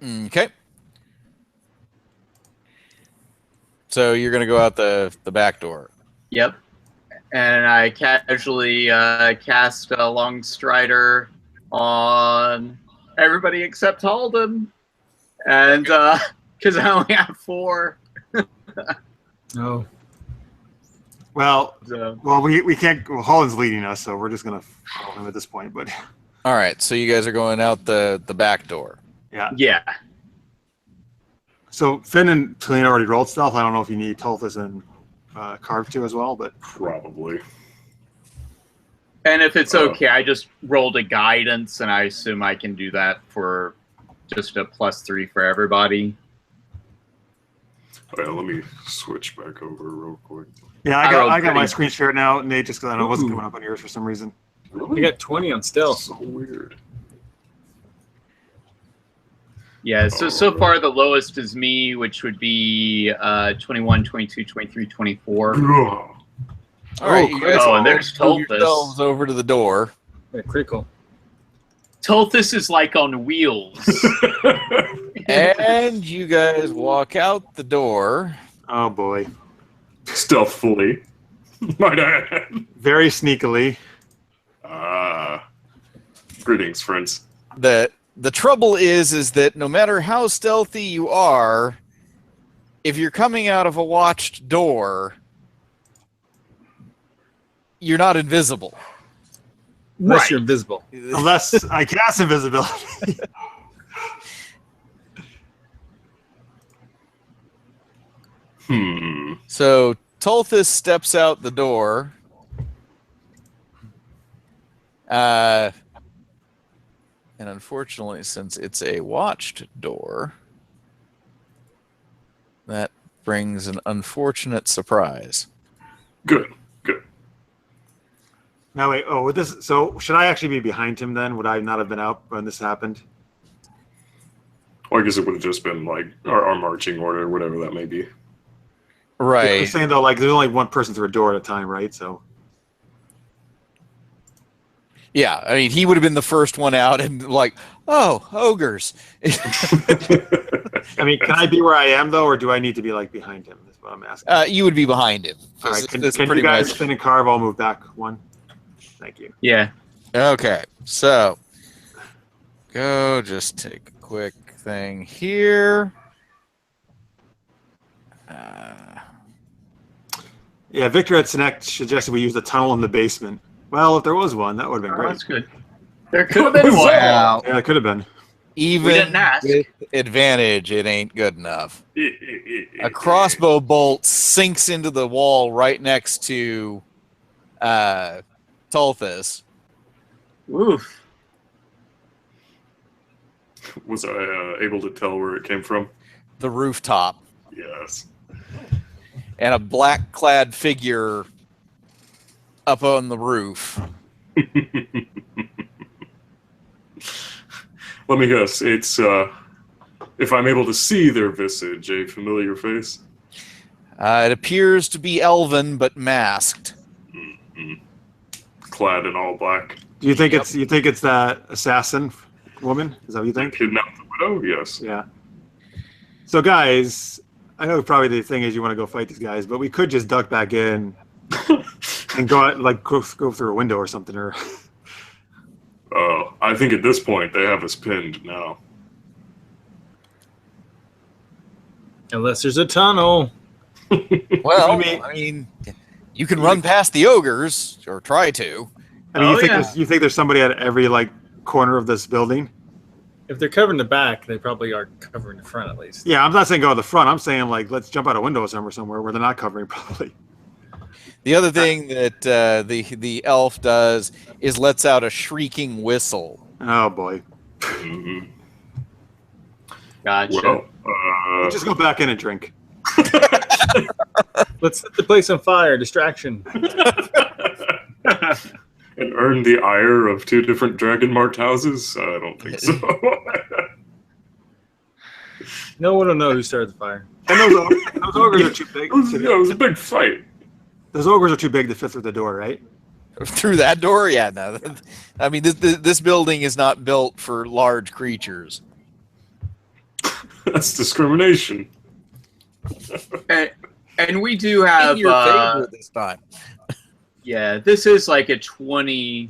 Okay. So you're going to go out the back door. Yep. And I casually cast a Long Strider on everybody except Halden. And because I only have 4. Oh. Well, So, we can't. Well, Holland's leading us, so we're just going to follow him at this point. But All right, so you guys are going out the back door. yeah. So Finn and Kalyna already rolled stealth. I don't know if you need Tulthus and Carv too as well, but Probably. And if it's okay, I just rolled a guidance, and I assume I can do that for just a +3 for everybody. Well, let me switch back over real quick. yeah, I rolled I got my pretty- screen share now, Nate, just because I know it wasn't Ooh. coming up on yours for some reason. I got 20 on stealth. So weird. Yeah, so far the lowest is me, which would be 21, 22, 23, 24. Ugh. All right, you guys Oh, and there's move Tulthus. yourselves over to the door. Yeah, critical. Tulthus is like on wheels. And you guys walk out the door. Oh boy, Stealthfully. Might add. very sneakily. Greetings, friends. The trouble is that no matter how stealthy you are, if you're coming out of a watched door, you're not invisible. Unless you're invisible. Unless I cast invisibility. So Tulthus steps out the door. And unfortunately, since it's a watched door, that brings an unfortunate surprise. Good. Now wait. Oh, with this. So should I actually be behind him then? Would I not have been out when this happened? Well, I guess it would have just been like our marching order, whatever that may be. Right. I'm saying though, like there's only one person through a door at a time, right? So. Yeah, I mean, he would have been the first one out and like, oh, ogres. I mean, can I be where I am though, or do I need to be like behind him? That's what I'm asking. You would be behind him. All right, can That's you pretty guys much. Finn and Carv all move back one? Thank you. Yeah. Okay, so go just take a quick thing here. Yeah, Victor at Senect suggested we use the tunnel in the basement. Well, if there was one, that would have been Oh, great. that's good. There could have been one. Wow. Yeah, it could have been. Even didn't ask. with advantage, it ain't good enough. A crossbow bolt sinks into the wall right next to Tulthus. Oof. Was I able to tell where it came from? The rooftop. Yes. And a black-clad figure up on the roof. Let me guess. It's if I'm able to see their visage, a familiar face. It appears to be elven, but masked. Clad in all black. Do you think it's that assassin woman? Is that what you think? Kidnapped the widow? Yes. Yeah. So guys, I know probably the thing is you want to go fight these guys, but we could just duck back in and go out, like go through a window or something. Or I think at this point they have us pinned now. Unless there's a tunnel. Well, I I mean, you can run past the ogres, or try to. I mean, Oh, you think there's somebody at every like corner of this building? If they're covering the back, they probably are covering the front at least. Yeah, I'm not saying go to the front. I'm saying like let's jump out a window somewhere where they're not covering probably. The other thing that the elf does is lets out a shrieking whistle. Oh boy. Mm-hmm. Gotcha. Well, Just go back in and drink. Let's set the place on fire. Distraction. and earn the ire of two different dragon marked houses? I don't think so. No one will know who started the fire. And those ogres are too big. It was a big fight. Those ogres are too big to fit through the door, right? Through that door? Yeah, no. I mean, this building is not built for large creatures. That's discrimination. And we do have In your favor this time. yeah, this is like a 20.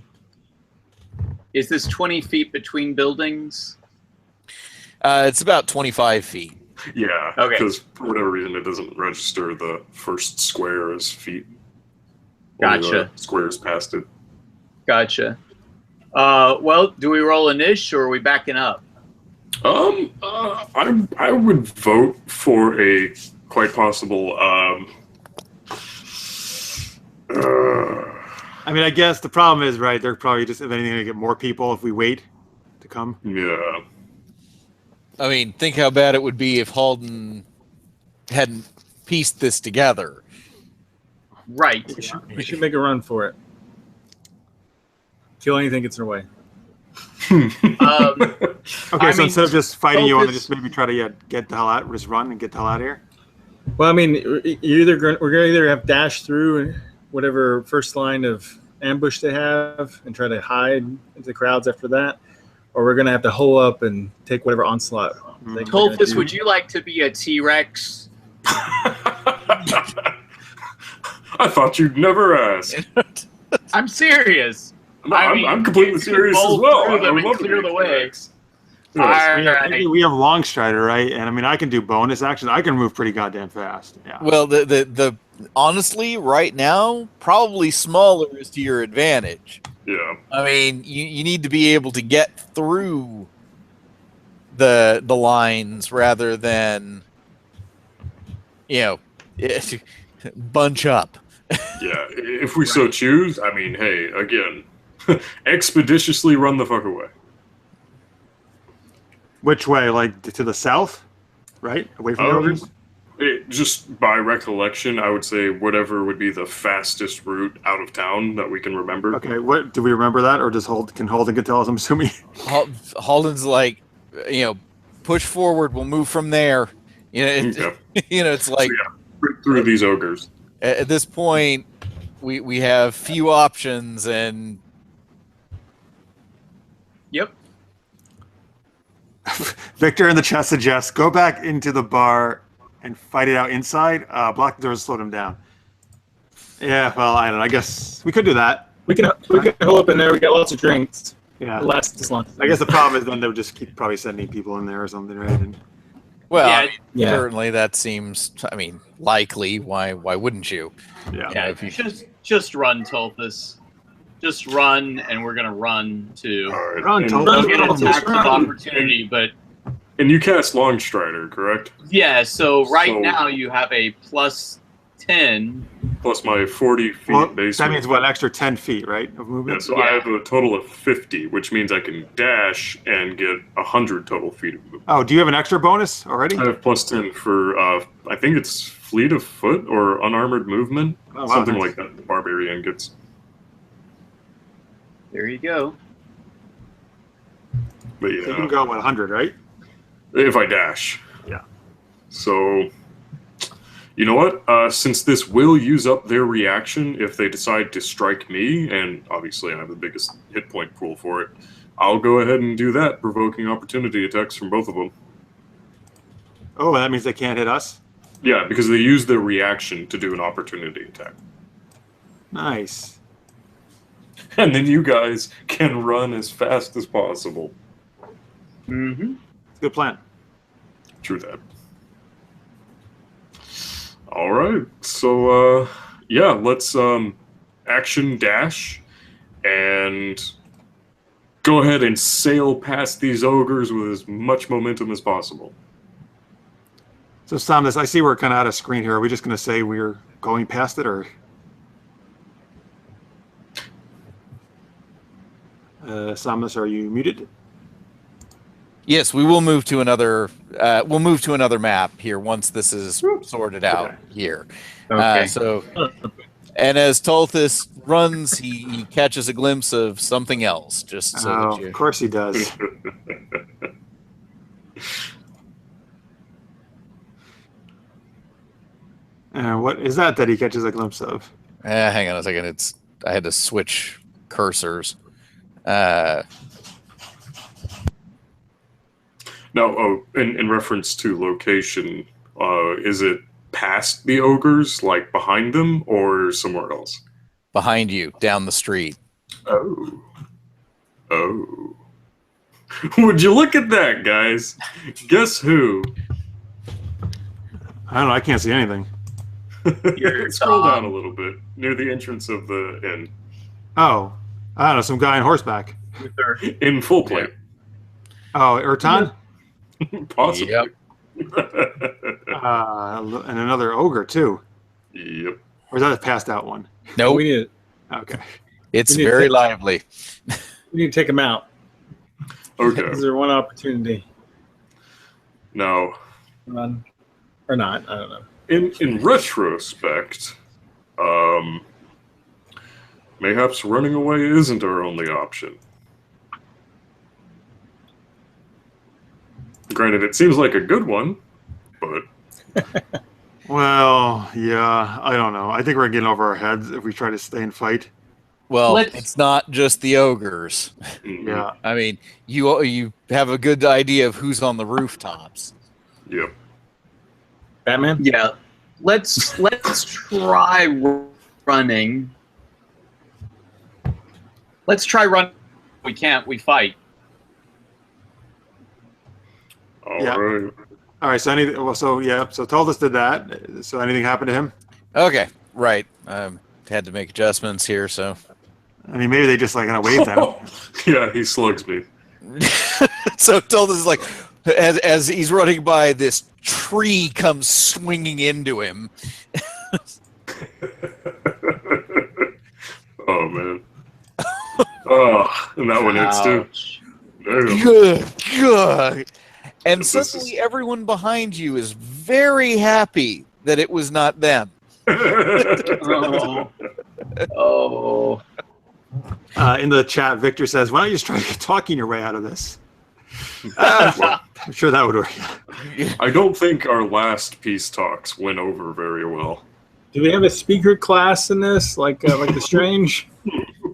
Is this 20 feet between buildings? It's about 25 feet. Yeah, Okay. because for whatever reason it doesn't register the first square as feet. Only Gotcha. the squares past it. Gotcha. Well, do we roll a niche or are we backing up? I would vote for a quite possible. I mean, I guess the problem is, right, they're probably just, if anything, going to get more people if we wait to come. Yeah. I mean, think how bad it would be if Halden hadn't pieced this together. Right. We should make a run for it. Kill anything gets in our way. Okay, I so mean, instead of just fighting, you want to focus- just maybe try to get the hell out, just run and get the hell out of here? Well, I mean, we're going to either have dash through whatever first line of ambush they have and try to hide into the crowds after that, or we're going to have to hole up and take whatever onslaught. they can Tulthus, do. would you like to be a T-Rex? I thought you'd never ask. I'm serious. I'm completely serious as bolt well. through I them would and love to clear be the way. T-Rex. All Yes. right. We have long strider, right? And I mean, I can do bonus actions. I can move pretty goddamn fast. Yeah. Well, the honestly, right now, probably smaller is to your advantage. Yeah. I mean, you need to be able to get through the lines rather than bunch up. Yeah. If we so choose, I mean, hey, again, expeditiously run the fuck away. Which way? Like to the south, right? Away from the ogres. Just by recollection, I would say whatever would be the fastest route out of town that we can remember. Okay. What do we remember that, or does Holden can tell us? I'm assuming. Holden's like, push forward. We'll move from there. Okay. It's like So, yeah, through these ogres. at this point, we have few options, and Yep. Victor in the chat suggests go back into the bar and fight it out inside. Block the doors, slow them down. Yeah, well, I don't know. I guess we could do that. We can hold up in there. We got lots of drinks. Yeah. It'll last as long. I guess the problem is then they would just keep probably sending people in there or something, right? And, well, Yeah. I mean, certainly that seems. I mean, likely. Why wouldn't you? yeah. Yeah. Just run, Tulthus. Just run, and we're gonna run to All right. Run, And- Tulthus. Don't get Tulthus, attacks of run. opportunity, but And you cast Longstrider, correct? yeah. So right So- now you have a +10. Plus my 40 feet Well, base. that means what? An extra 10 feet, right, of Yeah, movement. so I have a total of 50, which means I can dash and get 100 total feet of movement. Oh, do you have an extra bonus already? I have +10 for, I think it's fleet of foot or unarmored movement. Oh, wow, Something nice. like that the Barbarian gets. There you go. But So you yeah, can go 100, right? if I dash. Yeah. So, you know what? Since this will use up their reaction if they decide to strike me, and obviously I have the biggest hit point pool for it, I'll go ahead and do that, provoking opportunity attacks from both of them. Oh, that means they can't hit us? Yeah, because they use their reaction to do an opportunity attack. Nice. And then you guys can run as fast as possible. Mm-hmm. Good plan. True that. All right. So, yeah, let's action dash and go ahead and sail past these ogres with as much momentum as possible. So, Somnus, I see we're kind of out of screen here. Are we just going to say we're going past it, or? Somnus, are you muted? Yes, we will move to another. We'll move to another map here once this is sorted out here. Okay. And as Tulthus runs, he catches a glimpse of something else. Just so Oh, that you. of course he does. What is that he catches a glimpse of? Hang on a second. I had to switch cursors. Now, in reference to location, is it past the ogres, like behind them, or somewhere else? Behind you, down the street. Oh. Oh. Would you look at that, guys? Guess who? I don't know. I can't see anything. Scroll down a little bit, near the entrance of the inn. Oh, I don't know. Some guy on horseback. Uthar. In full plate. Oh, Ertan? Possibly. Yep. And another ogre, too. Yep. Or is that a passed out one? No, We need Okay. it's we need to very take- lively. to take them out. Okay. Is there one opportunity? Now, Run or not? I don't know. in retrospect, mayhaps running away isn't our only option. Granted, it seems like a good one, but Well, yeah, I don't know. I think we're getting over our heads if we try to stay and fight. Well, Let's- it's not just the ogres. Yeah. I mean, you have a good idea of who's on the rooftops. Yep. Batman? Yeah. Let's try running. Let's try run. We can't. We fight. All Yeah. right. All right. So So Tulthus did that. So anything happened to him? Okay, right. Had to make adjustments here, so. I mean, maybe they just like kind of waved at him. Yeah, he slugs me. So Tulthus is like, as he's running by, this tree comes swinging into him. Oh man. Oh, and that one hits too. Ouch. Damn. Good. And This suddenly is- everyone behind you is very happy that it was not them. Oh. Oh. In the chat, Victor says, "Why don't you just try talking your way out of this?" I'm sure that would work. I don't think our last peace talks went over very well. Do we have a speaker class in this, like the Strange?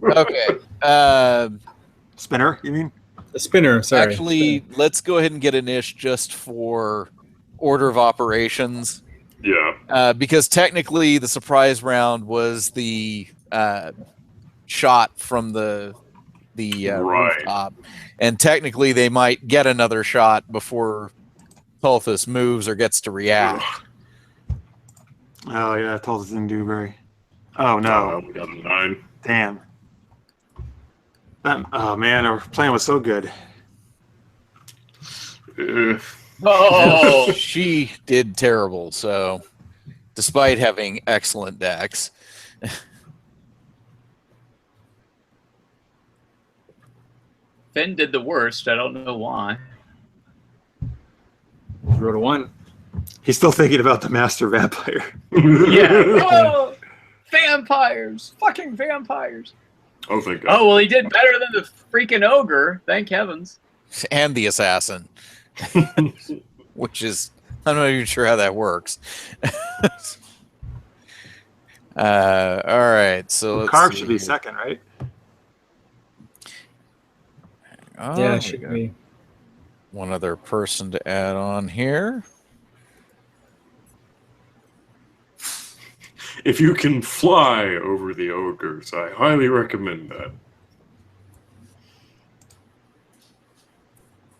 Okay. Spinner, you mean? A spinner, sorry. Actually, let's go ahead and get an ish just for order of operations. Yeah. Because technically the surprise round was the shot from the Right. rooftop. And technically they might get another shot before Tulthus moves or gets to react. Oh yeah, Tulthus didn't do very. Oh no! We got a 9. Damn. Oh man, our plan was so good. Oh. She did terrible, so despite having excellent decks. Finn did the worst. I don't know why. Wrote a 1. He's still thinking about the master vampire. Yeah. Oh, vampires. Fucking vampires. Oh, thank God. Oh, well, he did better than the freaking ogre. Thank heavens. And the assassin. Which is, I'm not even sure how that works. All right, so let's Carv see should be here. second, right? Oh, Yeah, we it should got be. one other person to add on here. If you can fly over the ogres, I highly recommend that.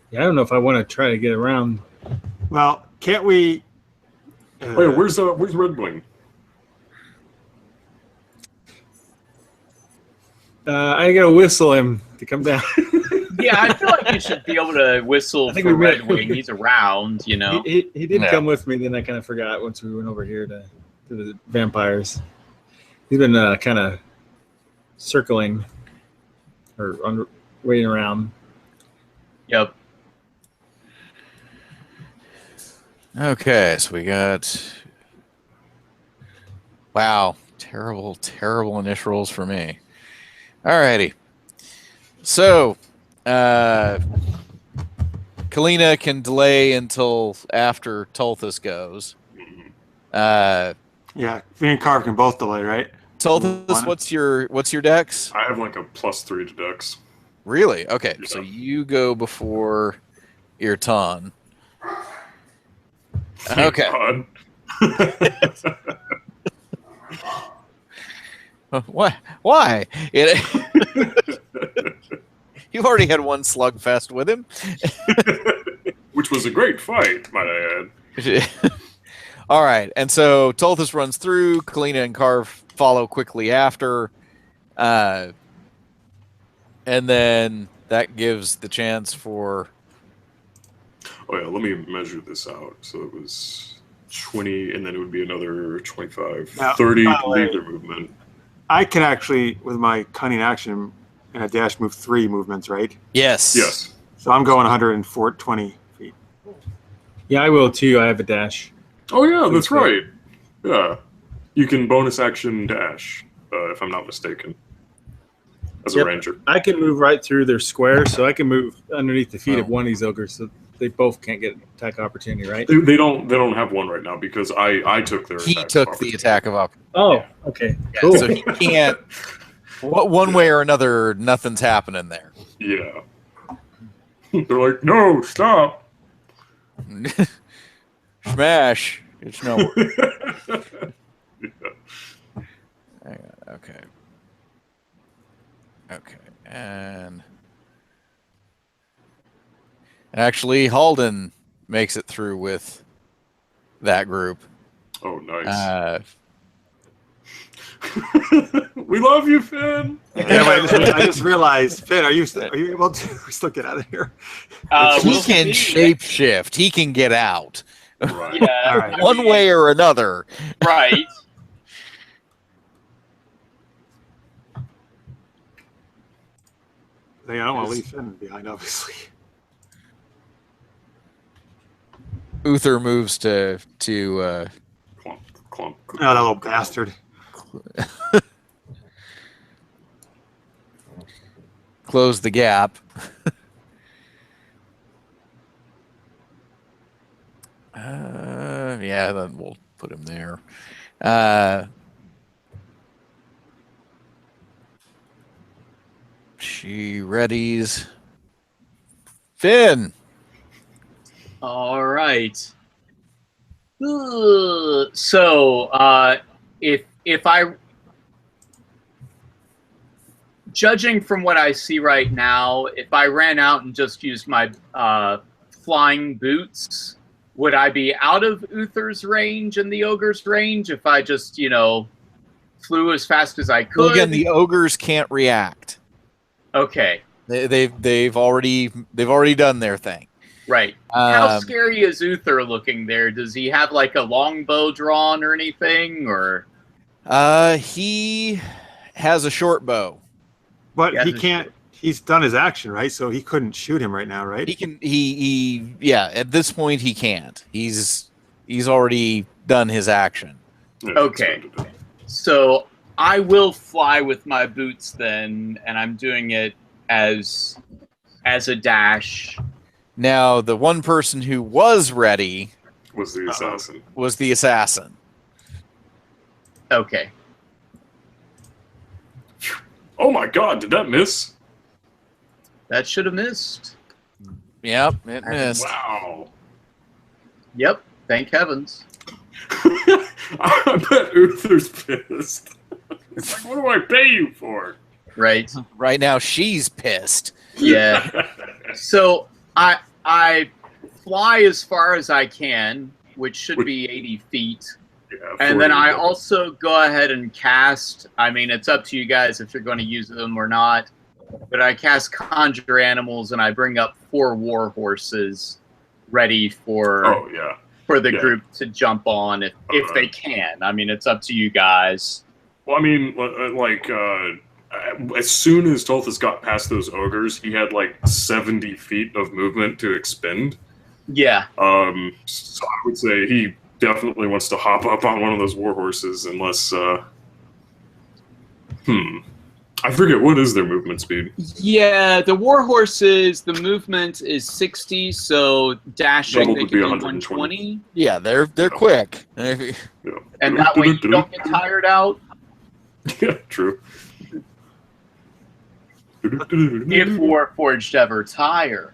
Yeah, I don't know if I want to try to get around. Well, can't we? Wait, where's Red Wing? I gotta whistle him to come down. Yeah, I feel like you should be able to whistle I think for we Red met- Wing. He's around, you know. He did Yeah. come with me, then I kind of forgot once we went over here to the vampires. He's been kind of circling or waiting around. Yep. Okay, so we got. Wow, terrible initial rolls for me. Alrighty. So, Kalyna can delay until after Tulthus goes. Yeah, me and Carv can both delay, right? Tulthus, One. what's your dex? I have like a +3 to Dex. Really? Okay, Yeah. so you go before Irtan. Thank Okay. God. Why? You've already had one slugfest with him. Which was a great fight, might I add. All right, and so Tulthus runs through. Kalyna and Carv follow quickly after, and then that gives the chance for. Oh yeah, let me measure this out. So it was 20, and then it would be another 25, Now, 30 by the way- leader movement. I can actually, with my cunning action and a dash, move 3 movements, right? Yes. Yes. So I'm going 120 feet. Yeah, I will too. I have a dash. Oh yeah, that's Please, right. Yeah, you can bonus action dash, if I'm not mistaken, as a Yep. ranger. I can move right through their square, so I can move underneath the feet of Oh. one of these ogres, so they both can't get attack opportunity, right? They don't have one right now because I took their. He attack took of the opportunity. attack of opportunity. Oh, okay, cool. So he can't. One way or another, nothing's happening there. Yeah. They're like, no, stop. Smash. It's no. Yeah. Hang on. Okay. Okay. And actually, Halden makes it through with that group. Oh, nice. Uh, We love you, Finn. Yeah, wait, I just realized, Finn, are you able to still get out of here? he We'll can see. shapeshift. He can get out. Right. Yeah, All right. One way or another. right. I don't want to leave Finn behind, obviously. Uthar moves to Clump, clump. Oh, that little bastard. close the gap. Yeah, then we'll put him there. She readies. Finn. All right. So, if I, judging from what I see right now, if I ran out and just used my flying boots, would I be out of Uther's range and the ogre's range if I just, flew as fast as I could? Well, again, the ogres can't react. Okay. They've already done their thing. Right. How scary is Uthar looking there? Does he have like a longbow drawn or anything, or? He has a short bow. But Yeah, he can't. He's done his action, right? So he couldn't shoot him right now, right? He can. Yeah. At this point, he can't. He's already done his action. Yeah, Okay. So I will fly with my boots then, and I'm doing it as a dash. Now, the one person who was ready Was the assassin. was the assassin. Okay. Oh my god, did that miss? That should have missed. Yep, it missed. Wow. Yep. Thank heavens. I bet Uther's pissed. It's like, what do I pay you for? Right. Right now, she's pissed. Yeah. So I fly as far as I can, which should be 80 feet. Yeah, And then 40 I double. also go ahead and cast, I mean, it's up to you guys if you're going to use them or not, but I cast Conjure Animals and I bring up 4 war horses ready for Oh, yeah. the Yeah. group to jump on if they can. I mean, it's up to you guys. Well, I mean, as soon as Tulthus got past those ogres, he had like 70 feet of movement to expend. Yeah. So I would say he definitely wants to hop up on one of those war horses, unless, I forget, what is their movement speed? Yeah, the war horses, the movement is 60, so dashing Double they would can be do 120. 120. Yeah, they're quick. Yeah. And that way you don't get tired out. Yeah, true. If Warforged ever tire,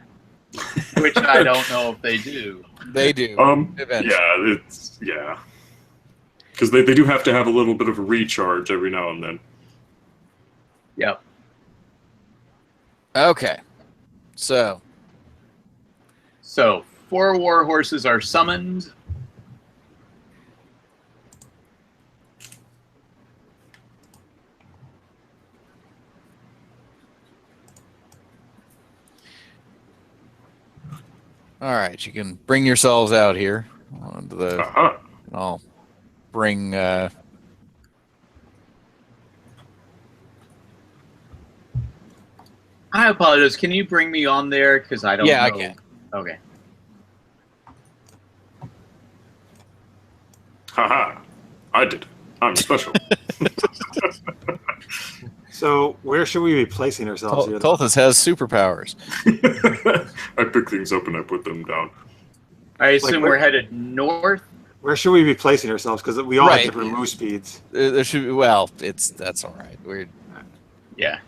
which I don't know if they do. They do. Eventually. Yeah, because they do have to have a little bit of a recharge every now and then. Yep. Okay. So 4 war horses are summoned. all right, you can bring yourselves out here onto the. Uh-huh. I'll bring. I apologize. Can you bring me on there? Because I don't know. Yeah, I can. Okay. Haha. I did it. I'm special. So where should we be placing ourselves here? Tulthus has superpowers. I pick things up and I put them down. I assume where- we're headed north. Where should we be placing ourselves? Because we all Right. have different move speeds. There should be, well, that's all right. We're Yeah.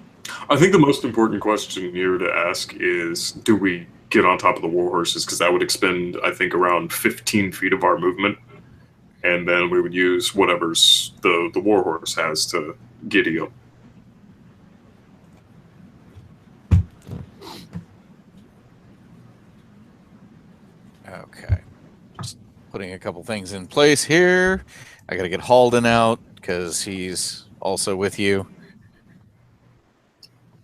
I think the most important question here to ask is, do we get on top of the war horses? Because that would expend, I think, around 15 feet of our movement. And then we would use whatever's the war horse has to giddy up. Okay. Just putting a couple things in place here. I got to get Halden out because he's also with you.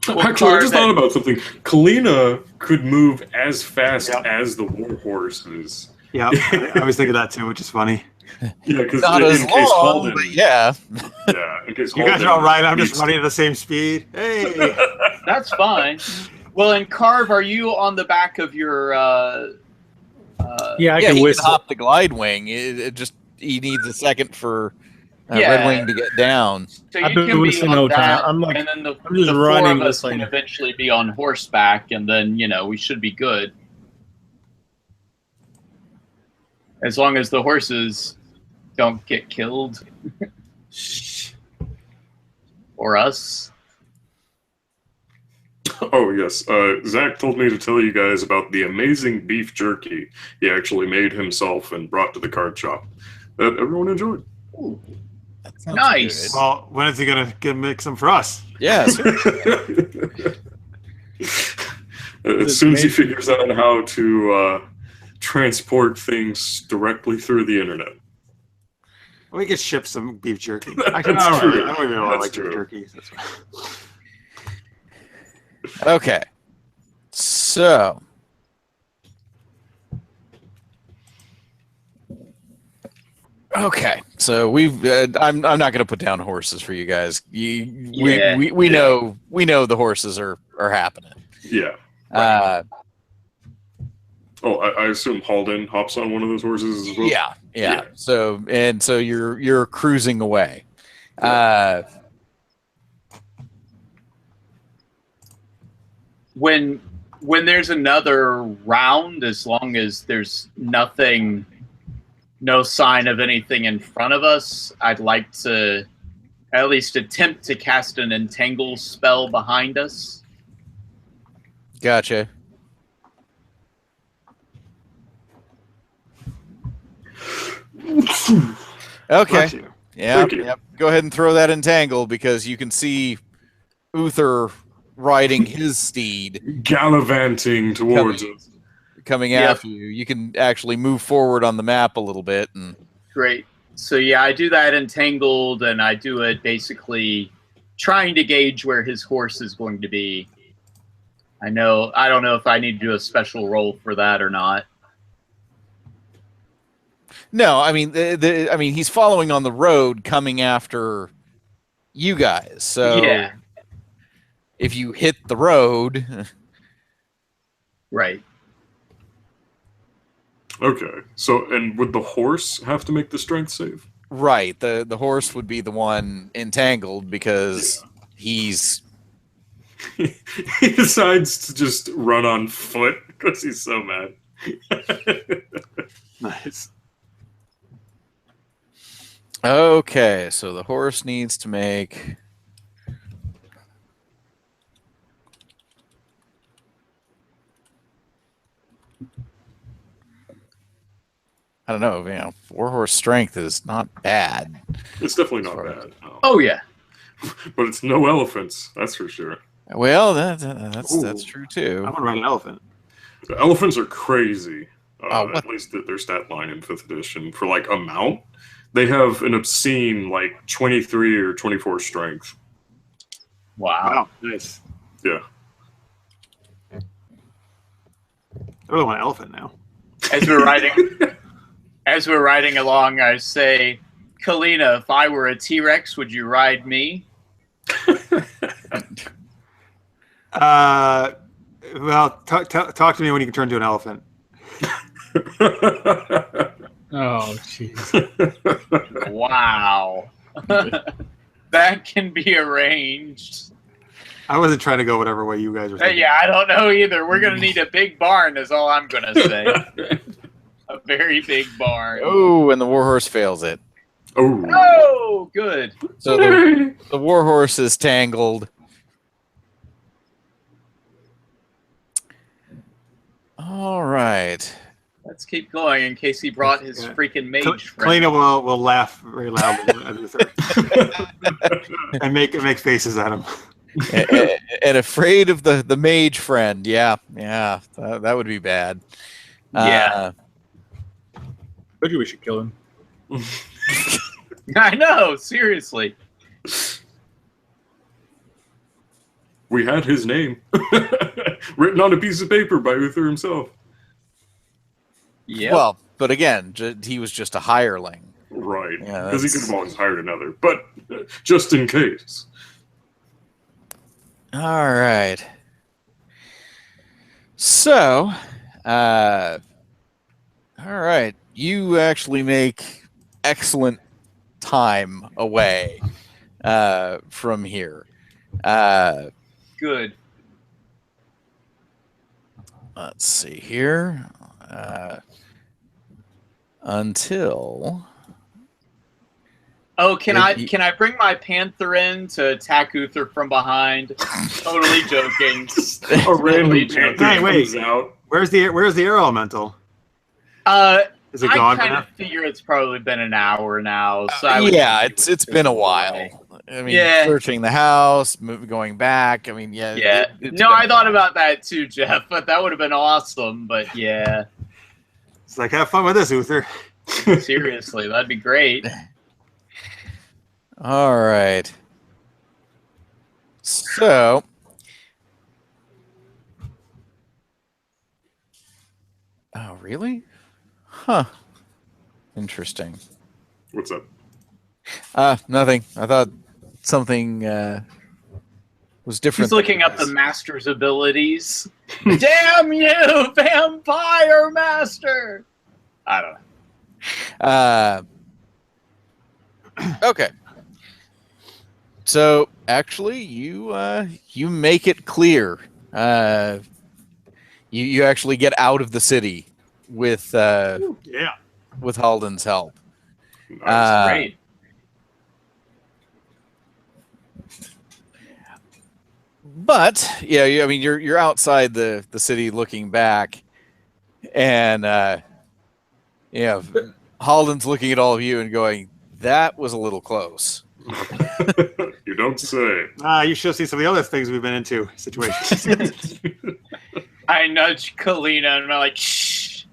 Actually, I just thought about something. Kalyna could move as fast as the warhorse is. Yeah, I was thinking that too, which is funny. Yeah, because Not in as case long, Halden, but yeah. yeah, in case You guys are all right. I'm just needs running at the same speed. Hey. That's fine. Well, and Carv, are you on the back of your? Yeah, I Yeah, can he can whistle. hop the glide wing. It just he needs a second for Yeah. Red Wing to get down. So I've you been can be whistling on the whole time. that, I'm like, and then the I'm just four running, of us can whistling. eventually be on horseback, and then we should be good. As long as the horses don't get killed, or us. Oh, yes. Zach told me to tell you guys about the amazing beef jerky he actually made himself and brought to the card shop that everyone enjoyed. That sounds Nice. good. Well, when is he gonna make some for us? Yeah, As soon as he figures out how to transport things directly through the internet. We could ship some beef jerky. That's I don't know. true. I don't even know I That's like beef true. jerky. That's right. Okay. So. Okay, so we've. I'm not going to put down horses for you guys. We know the horses are happening. Yeah. Oh, I assume Halden hops on one of those horses as well? Yeah. Yeah. So you're cruising away. When there's another round, as long as there's no sign of anything in front of us, I'd like to at least attempt to cast an entangle spell behind us. Gotcha. Okay. Bless you. Thank you. Yep. Go ahead and throw that entangle because you can see Uthar riding his steed Gallivanting towards us. coming Yep. after you. You can actually move forward on the map a little bit and Great. So yeah, I do that entangled, and I do it basically trying to gauge where his horse is going to be. I don't know if I need to do a special roll for that or not. no, I mean he's following on the road coming after you guys. So Yeah. if you hit the road, Right. Okay. So, and would the horse have to make the strength save? right, the horse would be the one entangled because he's He decides to just run on foot because he's so mad. Nice. okay. So the horse needs to make. I don't know. Warhorse strength is not bad. It's definitely not bad. No. Oh yeah. But it's no elephants, that's for sure. Well, that's true too. I want to ride an elephant. The elephants are crazy. What? At least their stat line in 5th edition. For like a mount, they have an obscene like 23 or 24 strength. Wow. Wow, nice. Yeah. I really want an elephant now. As we're riding along, I say, Kalyna, if I were a T-Rex, would you ride me? Well, talk to me when you can turn into an elephant. Oh, jeez. Wow. That can be arranged. I wasn't trying to go whatever way you guys were thinking. Yeah, I don't know either. We're going to need a big barn is all I'm going to say. A very big barn. Oh, and the warhorse fails it. Oh. Oh, good. So the warhorse is tangled. All right. Let's keep going in case he brought his freaking mage friend. Kalyna will laugh very loudly at Uthar and make faces at him. and afraid of the mage friend. Yeah, that would be bad. Yeah. Told you we should kill him. I know, seriously. We had his name written on a piece of paper by Uthar himself. Yeah. Well, but again, he was just a hireling. Right. Yeah, Because he could have always hired another. But just in case. All right. So, all right. You actually make excellent time away from here. Good. Let's see here. Until Oh, can I bring my panther in to attack Uthar from behind? Totally joking. A random joking. panther Hey, wait. comes out. Where's the air elemental? Is it I gone kind now? of figure it's probably been an hour now. So I would yeah, think it's been a while. I mean, Yeah. searching the house, going back. I mean, yeah. Yeah. It's No, been a I thought while. about that too, Jeff. But that would have been awesome. But yeah, It's like, have fun with this, Uthar. seriously, that'd be great. All right. So, oh, really? Huh. Interesting. What's up? Nothing. I thought something was different. He's looking up the master's abilities. Damn you, vampire master! I don't know. Okay. So actually, you make it clear. You actually get out of the city with Yeah. Halden's help. Nice. Great. But yeah, I mean, you're outside the city looking back, and yeah, Halden's looking at all of you and going, "That was a little close." You don't say. You should see some of the other things we've been into situations. I nudge Kalyna and I'm like, shh.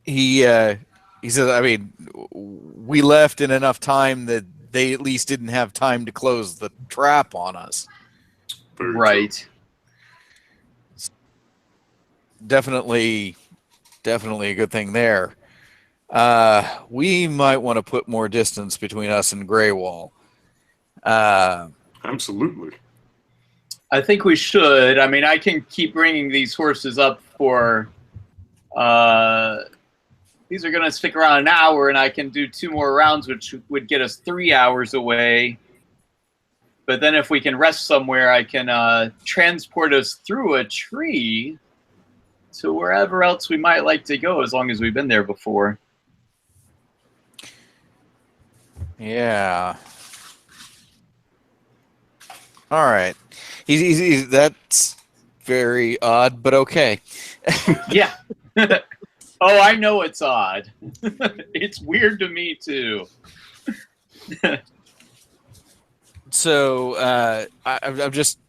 He says, I mean, we left in enough time that they at least didn't have time to close the trap on us. Very Right. Definitely a good thing there. We might want to put more distance between us and Greywall. true. Absolutely. I think we should. I mean, I can keep bringing these horses up for. These are going to stick around an hour, and I can do 2 more rounds, which would get us 3 hours away. But then if we can rest somewhere, I can transport us through a tree to wherever else we might like to go, as long as we've been there before. Yeah. All right. He's that's very odd, but okay. Yeah. Oh, I know it's odd. It's weird to me, too. So I'm just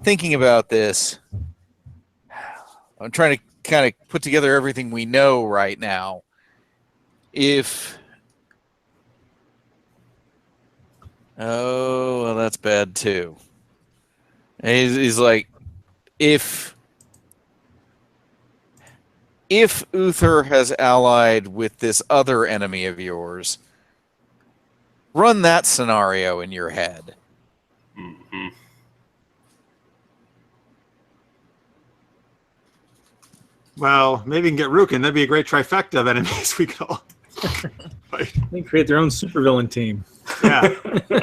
thinking about this. I'm trying to kind of put together everything we know right now. Oh, well, that's bad too. He's like, if Uthar has allied with this other enemy of yours, run that scenario in your head. Mm-hmm. Well, maybe we can get Rukin. That'd be a great trifecta of enemies we could all fight. They create their own supervillain team. Yeah.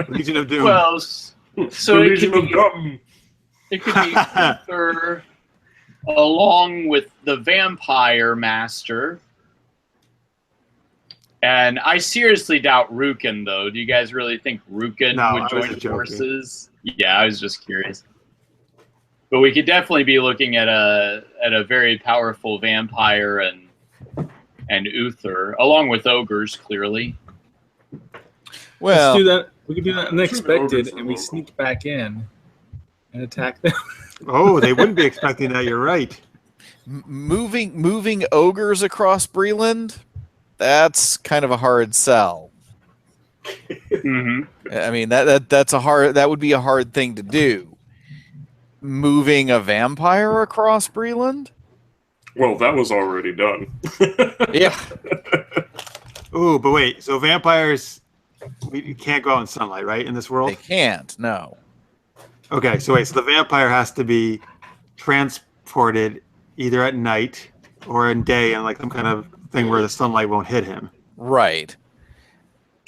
Legion of Doom. Well, so The it Legion could of be, Dumb. it could be Uthar along with the vampire master. And I seriously doubt Rukin, though. Do you guys really think Rukin No, I would was join just joking. forces? Yeah, I was just curious. But we could definitely be looking at a very powerful vampire and Uthar, along with ogres, clearly. Well, Let's do that. We can do that Ogres unexpected, are and we local. sneak back in. and attack them. Oh, they wouldn't be expecting that. You're right. Moving ogres across Breland, that's kind of a hard sell. I mean that would be a hard thing to do. Moving a vampire across Breland? Well, that was already done. Yeah. Ooh, but wait. So vampires, we can't go out in sunlight, right? In this world, They can't. No. Okay, so wait. So the vampire has to be transported either at night or in day, and like some kind of thing where the sunlight won't hit him. Right.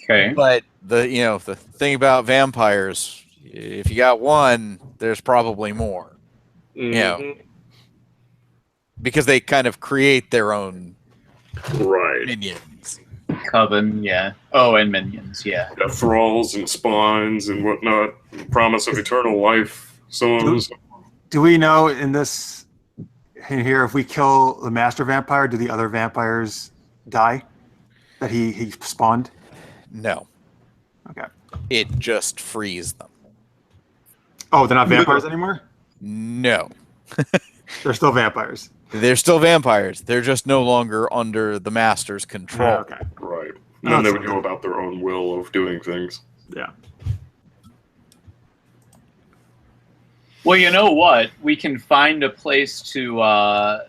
Okay. But the thing about vampires, if you got one, there's probably more. Because they kind of create their own Right. minions. Coven, yeah. Oh, and minions, yeah. Got thralls and spawns and whatnot. Promise of eternal life. So on and so forth. Do we know in here if we kill the master vampire, do the other vampires die that he spawned? No. Okay. It just frees them. Oh, they're not vampires anymore? No. They're still vampires. They're still vampires. They're just no longer under the master's control. Okay. Right. And then they would go about their own will of doing things. Yeah. Well, you know what? We can find a place to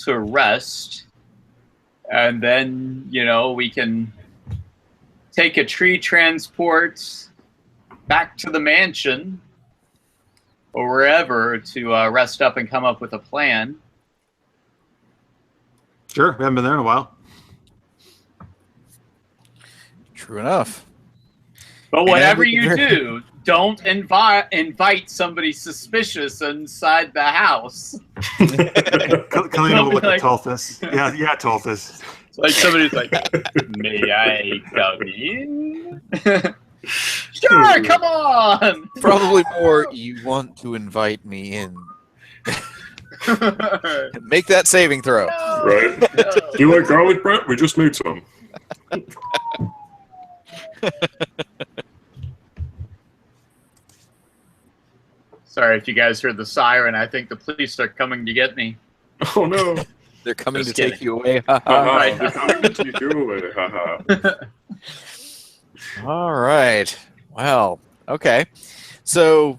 rest, and then we can take a tree transport back to the mansion or wherever to rest up and come up with a plan. Sure. We haven't been there in a while. True enough. But whatever you do, don't invite somebody suspicious inside the house. Kalyna will look at Tulthus. Yeah, Tulthus. It's like somebody's like, "May I come in?" Sure, come on. Probably more, you want to invite me in. Make that saving throw. No, Right. no. Do you like garlic bread? We just made some. Sorry if you guys heard the siren. I think the police are coming to get me. Oh no. They're coming Just to take kidding. you away. Right. They're coming to take you away. Haha. All right. Well, okay. So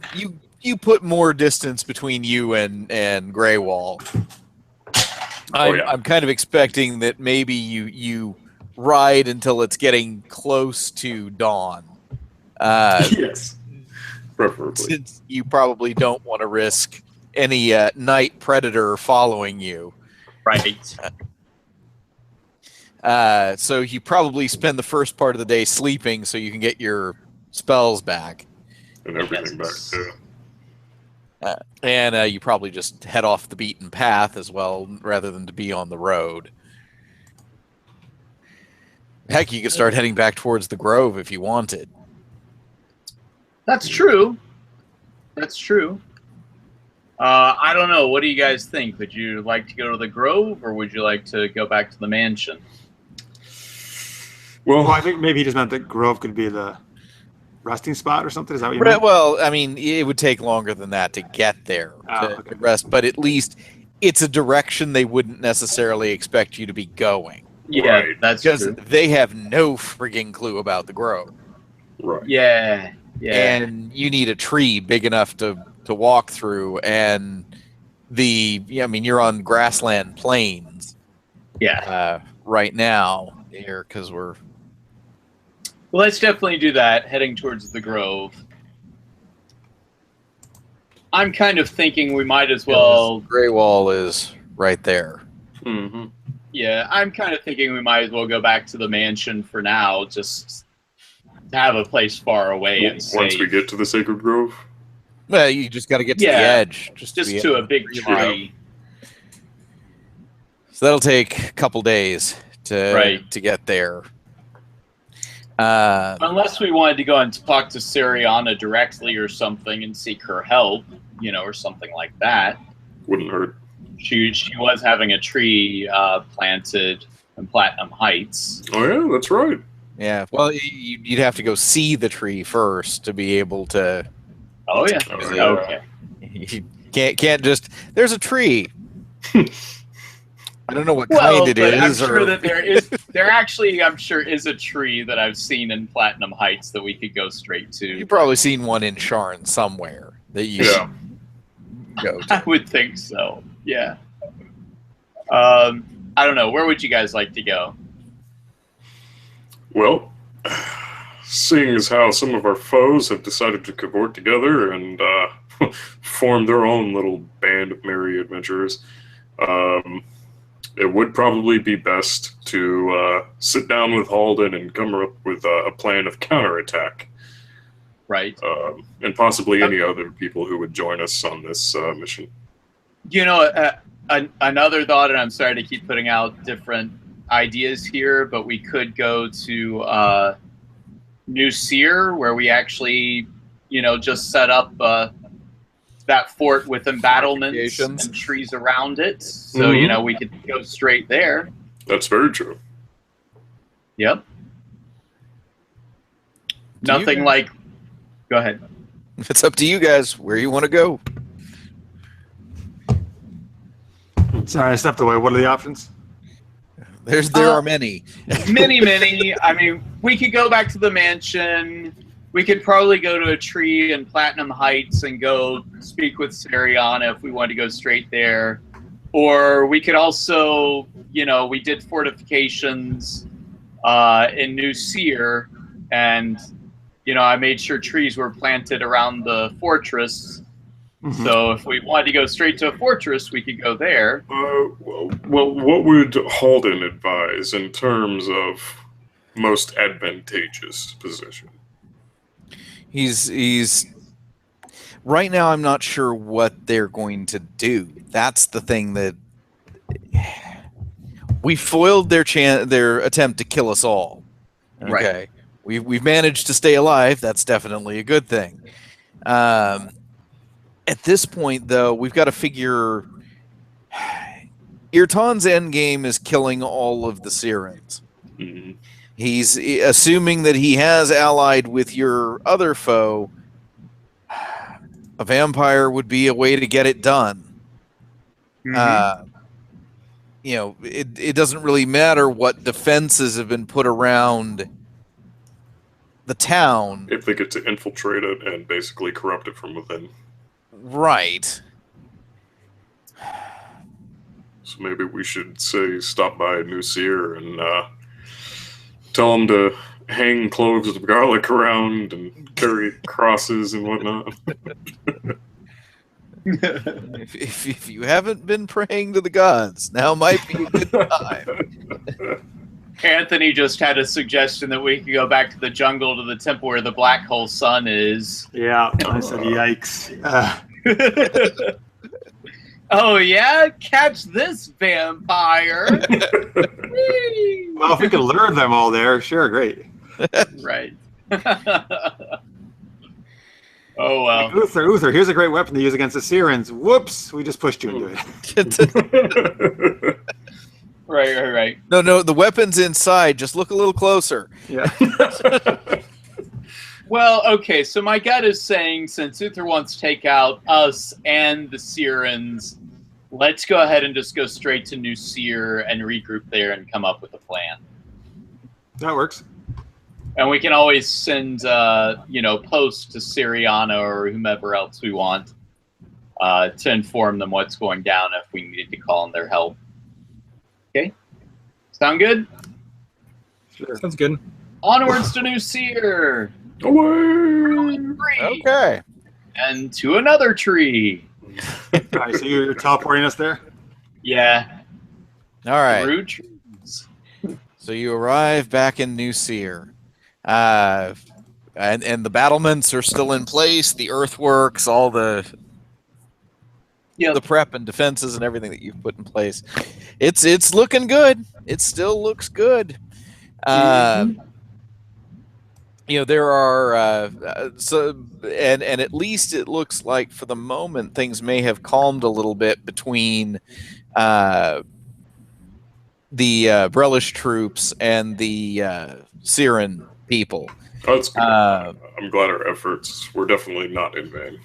you put more distance between you and Greywall. I'm kind of expecting that maybe you ride until it's getting close to dawn. Yes. Preferably. Since you probably don't want to risk any night predator following you. Right. So you probably spend the first part of the day sleeping so you can get your spells back. And everything back. Yes. Yeah. And you probably just head off the beaten path as well, rather than to be on the road. Heck, you could start heading back towards the Grove if you wanted. That's true. That's true. I don't know. What do you guys think? Would you like to go to the Grove, or would you like to go back to the mansion? Well, I think maybe he just meant that Grove could be the resting spot or something. Is that what you meant? Well, I mean, it would take longer than that to get there to rest, but at least it's a direction they wouldn't necessarily expect you to be going. Yeah, Right. that's Because true. they have no frigging clue about the Grove. Right. Yeah, yeah. And you need a tree big enough to walk through, and you're on grassland plains Yeah. right now here because we're Well, let's definitely do that, heading towards the Grove. I'm kind of thinking we might as well... Grey Wall is right there. Mm-hmm. Yeah, I'm kind of thinking we might as well go back to the mansion for now, just to have a place far away and Once safe. we get to the Sacred Grove. Well, you just got to get to the Yeah, edge. Just to a big tree. So that'll take a couple days to get there. Unless we wanted to go and talk to Siriana directly or something and seek her help, or something like that. Wouldn't hurt. She was having a tree planted in Platinum Heights. Oh yeah, that's right. Yeah, well, you'd have to go see the tree first to be able to... Oh, yeah. Oh, yeah. Okay. You can't just. There's a tree. I don't know what kind it is. I'm sure that there is. There actually, I'm sure, is a tree that I've seen in Platinum Heights that we could go straight to. You've probably seen one in Sharn somewhere that you should go to. I would think so. Yeah. I don't know. Where would you guys like to go? Well, seeing as how some of our foes have decided to cavort together and form their own little band of merry adventurers, it would probably be best to sit down with Halden and come up with a plan of counterattack. Right. And possibly any other people who would join us on this mission. You know, another thought, and I'm sorry to keep putting out different ideas here, but we could go to New Seer, where we actually, just set up that fort with embattlements and trees around it. So, we could go straight there. That's very true. Yep. Nothing like... Go ahead. It's up to you guys where you want to go. Sorry, I stepped away. What are the options? There are many. Many. I mean, we could go back to the mansion. We could probably go to a tree in Platinum Heights and go speak with Cyran if we wanted to go straight there. Or we could also, we did fortifications in New Seer, and, I made sure trees were planted around the fortress. Mm-hmm. So if we wanted to go straight to a fortress, we could go there. Well, what would Halden advise in terms of most advantageous position? He's right now. I'm not sure what they're going to do. That's the thing that we foiled their attempt to kill us all. Okay, right. We've managed to stay alive. That's definitely a good thing. At this point, though, we've got to figure. Irtan's endgame is killing all of the Cyrans. Mm-hmm. He's assuming that he has allied with your other foe. A vampire would be a way to get it done. Mm-hmm. It doesn't really matter what defenses have been put around the town. If they get to infiltrate it and basically corrupt it from within. Right. So maybe we should stop by New Seer and tell them to hang cloves of garlic around and carry crosses and whatnot. If you haven't been praying to the gods, now might be a good time. Anthony just had a suggestion that we could go back to the jungle to the temple where the black hole sun is. Yeah, I said yikes. Oh yeah? Catch this vampire. Well, if we could lure them all there, sure, great. Right. Oh well. Like Uthar, here's a great weapon to use against the Cyrans. Whoops, we just pushed you into it. Right. No, the weapon's inside. Just look a little closer. Yeah. Well, okay, so my gut is saying, since Uthar wants to take out us and the Cyrans, let's go ahead and just go straight to New Seer and regroup there and come up with a plan. That works. And we can always send, posts to Cyran or whomever else we want to inform them what's going down if we needed to call in their help. Okay? Sound good? Sure. Sounds good. Onwards to New Seer! Away! Okay. And to another tree. All right, so you're teleporting us there? Yeah. All right. Through trees. So you arrive back in New Seer. And the battlements are still in place, the earthworks, all the prep and defenses and everything that you've put in place. It's looking good. It still looks good. There are and at least it looks like for the moment things may have calmed a little bit between the Brelish troops and the Cyran people. That's good. I'm glad our efforts were definitely not in vain.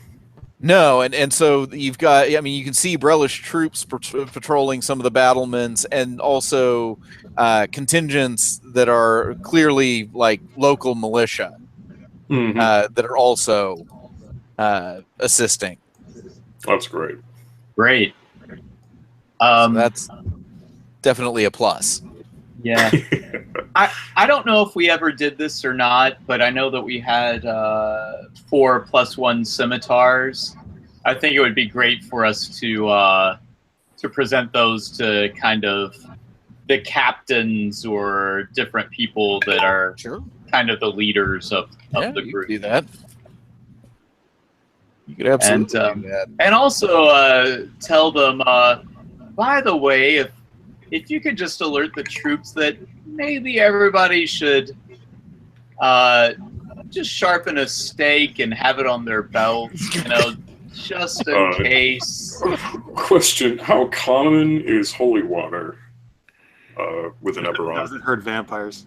No, and so you've got, I mean, you can see Brelish troops patrolling some of the battlements, and also contingents that are clearly like local militia that are also assisting. That's great. Great. So that's definitely a plus. Yeah. I don't know if we ever did this or not, but I know that we had 4+1 scimitars. I think it would be great for us to present those to kind of the captains or different people that are kind of the leaders of the group. You could do that. You could absolutely do that. And also tell them, by the way, if you could just alert the troops that maybe everybody should just sharpen a stake and have it on their belts, you know, just in case. Question: how common is holy water with an Eberron? Doesn't hurt vampires.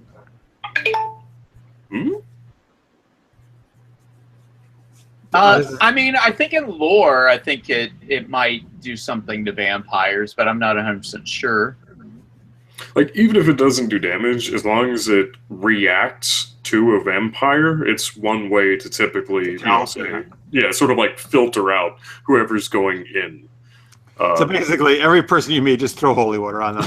I mean, I think in lore, I think it might do something to vampires, but I'm not 100% sure. Like, even if it doesn't do damage, as long as it reacts to a vampire, it's one way to typically, sort of like filter out whoever's going in. So basically, every person you meet, just throw holy water on them.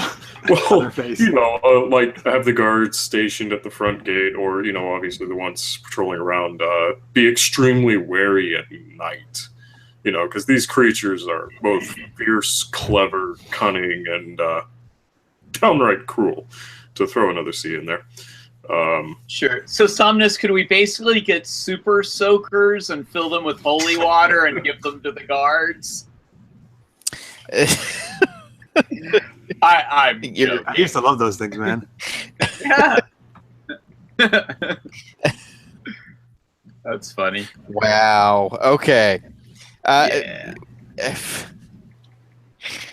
Well, on their face. you know, like have the guards stationed at the front gate, or, you know, obviously the ones patrolling around, be extremely wary at night. You know, because these creatures are both fierce, clever, cunning, and downright cruel, to throw another C in there. Sure. So, Somnus, could we basically get super soakers and fill them with holy water and give them to the guards? I used to love those things, man. Yeah. That's funny. Wow. Okay. Yeah.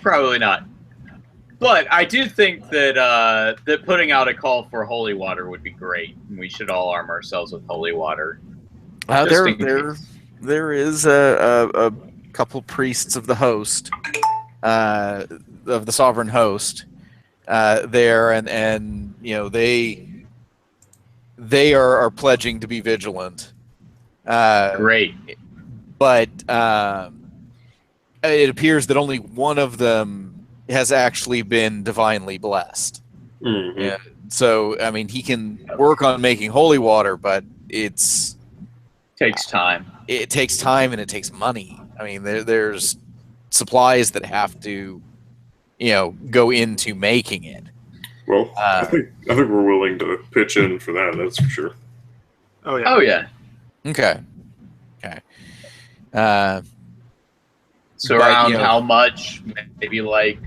Probably not. But I do think that that putting out a call for holy water would be great, and we should all arm ourselves with holy water. There is a couple priests of the host, of the sovereign host, there, and you know they are pledging to be vigilant. Great. But it appears that only one of them has actually been divinely blessed. Yeah. So, I mean, he can work on making holy water, but takes time. It takes time and it takes money. I mean, there's supplies that have to, you know, go into making it. Well, I think we're willing to pitch in for that. That's for sure. Oh yeah. Oh yeah. Okay. So around how much? Maybe like.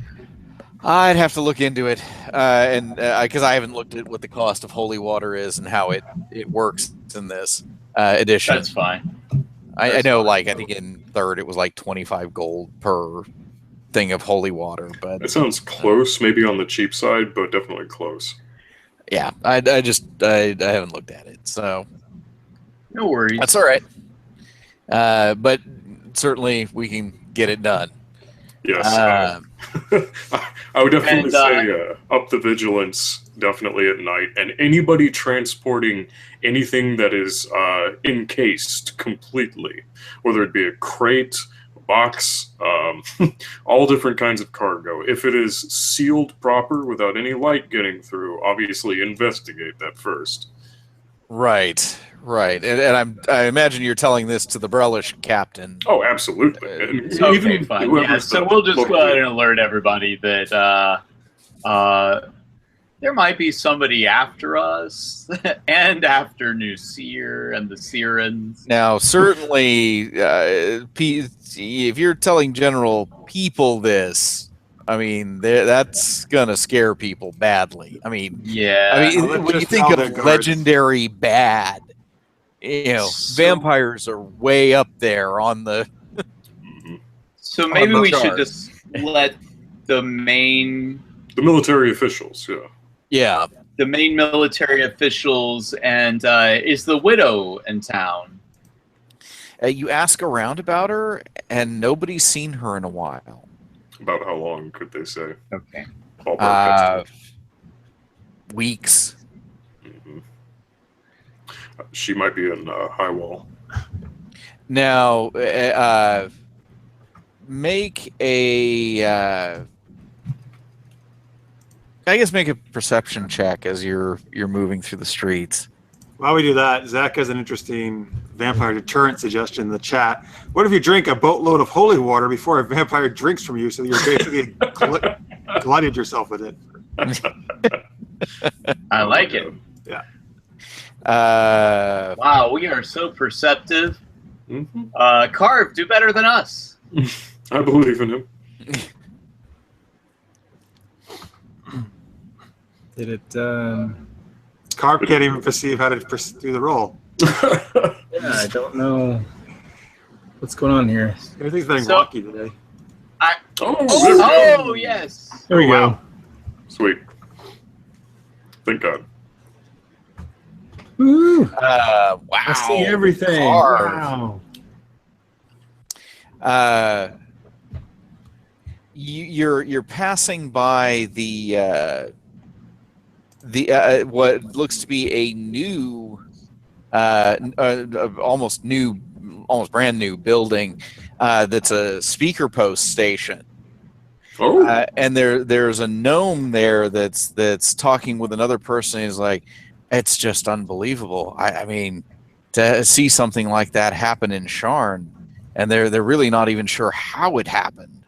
I'd have to look into it, and because I haven't looked at what the cost of holy water is and how it works in this edition. That's fine. I know, like, I think in third it was like 25 gold per thing of holy water, but it sounds close, maybe on the cheap side, but definitely close. Yeah, I haven't looked at it, so no worries. That's all right. But certainly we can get it done. Yes. I would definitely say up the vigilance, definitely at night. And anybody transporting anything that is encased completely, whether it be a crate, a box, all different kinds of cargo. If it is sealed proper without any light getting through, obviously investigate that first. Right. And I imagine you're telling this to the Brelish captain. Oh, absolutely. Okay, fine. Yeah, so we'll just go ahead and alert everybody that there might be somebody after us and after New Seer and the Cyrans. Now, certainly, if you're telling general people this, I mean, that's gonna scare people badly. I mean, yeah. I mean, when you think of legendary bad, you know, vampires are way up there on the. So maybe we should just let the military officials, yeah, the main military officials, and is the widow in town? You ask around about her, and nobody's seen her in a while. About how long could they say? Okay. Ballpark estimate. Weeks. She might be in high wall. Now, make a. I guess make a perception check as you're moving through the streets. While we do that, Zach has an interesting vampire deterrent suggestion in the chat. What if you drink a boatload of holy water before a vampire drinks from you, so you're basically glutted yourself with it? I like it. Yeah. Wow, we are so perceptive. Mm-hmm. Carv, do better than us. I believe in him. Did it? Carv can't even perceive how to do the roll. Yeah, I don't know what's going on here. Everything's been wonky today. Oh, yes. There we go. Sweet. Thank God. Woo! Wow. I see everything. Carv. Wow. You're passing by the what looks to be a new, almost brand new building that's a speaker post station. Oh. And there's a gnome there that's talking with another person. He's like, it's just unbelievable. I mean, to see something like that happen in Sharn, and they're really not even sure how it happened.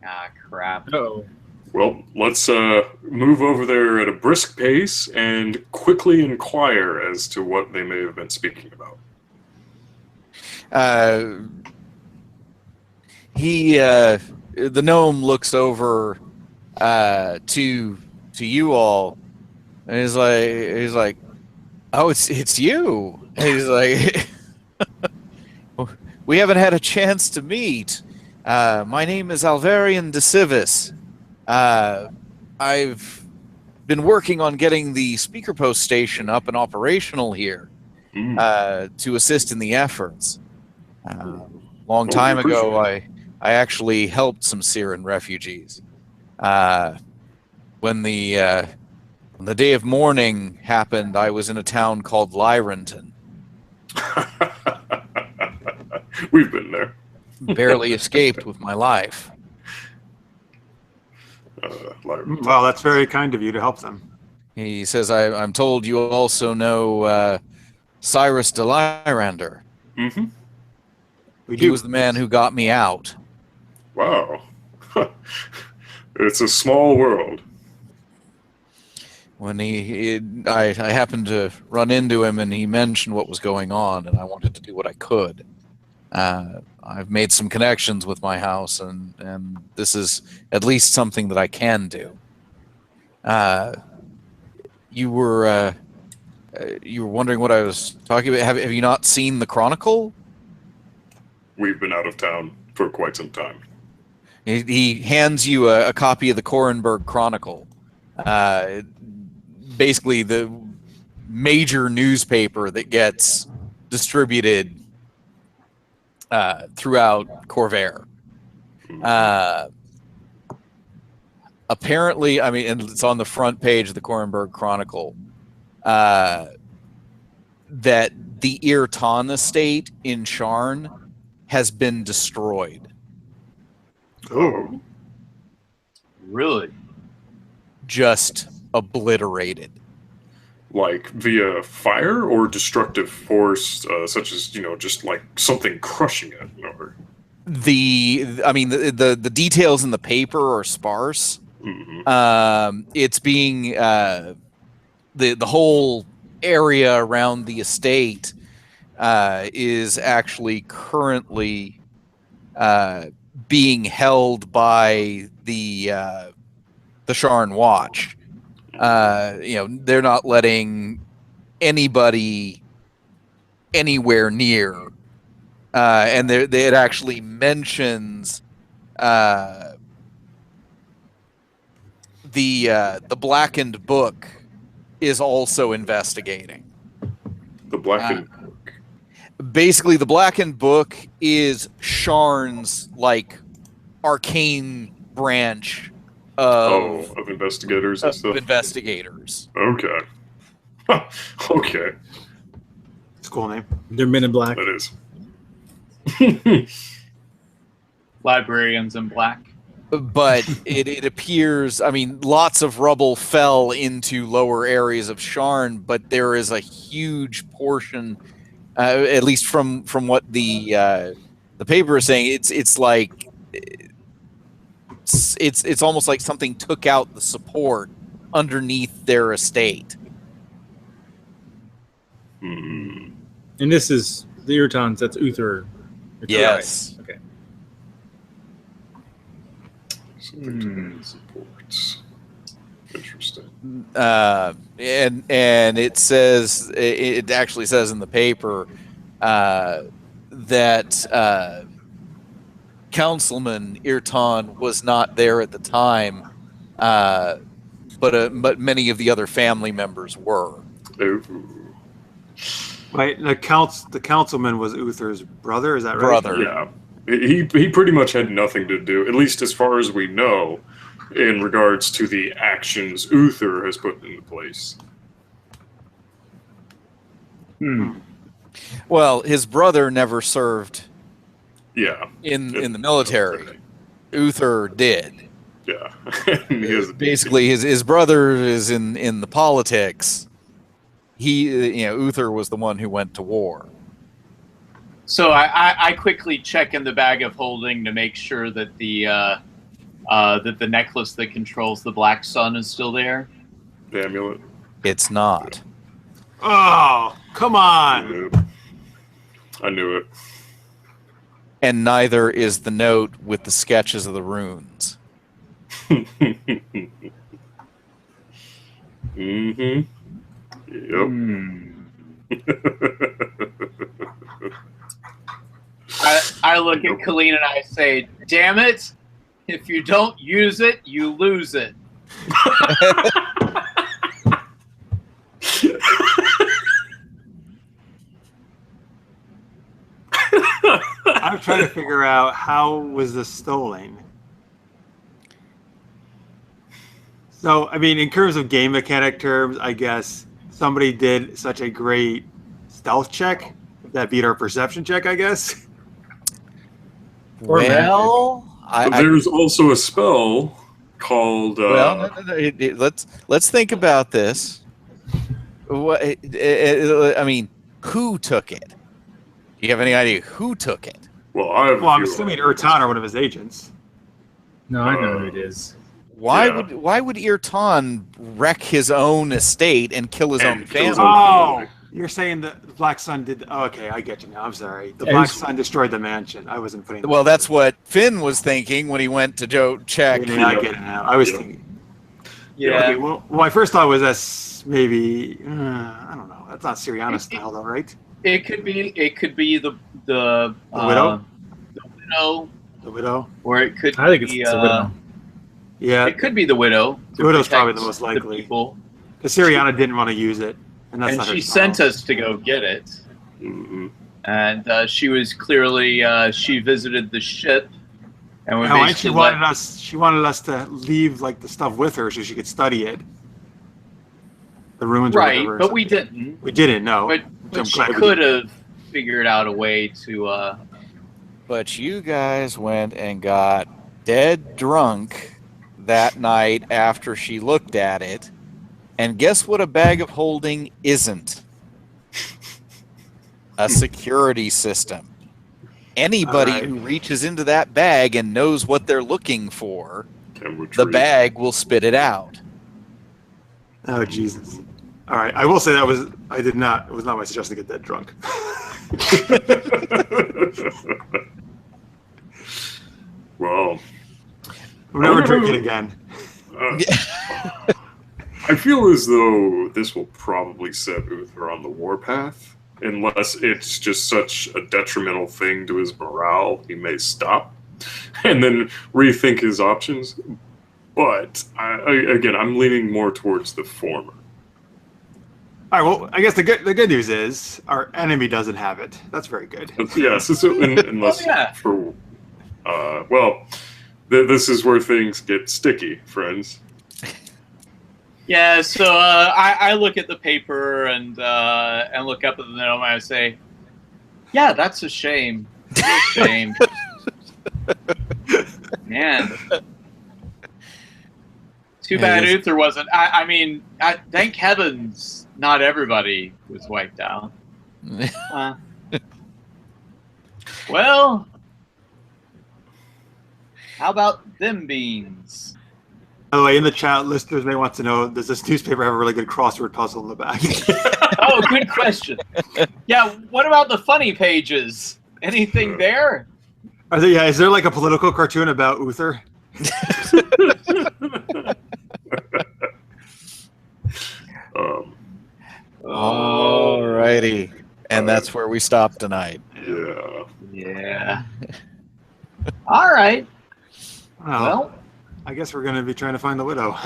Ah, crap. Oh. Well, let's move over there at a brisk pace and quickly inquire as to what they may have been speaking about. The gnome looks over to you all, and he's like, oh, it's you. And he's like, we haven't had a chance to meet. My name is Alvarian de Civis. I've been working on getting the speaker post station up and operational here to assist in the efforts. Long time ago, I actually helped some Cyran refugees. When the day of mourning happened, I was in a town called Lyrenton. We've been there. Barely escaped with my life. Well, that's very kind of you to help them. He says, I'm told you also know Cyrus de Lyrander. Mm-hmm. He was the man who got me out. Wow. It's a small world. When I happened to run into him, and he mentioned what was going on, and I wanted to do what I could. I've made some connections with my house, and this is at least something that I can do. You were wondering what I was talking about. Have you not seen the Chronicle? We've been out of town for quite some time. He hands you a copy of the Korenberg Chronicle. Basically, the major newspaper that gets distributed throughout Corvair. Apparently, I mean, and it's on the front page of the Korenberg Chronicle, that the Irtan estate in Sharn has been destroyed. Oh. Really? Just obliterated. Like via fire or destructive force, such as, just like something crushing it? Or... The details in the paper are sparse. Mm-hmm. It's being the whole area around the estate is actually currently being held by the Sharn Watch. They're not letting anybody anywhere near, and it actually mentions the Blackened Book is also investigating. The Blackened Book. Basically, the Blackened Book is Sharn's like arcane branch of investigators and stuff. investigators. Okay. Okay. It's a cool name. They're Men in Black. That is. Librarians in black. But it appears, I mean, lots of rubble fell into lower areas of Sharn, but there is a huge portion, at least from what the paper is saying, it's like it's almost like something took out the support underneath their estate. Hmm. And this is the Irtons. That's Uthar. Yes. Okay. Something to add supports. Interesting. And it says, it actually says in the paper that Councilman Irton was not there at the time, but many of the other family members were. Ooh. Right, the councilman was Uther's brother. Is that right? Brother. Yeah. He pretty much had nothing to do, at least as far as we know, in regards to the actions Uthar has put into place. Well, his brother never served Yeah. in the military. Uthar did. Yeah. And he has Basically, his brother is in the politics. Uthar was the one who went to war. So I quickly check in the bag of holding to make sure that the necklace that controls the Black Sun is still there. the amulet. It's not. Oh, come on! Yeah. I knew it. And neither is the note with the sketches of the runes. Mm-hmm. Yep. I look at Kalyna and I say, "Damn it! If you don't use it, you lose it." I'm trying to figure out how was this stolen. So, I mean, in terms of game mechanic terms, I guess somebody did such a great stealth check that beat our perception check, I guess. Well, there's also a spell called. No. Let's think about this. What? I mean, who took it? Do you have any idea who took it? Well, I'm assuming Urtan or one of his agents. No, I know who it is. Why would Irton wreck his own estate and kill his own family? Oh, you're saying the Black Sun did. Oh, okay, I get you now. I'm sorry. The Black Sun destroyed the mansion. I wasn't putting. Well, that's what Finn was thinking when he went to check. Yeah, I get it now. I was thinking. Yeah. Okay, well, my first thought was that's maybe I don't know. That's not Syriana style, though, right? It could be. It could be the widow. The widow. The widow. Or it could. I think it's be, the widow. Yeah, It could be the widow. the widow's probably the most likely. Because Because Syriana didn't want to use it, and that's not her she style. sent us to go get it. Mm-hmm. And she was clearly she visited the ship, and we No, and basically she wanted us to leave like the stuff with her so she could study it. The ruins, or right, whatever. but we didn't. We didn't. No, But I'm she glad we could have figured out a way to. But you guys went and got dead drunk that night after she looked at it. And guess what a bag of holding isn't? A security system. Anybody All right. who reaches into that bag and knows what they're looking for, Can the retrieve. bag will spit it out. Oh Jesus! All right, I will say that was I did not. It was not my suggestion to get that drunk. Well, I'm never Oh. drinking again. I feel as though this will probably set Uthar on the warpath. Unless it's just such a detrimental thing to his morale, he may stop and then rethink his options. But, I'm leaning more towards the former. All right. Well, I guess the good news is our enemy doesn't have it. That's very good. Yes, unless for well, this is where things get sticky, friends. Yeah, so I look at the paper and look up at the gnome and I say, yeah, that's a shame. It's a shame. Man. Too bad Uthar wasn't. I mean, thank heavens not everybody was wiped out. Well, how about them beans? By the way, in the chat, listeners may want to know, does this newspaper have a really good crossword puzzle in the back? Oh, good question. Yeah, what about the funny pages? Anything there? Is there like a political cartoon about Uthar? Alrighty. And that's where we stop tonight. Yeah. All right. Well, I guess we're going to be trying to find the widow.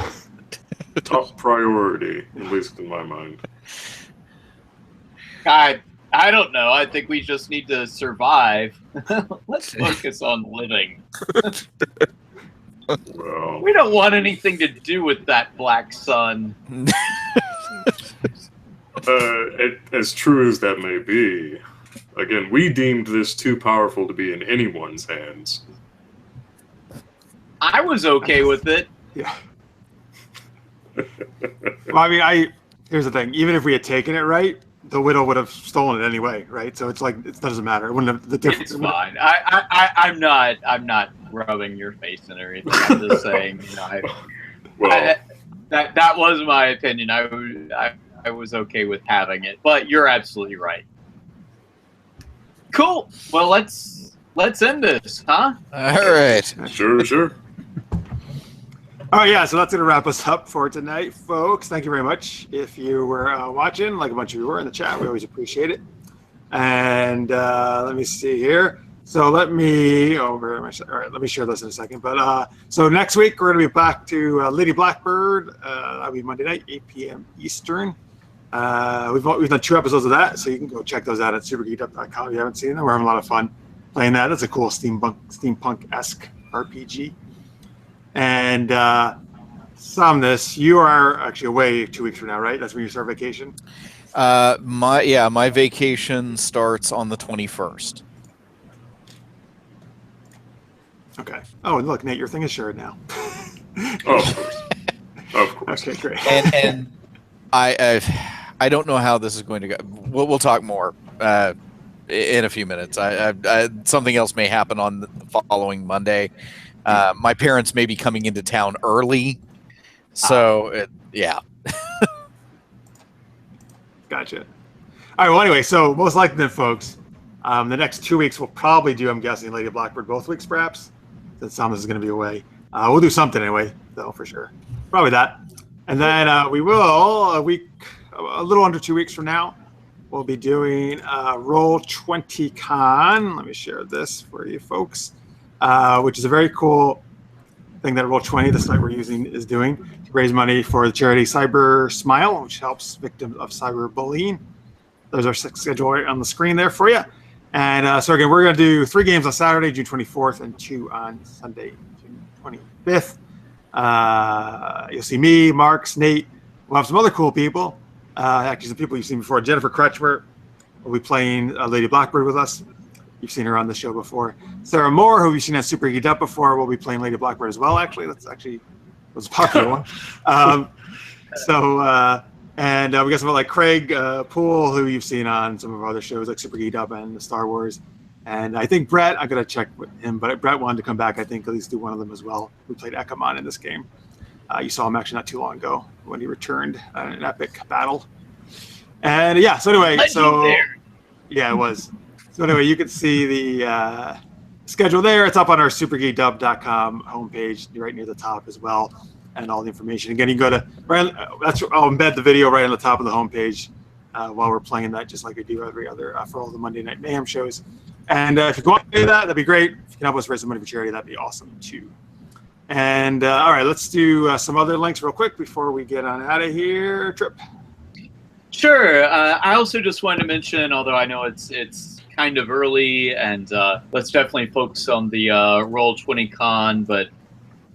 Top priority, at least in my mind. I don't know. I think we just need to survive. Let's focus on living. Well, We don't want anything to do with that black sun. as true as that may be, again, we deemed this too powerful to be in anyone's hands. I was okay with it. Yeah. Well, I mean, here's the thing. Even if we had taken it right, the widow would have stolen it anyway, right? So it's like it doesn't matter. It wouldn't have the difference. It's fine. I'm not rubbing your face in or anything. I'm just saying, that was my opinion. I was okay with having it, but you're absolutely right. Cool. Well, let's end this, huh? All right. Sure. All right, yeah, so that's going to wrap us up for tonight, folks. Thank you very much. If you were watching, like a bunch of you were in the chat, we always appreciate it. And let me see here. So let me share this in a second. But so next week, we're going to be back to Lady Blackbird. That'll be Monday night, 8 p.m. Eastern. We've done 2 episodes of that, so you can go check those out at supergeekedup.com if you haven't seen them. We're having a lot of fun playing that. It's a cool steampunk-esque RPG. And Somnus, you are actually away 2 weeks from now, right? That's when you start vacation? My vacation starts on the 21st. Okay. Oh, and look, Nate, your thing is shared now. Of course. Okay, great. And I don't know how this is going to go. We'll talk more in a few minutes. Something else may happen on the following Monday. My parents may be coming into town early, so yeah. Gotcha. All right. Well, anyway, so most likely then, folks, the next 2 weeks we'll probably do, I'm guessing, Lady Blackbird both weeks, perhaps, since Thomas is going to be away. We'll do something anyway, though, for sure. Probably that. And then we will, a little under 2 weeks from now, we'll be doing Roll20 Con. Let me share this for you folks. Which is a very cool thing that Roll20, the site we're using, is doing to raise money for the charity Cyber Smile, which helps victims of cyberbullying. There's our schedule right on the screen there for you. And so again, we're going to do 3 games on Saturday, June 24th, and 2 on Sunday, June 25th. You'll see me, Marks, Nate. We'll have some other cool people. Actually, some people you've seen before. Jennifer Kretschmer will be playing Lady Blackbird with us. You've seen her on the show before. Sarah Moore, who you've seen on Super Geeked Up before, will be playing Lady Blackbird as well, actually. That's actually was a popular one. And we got someone like Craig Poole, who you've seen on some of our other shows like Super Geeked Up and Star Wars. And I think Brett, I got to check with him, but Brett wanted to come back, I think, at least do one of them as well. We played Ekamon in this game. You saw him actually not too long ago when he returned in an epic battle. And yeah, so anyway, yeah, it was. So anyway, you can see the schedule there. It's up on our supergeekdub.com homepage right near the top as well, and all the information. Again, you can go to I'll embed the video right on the top of the homepage while we're playing that, just like we do every other for all the Monday Night Mayhem shows. And if you want to do that, that'd be great. If you can help us raise some money for charity, that'd be awesome too. And all right, let's do some other links real quick before we get on out of here. Trip. Sure. I also just wanted to mention, although I know it's kind of early, and let's definitely focus on the Roll20Con, but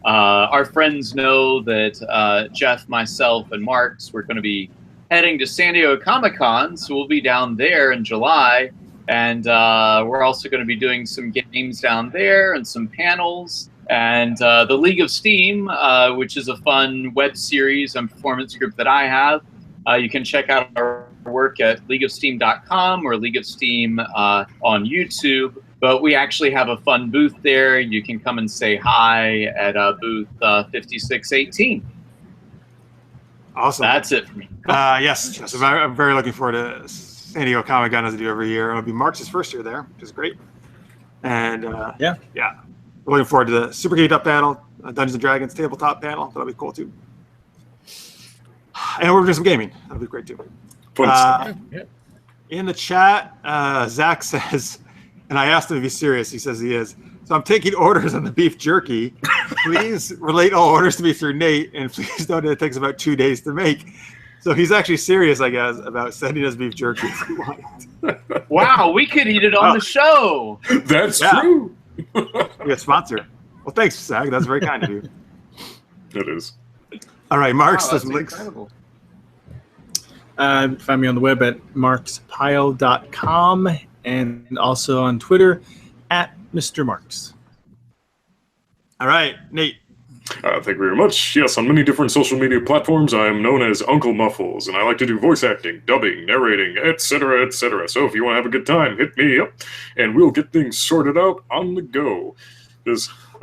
our friends know that Jeff, myself, and Marks, we're going to be heading to San Diego Comic-Con, so we'll be down there in July, and we're also going to be doing some games down there and some panels, and the League of S.T.E.A.M, which is a fun web series and performance group that I have. You can check out our work at leagueofsteam.com or League of S.T.E.A.M on YouTube. But we actually have a fun booth there. You can come and say hi at booth 5618. Awesome. That's it for me. Yes, so I'm very looking forward to San Diego Comic-Con, as I do every year. It'll be Mark's first year there, which is great. And yeah, looking forward to the Super Geeked Up panel, Dungeons and Dragons tabletop panel. That'll be cool too. And we're doing some gaming. That'll be great too. In the chat, Zach says, and I asked him if he's serious. He says he is. So I'm taking orders on the beef jerky. Please relate all orders to me through Nate, and please note that it takes about 2 days to make. So he's actually serious, I guess, about sending us beef jerky if we want it. Wow, we could eat it on the show. That's true. We got sponsored. Well, thanks, Zach. That's very kind of you. It is. All right, Mark, Wow, there's some links. incredible. Find me on the web at markspile.com and also on Twitter at Mr. Marks. All right, Nate. Thank you very much. Yes, on many different social media platforms, I am known as Uncle Muffles, and I like to do voice acting, dubbing, narrating, etc., etc. So if you want to have a good time, hit me up, and we'll get things sorted out on the go.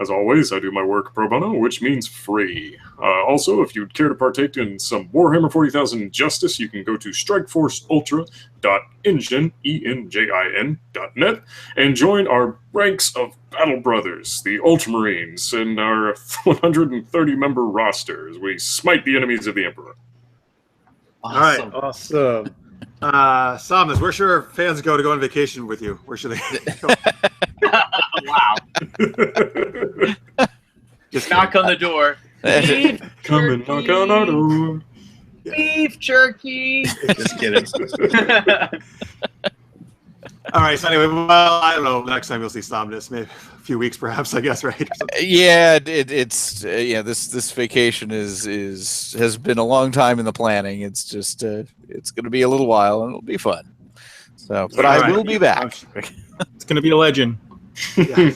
As always, I do my work pro bono, which means free. Also, if you'd care to partake in some Warhammer 40,000 justice, you can go to strikeforceultra.engine.net, and join our ranks of Battle Brothers, the Ultramarines, in our 130-member roster as we smite the enemies of the Emperor. Awesome. All right, awesome. Samus, where should our fans go to go on vacation with you? Where should they go? Wow. Just Knock on the door. Beef Come and knock on our door. Beef jerky. Just kidding. All right. So anyway, well, I don't know. Next time you'll see Samus, maybe a few weeks, perhaps. I guess, right? Yeah, it's this vacation has been a long time in the planning. It's just it's going to be a little while and it'll be fun. So, but I will be back. It's going to be a legend. Yeah.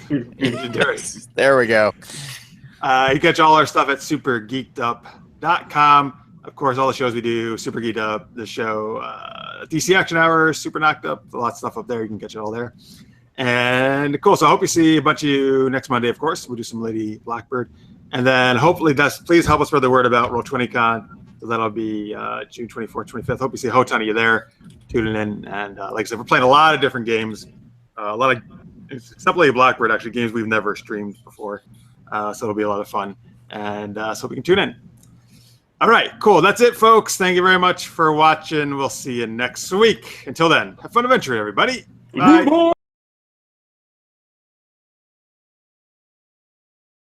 There we go. You catch all our stuff at supergeekedup.com. Of course, all the shows we do, Super Geeked Up, the show, DC Action Hour, Super Knocked Up, a lot of stuff up there. You can catch it all there. And cool. So I hope you see a bunch of you next Monday, of course. We'll do some Lady Blackbird. And then hopefully, please help us spread the word about Roll20Con. So that'll be June 24th, 25th. Hope you see a whole ton of you there tuning in. And like I said, we're playing a lot of different games. A lot of, except Lady Blackbird, actually, games we've never streamed before. So it'll be a lot of fun. And so we can tune in. All right, cool. That's it, folks. Thank you very much for watching. We'll see you next week. Until then, have fun adventuring, everybody. Bye.